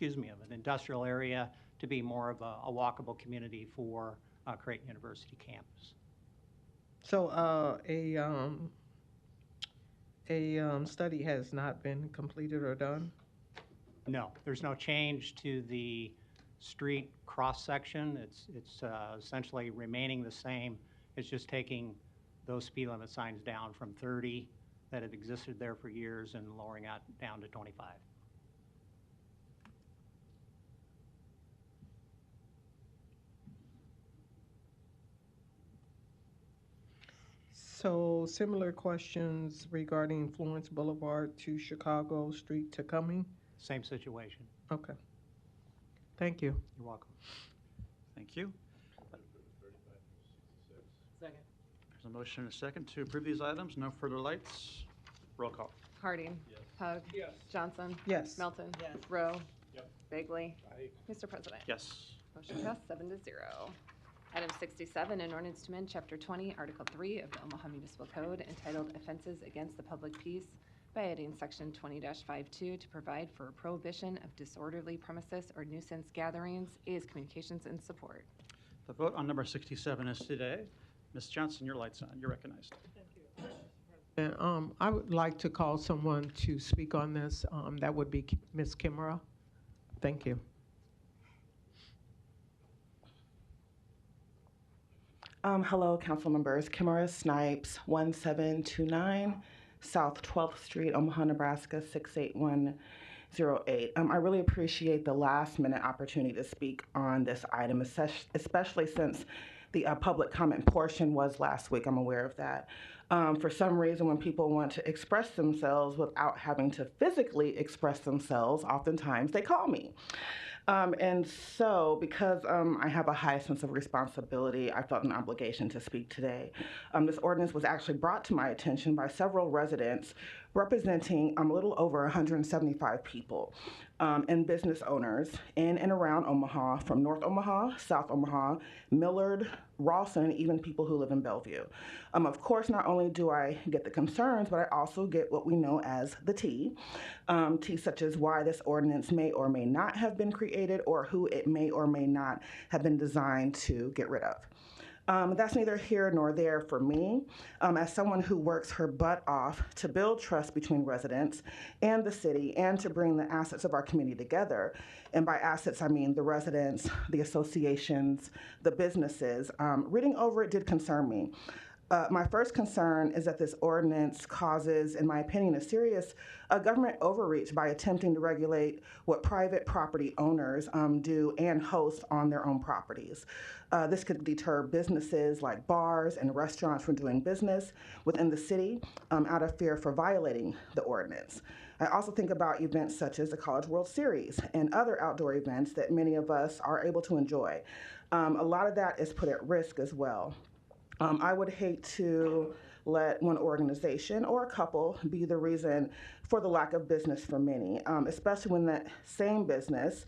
of an industrial area to be more of a walkable community for Creighton University campus. So a study has not been completed or done? No, there's no change to the street cross-section. It's essentially remaining the same. It's just taking those speed limit signs down from 30 that have existed there for years and lowering it down to 25. So similar questions regarding Florence Boulevard to Chicago Street to Cumming? Same situation. Okay. Thank you. You're welcome. Thank you. Second. There's a motion and a second to approve these items. No further lights. Roll call. Harding. Pug. Yes. Johnson. Yes. Melton. Yes. Rowe. Yep. Bagley. Aye. Mr. President. Yes. Motion passed 7-0. Item 67, an ordinance to amend Chapter 20, Article 3 of the Omaha Municipal Code entitled Offenses Against the Public Peace by adding Section 20-52 to provide for a prohibition of disorderly premises or nuisance gatherings. A is communications and support. The vote on number 67 is today. Ms. Johnson, your light's on. You're recognized. And I would like to call someone to speak on this. That would be Ms. Kimura. Thank you. Hello, council members. Kimura Snipes, 1729 South 12th Street, Omaha, Nebraska, 68108. I really appreciate the last minute opportunity to speak on this item, especially since the public comment portion was last week. I'm aware of that. For some reason, when people want to express themselves without having to physically express themselves, oftentimes they call me. And so, because I have a high sense of responsibility, I felt an obligation to speak today. This ordinance was actually brought to my attention by several residents representing a little over 175 people and business owners in and around Omaha, from North Omaha, South Omaha, Millard, Rawson, and even people who live in Bellevue. Of course, not only do I get the concerns, but I also get what we know as the tea. Tea such as why this ordinance may or may not have been created or who it may or may not have been designed to get rid of. That's neither here nor there for me. As someone who works her butt off to build trust between residents and the city and to bring the assets of our community together, and by assets I mean the residents, the associations, the businesses, reading over it did concern me. My first concern is that this ordinance causes, in my opinion, a serious government overreach by attempting to regulate what private property owners do and host on their own properties. This could deter businesses like bars and restaurants from doing business within the city out of fear for violating the ordinance. I also think about events such as the College World Series and other outdoor events that many of us are able to enjoy. A lot of that is put at risk as well. I would hate to let one organization or a couple be the reason for the lack of business for many, especially when that same business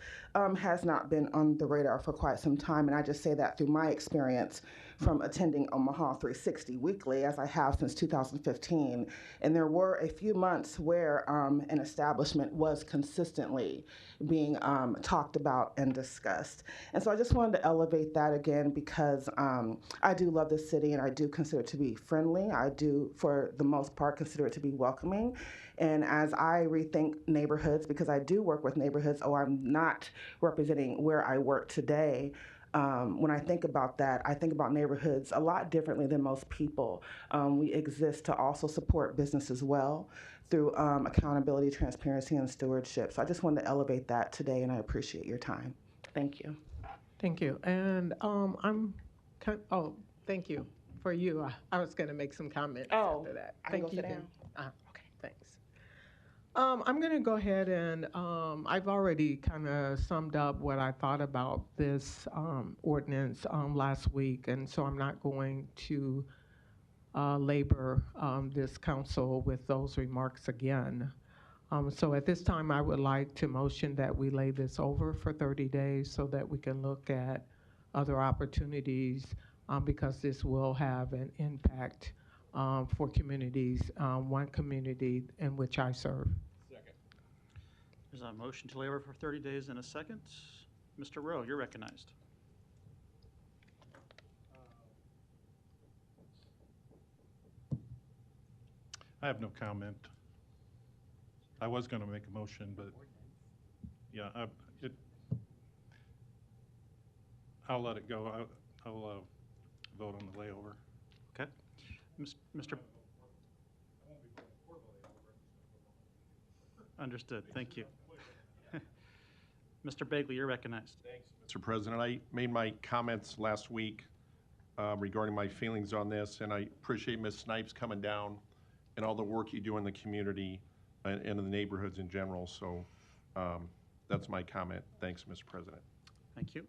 has not been on the radar for quite some time. And I just say that through my experience from attending Omaha 360 weekly, as I have since 2015. And there were a few months where an establishment was consistently being talked about and discussed. And so I just wanted to elevate that again because I do love this city and I do consider it to be friendly. I do, for the most part, consider it to be welcoming. And as I rethink neighborhoods, because I do work with neighborhoods, I'm not representing where I work today. When I think about that, I think about neighborhoods a lot differently than most people. We exist to also support business as well through accountability, transparency, and stewardship. So I just wanted to elevate that today, and I appreciate your time. Thank you. Thank you. And thank you for you. I was going to make some comments after that. I can Thank go you. sit down. Okay, thanks. I'm going to go ahead and I've already kind of summed up what I thought about this ordinance last week, and so I'm not going to labor this council with those remarks again. So at this time, I would like to motion that we lay this over for 30 days so that we can look at other opportunities because this will have an impact for communities, one community in which I serve. Second. There's a motion to lay over for 30 days and a second. Mr. Rowe, you're recognized. I have no comment. I was going to make a motion, but yeah, I'll let it go. I'll vote on the layover. Okay. Mr. Understood. Thank you. Mr. Bagley, you're recognized. Thanks, Mr. President. I made my comments last week regarding my feelings on this, and I appreciate Ms. Snipes coming down and all the work you do in the community and in the neighborhoods in general. So that's my comment. Thanks, Mr. President. Thank you.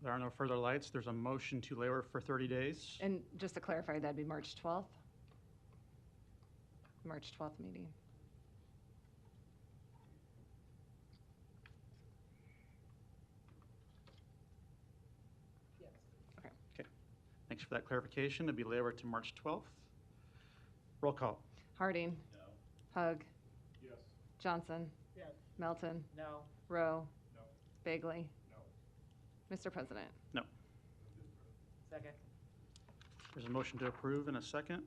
There are no further lights. There's a motion to lay over for 30 days. And just to clarify, that'd be March 12th? March 12th meeting. Yes. Okay. Thanks for that clarification. It'll be laid over to March 12th. Roll call. Harding. No. Hug. Yes. Johnson. Yes. Melton. No. Rowe. No. Bagley. No. Mr. President. No. Second. There's a motion to approve and a second.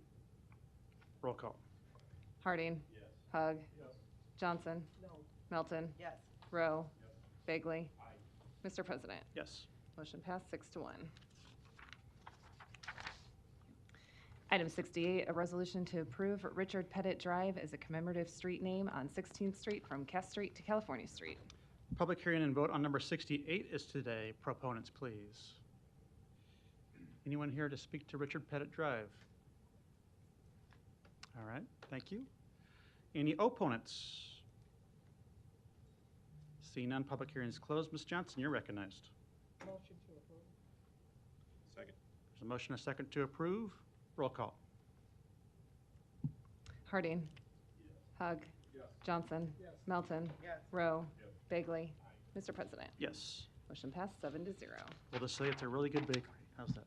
Roll call. Harding. Yes. Hug. Yes. Johnson. No. Melton. Yes. Rowe. Yes. Bagley. Aye. Mr. President. Yes. Motion passed 6-1. Item 68, a resolution to approve Richard Pettit Drive as a commemorative street name on 16th Street from Cass Street to California Street. Public hearing and vote on number 68 is today. Proponents, please. Anyone here to speak to Richard Pettit Drive? All right, thank you. Any opponents? Seeing none, public hearing is closed. Ms. Johnson, you're recognized. Motion to approve. Second. There's a motion, a second to approve. Roll call. Harding. Hug. Johnson. Melton. Rowe. Bagley. Mr. President. Yes. Motion passed 7-0. We'll just say it's a really good bakery. How's that?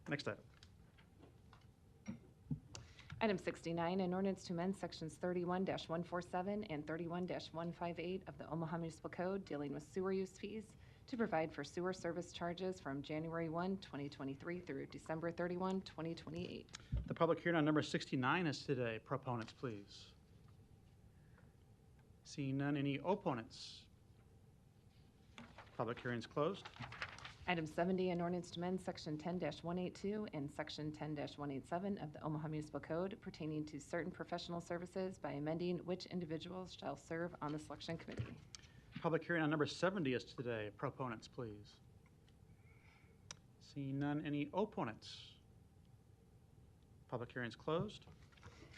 Next item. Item 69, an ordinance to amend sections 31-147 and 31-158 of the Omaha Municipal Code dealing with sewer use fees to provide for sewer service charges from January 1, 2023 through December 31, 2028. The public hearing on number 69 is today. Proponents, please. Seeing none, any opponents? Public hearing is closed. Item 70, an ordinance to amend section 10-182 and section 10-187 of the Omaha Municipal Code pertaining to certain professional services by amending which individuals shall serve on the selection committee. Public hearing on number 70 is today. Proponents, please. Seeing none, any opponents? Public hearing is closed.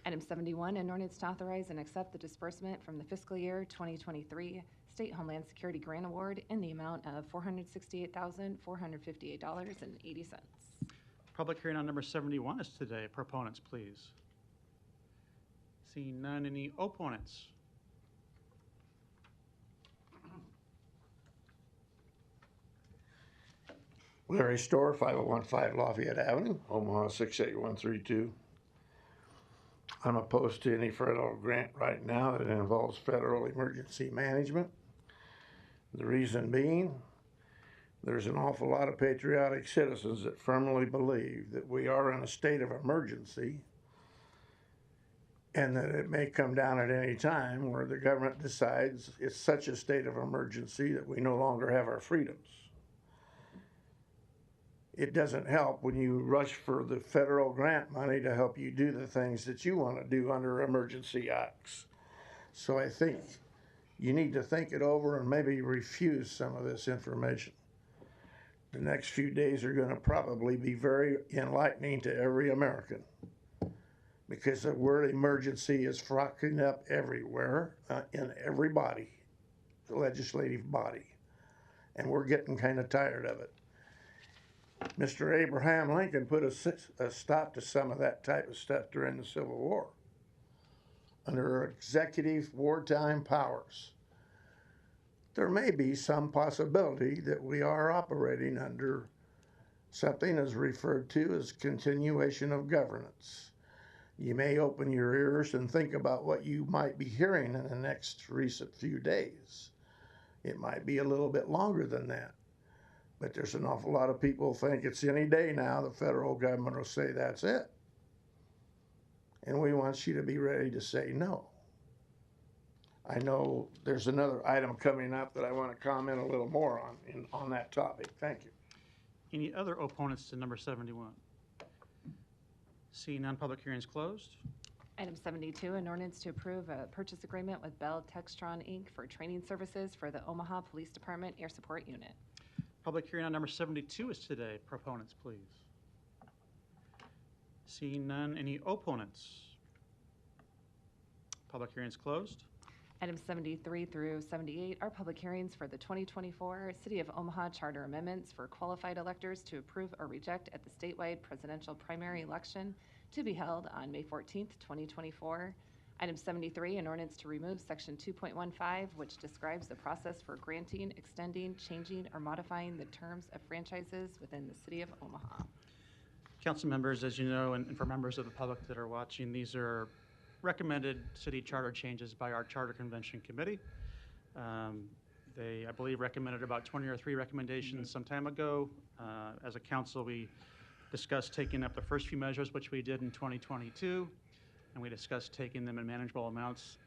Item 71, an ordinance to authorize and accept the disbursement from the fiscal year 2023 State Homeland Security Grant Award in the amount of $468,458.80. Public hearing on number 71 is today. Proponents, please. Seeing none, any opponents? Larry Store, 5015 Lafayette Avenue, Omaha 68132. I'm opposed to any federal grant right now that involves federal emergency management. The reason being, there's an awful lot of patriotic citizens that firmly believe that we are in a state of emergency and that it may come down at any time where the government decides it's such a state of emergency that we no longer have our freedoms. It doesn't help when you rush for the federal grant money to help you do the things that you want to do under emergency acts. So I think you need to think it over and maybe refuse some of this information. The next few days are going to probably be very enlightening to every American because the word emergency is frocking up everywhere in every body, the legislative body, and we're getting kind of tired of it. Mr. Abraham Lincoln put a stop to some of that type of stuff during the Civil War under executive wartime powers. There may be some possibility that we are operating under something as referred to as continuation of governance. You may open your ears and think about what you might be hearing in the next recent few days. It might be a little bit longer than that. But there's an awful lot of people who think it's any day now the federal government will say that's it. And we want you to be ready to say no. I know there's another item coming up that I want to comment a little more on that topic. Thank you. Any other opponents to number 71? Seeing none, public hearing is closed. Item 72, an ordinance to approve a purchase agreement with Bell Textron, Inc. for training services for the Omaha Police Department Air Support Unit. Public hearing on number 72 is today. Proponents, please. Seeing none, any opponents? Public hearing is closed. Items 73 through 78 are public hearings for the 2024 City of Omaha Charter Amendments for qualified electors to approve or reject at the statewide presidential primary election to be held on May 14th, 2024. Item 73, an ordinance to remove section 2.15, which describes the process for granting, extending, changing, or modifying the terms of franchises within the City of Omaha. Council members, as you know, and for members of the public that are watching, these are recommended city charter changes by our Charter Convention Committee. They, I believe, recommended about 20 or 3 recommendations some time ago. As a council, we discussed taking up the first few measures, which we did in 2022, and we discussed taking them in manageable amounts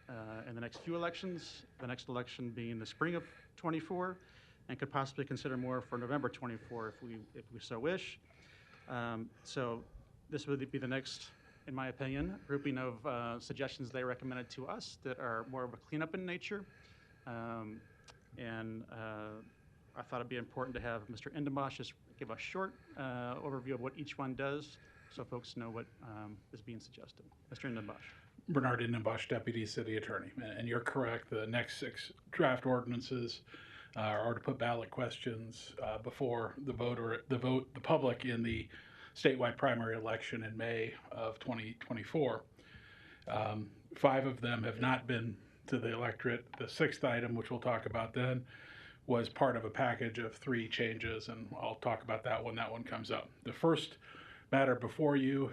in the next few elections, the next election being the spring of 24, and could possibly consider more for November 24 if we so wish. So this would be the next, in my opinion, grouping of suggestions they recommended to us that are more of a cleanup in nature and I thought it'd be important to have Mr. Endenbosch just give a short overview of what each one does so folks know what is being suggested. Mr. Endenbosch. Bernard Endenbosch, Deputy City Attorney. And you're correct, the next 6 draft ordinances are to put ballot questions before the public in the statewide primary election in May of 2024. 5 of them have not been to the electorate. The 6th item, which we'll talk about then, was part of a package of 3 changes, and I'll talk about that when that one comes up. The first matter before you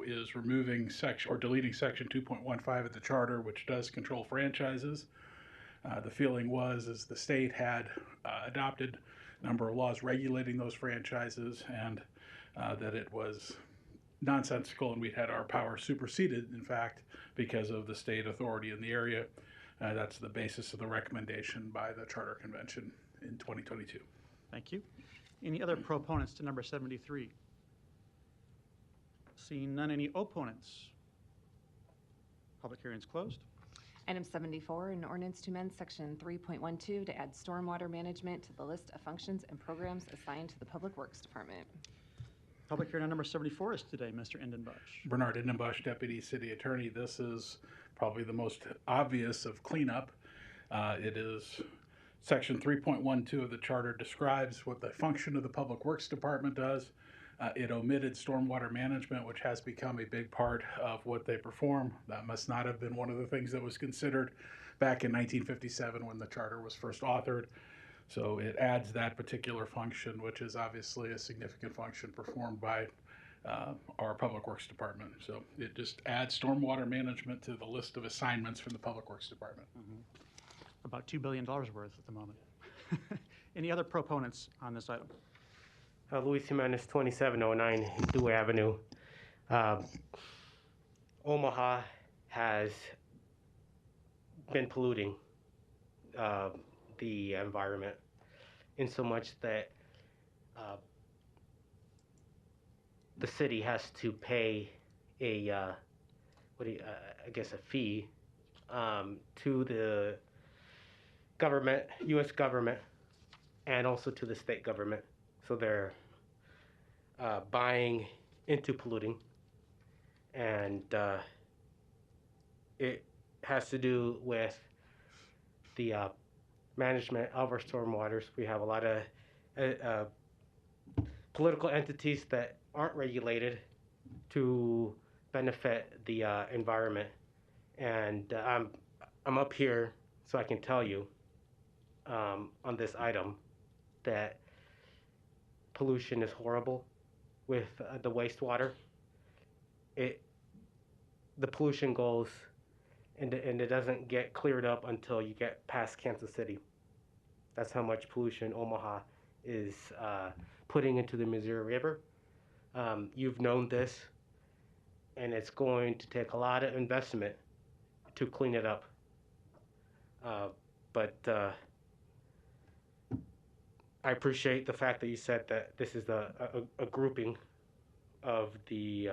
is removing section or deleting section 2.15 of the charter, which does control franchises. The feeling is the state had adopted a number of laws regulating those franchises, and that it was nonsensical, and we had our power superseded, in fact, because of the state authority in the area. That's the basis of the recommendation by the Charter Convention in 2022. Thank you. Any other proponents to number 73? Seeing none, any opponents? Public hearing is closed. Item 74, an ordinance to amend section 3.12 to add stormwater management to the list of functions and programs assigned to the Public Works Department. Public hearing on number 74 is today. Mr. Endenbosch. Bernard Endenbosch, Deputy City Attorney. This is probably the most obvious of cleanup. It is section 3.12 of the charter describes what the function of the Public Works Department does. It omitted stormwater management, which has become a big part of what they perform. That must not have been one of the things that was considered back in 1957 when the charter was first authored. So it adds that particular function, which is obviously a significant function performed by our Public Works Department. So it just adds stormwater management to the list of assignments from the Public Works Department. About $2 billion worth at the moment. Any other proponents on this item? Luis Jimenez, 2709 Dewey Avenue. Omaha has been polluting the environment in so much that the city has to pay a I guess a fee to the government, U.S. government, and also to the state government. So they're buying into polluting, and it has to do with the management of our stormwaters. We have a lot of political entities that aren't regulated to benefit the environment, and I'm up here so I can tell you on this item that pollution is horrible with the wastewater. The pollution goes and it doesn't get cleared up until you get past Kansas City. That's how much pollution Omaha is putting into the Missouri River. You've known this, and it's going to take a lot of investment to clean it up. But I appreciate the fact that you said that this is a grouping of the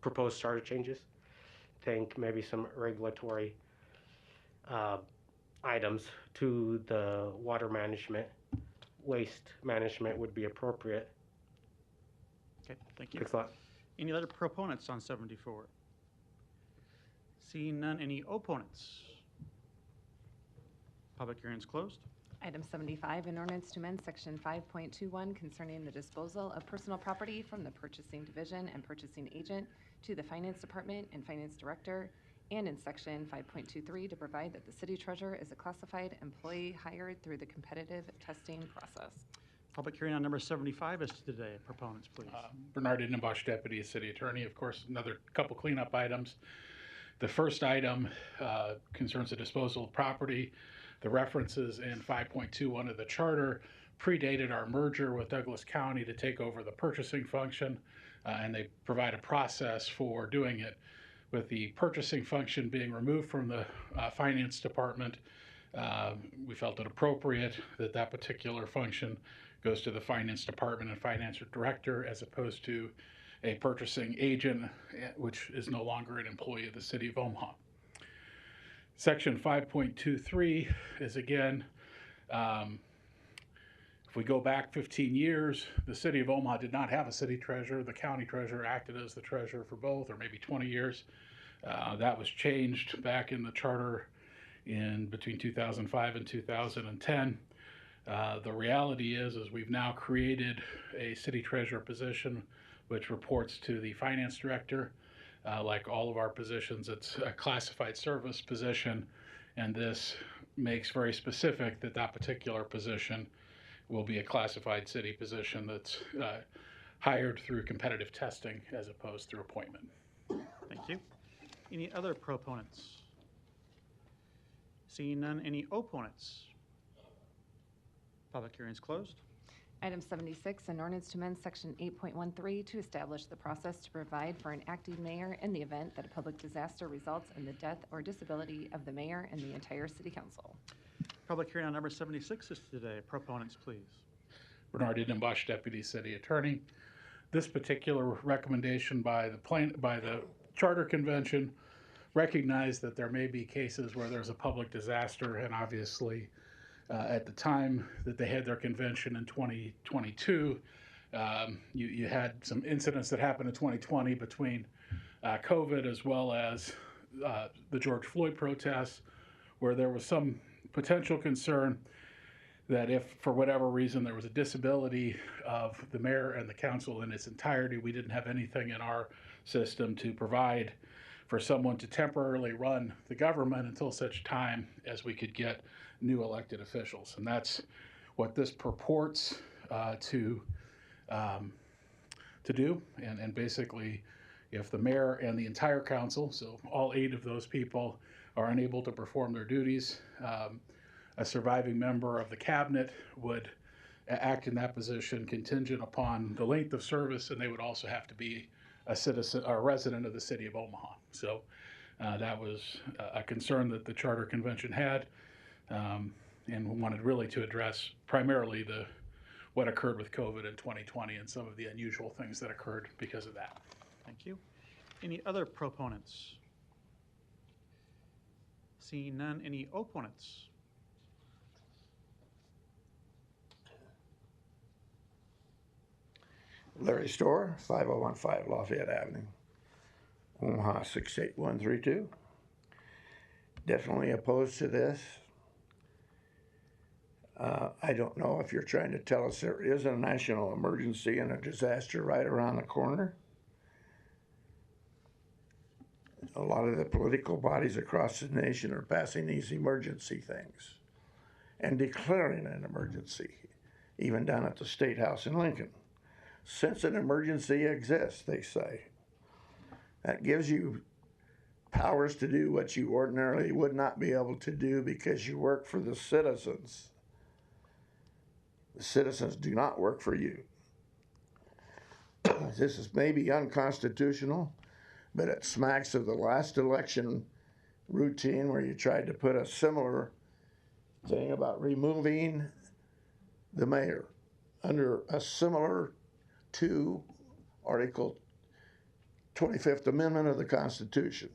proposed charter changes. I think maybe some regulatory items to the water management, waste management would be appropriate. Okay, thank you. Thanks a lot. Any other proponents on 74? Seeing none, any opponents? Public hearing is closed. Item 75, an ordinance to amend section 5.21 concerning the disposal of personal property from the purchasing division and purchasing agent to the finance department and finance director, and in section 5.23 to provide that the city treasurer is a classified employee hired through the competitive testing process. Public hearing on number 75 is today. Proponents, please. Bernard Endenbosch, Deputy City Attorney. Of course, another couple cleanup items. The first item concerns the disposal of property. The references in 5.21 of the charter predated our merger with Douglas County to take over the purchasing function, and they provide a process for doing it. With the purchasing function being removed from the finance department, we felt it appropriate that that particular function goes to the finance department and finance director as opposed to a purchasing agent, which is no longer an employee of the city of Omaha. Section 5.23 is again If we go back 15 years, the city of Omaha did not have a city treasurer. The county treasurer acted as the treasurer for both, or maybe 20 years. That was changed back in the charter in between 2005 and 2010. The reality is we've now created a city treasurer position which reports to the finance director. Like all of our positions, it's a classified service position, and this makes very specific that that particular position will be a classified city position that's hired through competitive testing as opposed through appointment. Thank you. Any other proponents? Seeing none, any opponents? Public hearing is closed. Item 76, an ordinance to amend Section 8.13 to establish the process to provide for an acting mayor in the event that a public disaster results in the death or disability of the mayor and the entire city council. Public hearing on number 76 is today. Proponents, please. Bernard Idenbosch, Deputy City Attorney. This particular recommendation by the Charter Convention recognized that there may be cases where there's a public disaster, and obviously at the time that they had their convention in 2022, you had some incidents that happened in 2020 between COVID as well as the George Floyd protests, where there was some potential concern that if for whatever reason there was a disability of the mayor and the council in its entirety, we didn't have anything in our system to provide for someone to temporarily run the government until such time as we could get new elected officials. And that's what this purports to do. And basically, if the mayor and the entire council, so all 8 of those people, are unable to perform their duties, a surviving member of the cabinet would act in that position contingent upon the length of service, and they would also have to be a citizen or a resident of the city of Omaha. So that was a concern that the Charter Convention had, and wanted really to address primarily what occurred with COVID in 2020 and some of the unusual things that occurred because of that. Thank you. Any other proponents? Seeing none, any opponents? Larry Storr, 5015 Lafayette Avenue, Omaha 68132. Definitely opposed to this. I don't know if you're trying to tell us there is a national emergency and a disaster right around the corner. A lot of the political bodies across the nation are passing these emergency things and declaring an emergency, even down at the State House in Lincoln. Since an emergency exists, they say. That gives you powers to do what you ordinarily would not be able to do because you work for the citizens. The citizens do not work for you. This is maybe unconstitutional, but it smacks of the last election routine where you tried to put a similar thing about removing the mayor under a similar to Article 25th Amendment of the Constitution.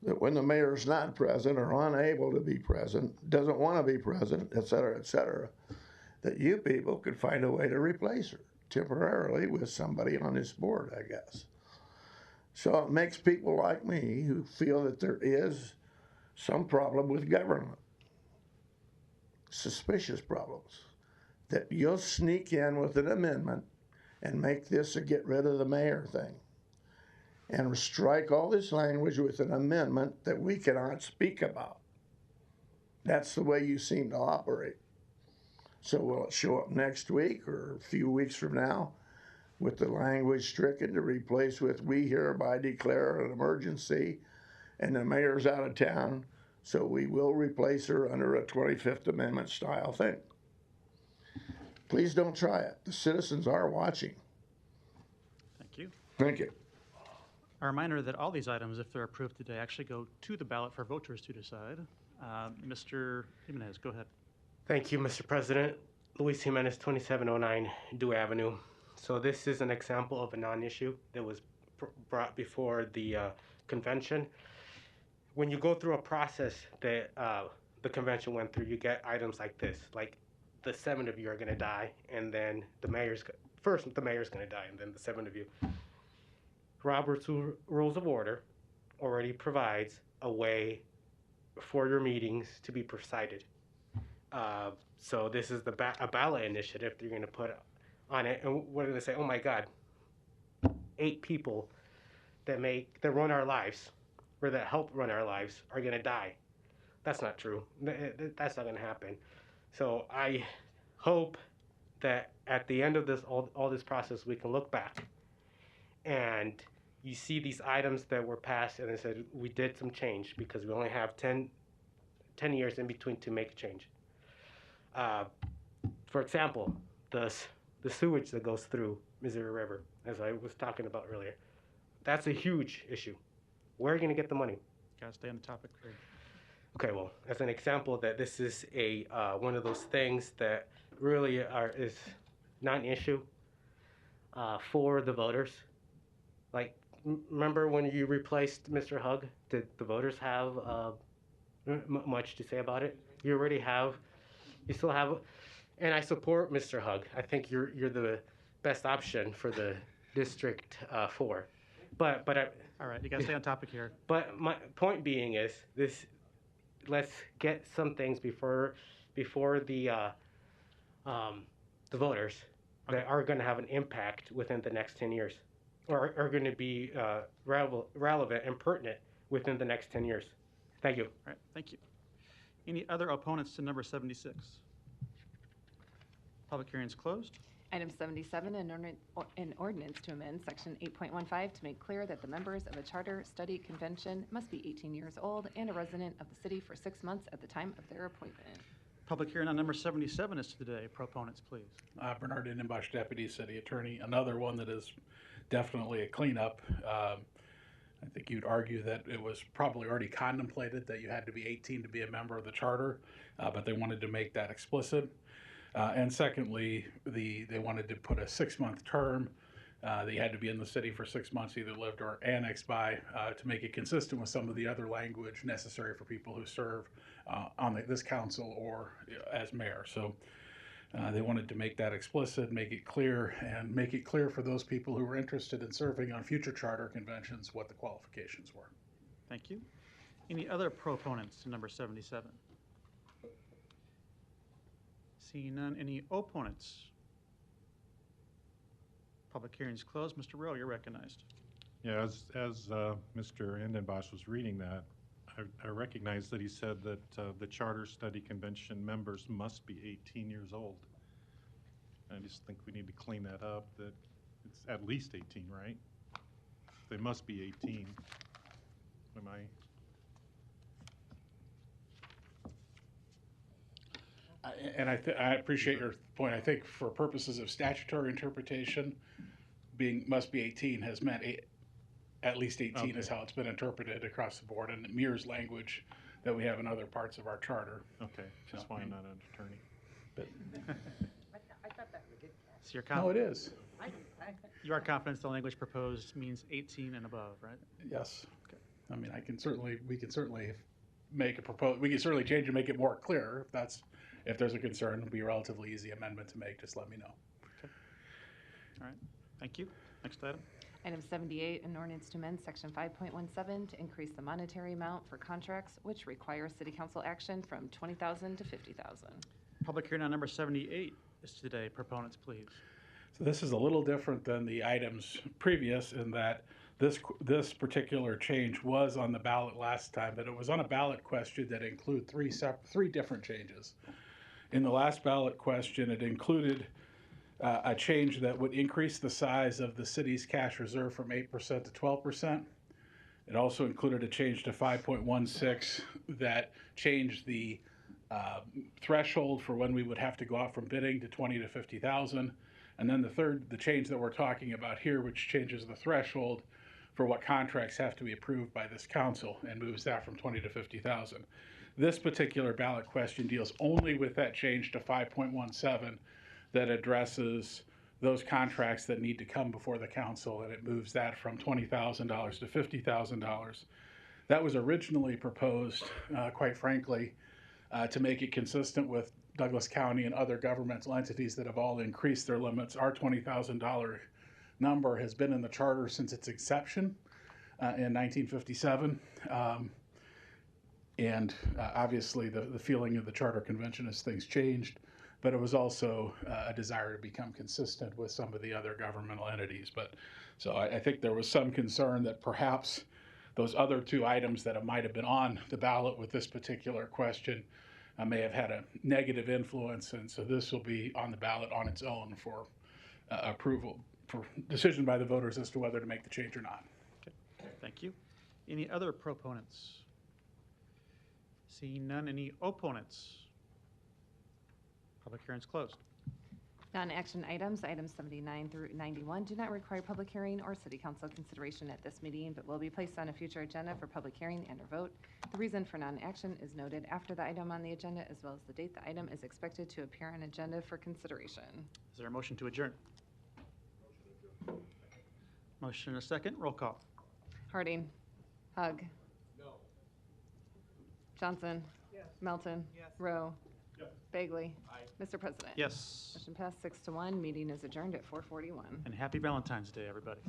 That when the mayor is not present or unable to be present, doesn't want to be present, et cetera, that you people could find a way to replace her temporarily with somebody on this board, I guess. So it makes people like me who feel that there is some problem with government, suspicious problems, that you'll sneak in with an amendment and make this a get rid of the mayor thing and strike all this language with an amendment that we cannot speak about. That's the way you seem to operate. So will it show up next week or a few weeks from now with the language stricken to replace with "we hereby declare an emergency and the mayor's out of town, so we will replace her under a 25th Amendment style thing"? Please don't try it. The citizens are watching. Thank you. Thank you. A reminder that all these items, if they're approved today, actually go to the ballot for voters to decide. Mr. Jimenez, go ahead. Thank you, Mr. President. Luis Jimenez, 2709 Dew Avenue. So this is an example of a non-issue that was brought before the convention. When you go through a process that the convention went through, you get items like this, like the 7 of you are going to die, and then the mayor's going to die, and then the 7 of you. Robert's Rules of Order already provides a way for your meetings to be presided. So this is a ballot initiative that you're going to put on it, and what are they say? Oh my God, 8 people that run our lives, or that help run our lives, are going to die. That's not true. That's not going to happen. So I hope that at the end of this, all this process, we can look back and you see these items that were passed and they said we did some change because we only have 10 years in between to make a change. For example, the sewage that goes through Missouri River, as I was talking about earlier, that's a huge issue. Where are you going to get the money? Gotta stay on the topic. Okay, well, as an example that this is one of those things that really is not an issue for the voters. Like, remember when you replaced Mr. Hug? Did the voters have much to say about it? You still have, and I support Mr. Hug. I think you're the best option for the District 4. But all right, you gotta stay on topic here. But my point being is this. Let's get some things before the voters that are going to have an impact within the next 10 years, or are going to be relevant and pertinent within the next 10 years. Thank you. All right, thank you. Any other opponents to number 76? Public hearing is closed. Item 77, an ordinance to amend Section 8.15 to make clear that the members of a charter study convention must be 18 years old and a resident of the city for 6 months at the time of their appointment. Public hearing on number 77 is today. Proponents, please. Bernard Innenbosch, Deputy City Attorney. Another one that is definitely a cleanup. I think you'd argue that it was probably already contemplated that you had to be 18 to be a member of the charter, but they wanted to make that explicit. And secondly, they wanted to put a 6-month term that you had to be in the city for 6 months, either lived or annexed by, to make it consistent with some of the other language necessary for people who serve on this council or as mayor. So they wanted to make that explicit, make it clear, and make it clear for those people who were interested in serving on future charter conventions what the qualifications were. Thank you. Any other proponents to number 77? Seeing none, any opponents? Public hearing is closed. Mr. Rowe, you're recognized. Yeah, as Mr. Endenbosch was reading that, I recognize that he said that the Charter Study Convention members must be 18 years old. I just think we need to clean that up, that it's at least 18, right? They must be 18. Am I? And I appreciate your point. I think for purposes of statutory interpretation, must be 18 has meant at least 18 is how it's been interpreted across the board, and it mirrors language that we have in other parts of our charter. Okay, that's why I'm not an attorney. But I thought that was good. So you're no, it is. You are confident the language proposed means 18 and above, right? Yes. Okay. I mean, we can certainly make a proposal. We can certainly change and make it more clear if there's a concern. It'll be a relatively easy amendment to make. Just let me know. Okay. All right. Thank you. Next item. Item 78, an ordinance to amend Section 5.17 to increase the monetary amount for contracts which require City Council action from $20,000 to $50,000. Public hearing on number 78 is today. Proponents, please. So this is a little different than the items previous in that this particular change was on the ballot last time, but it was on a ballot question that included three different changes. In the last ballot question, it included a change that would increase the size of the city's cash reserve from 8% to 12%. It also included a change to 5.16 that changed the threshold for when we would have to go out from bidding to 20 to 50,000. And then the change that we're talking about here, which changes the threshold for what contracts have to be approved by this council and moves that from 20 to 50,000. This particular ballot question deals only with that change to 5.17 that addresses those contracts that need to come before the council, and it moves that from $20,000 to $50,000. That was originally proposed, quite frankly, to make it consistent with Douglas County and other governmental entities that have all increased their limits. Our $20,000 number has been in the charter since its inception in 1957. Obviously the feeling of the Charter Convention as things changed, but it was also a desire to become consistent with some of the other governmental entities. So I think there was some concern that perhaps those other two items that might have been on the ballot with this particular question may have had a negative influence, and so this will be on the ballot on its own for approval, for decision by the voters as to whether to make the change or not. Okay, thank you. Any other proponents? Seeing none, any opponents? Public hearing's closed. Non-action items, items 79 through 91, do not require public hearing or city council consideration at this meeting, but will be placed on a future agenda for public hearing and or vote. The reason for non-action is noted after the item on the agenda, as well as the date the item is expected to appear on agenda for consideration. Is there a motion to adjourn? Motion and a second. Roll call. Harding. Hug. No. Johnson. Yes. Melton. Yes. Rowe. Yes. Bagley. Aye. Mr. President. Yes. Motion passed 6-1. Meeting is adjourned at 4:41. And happy Valentine's Day, everybody.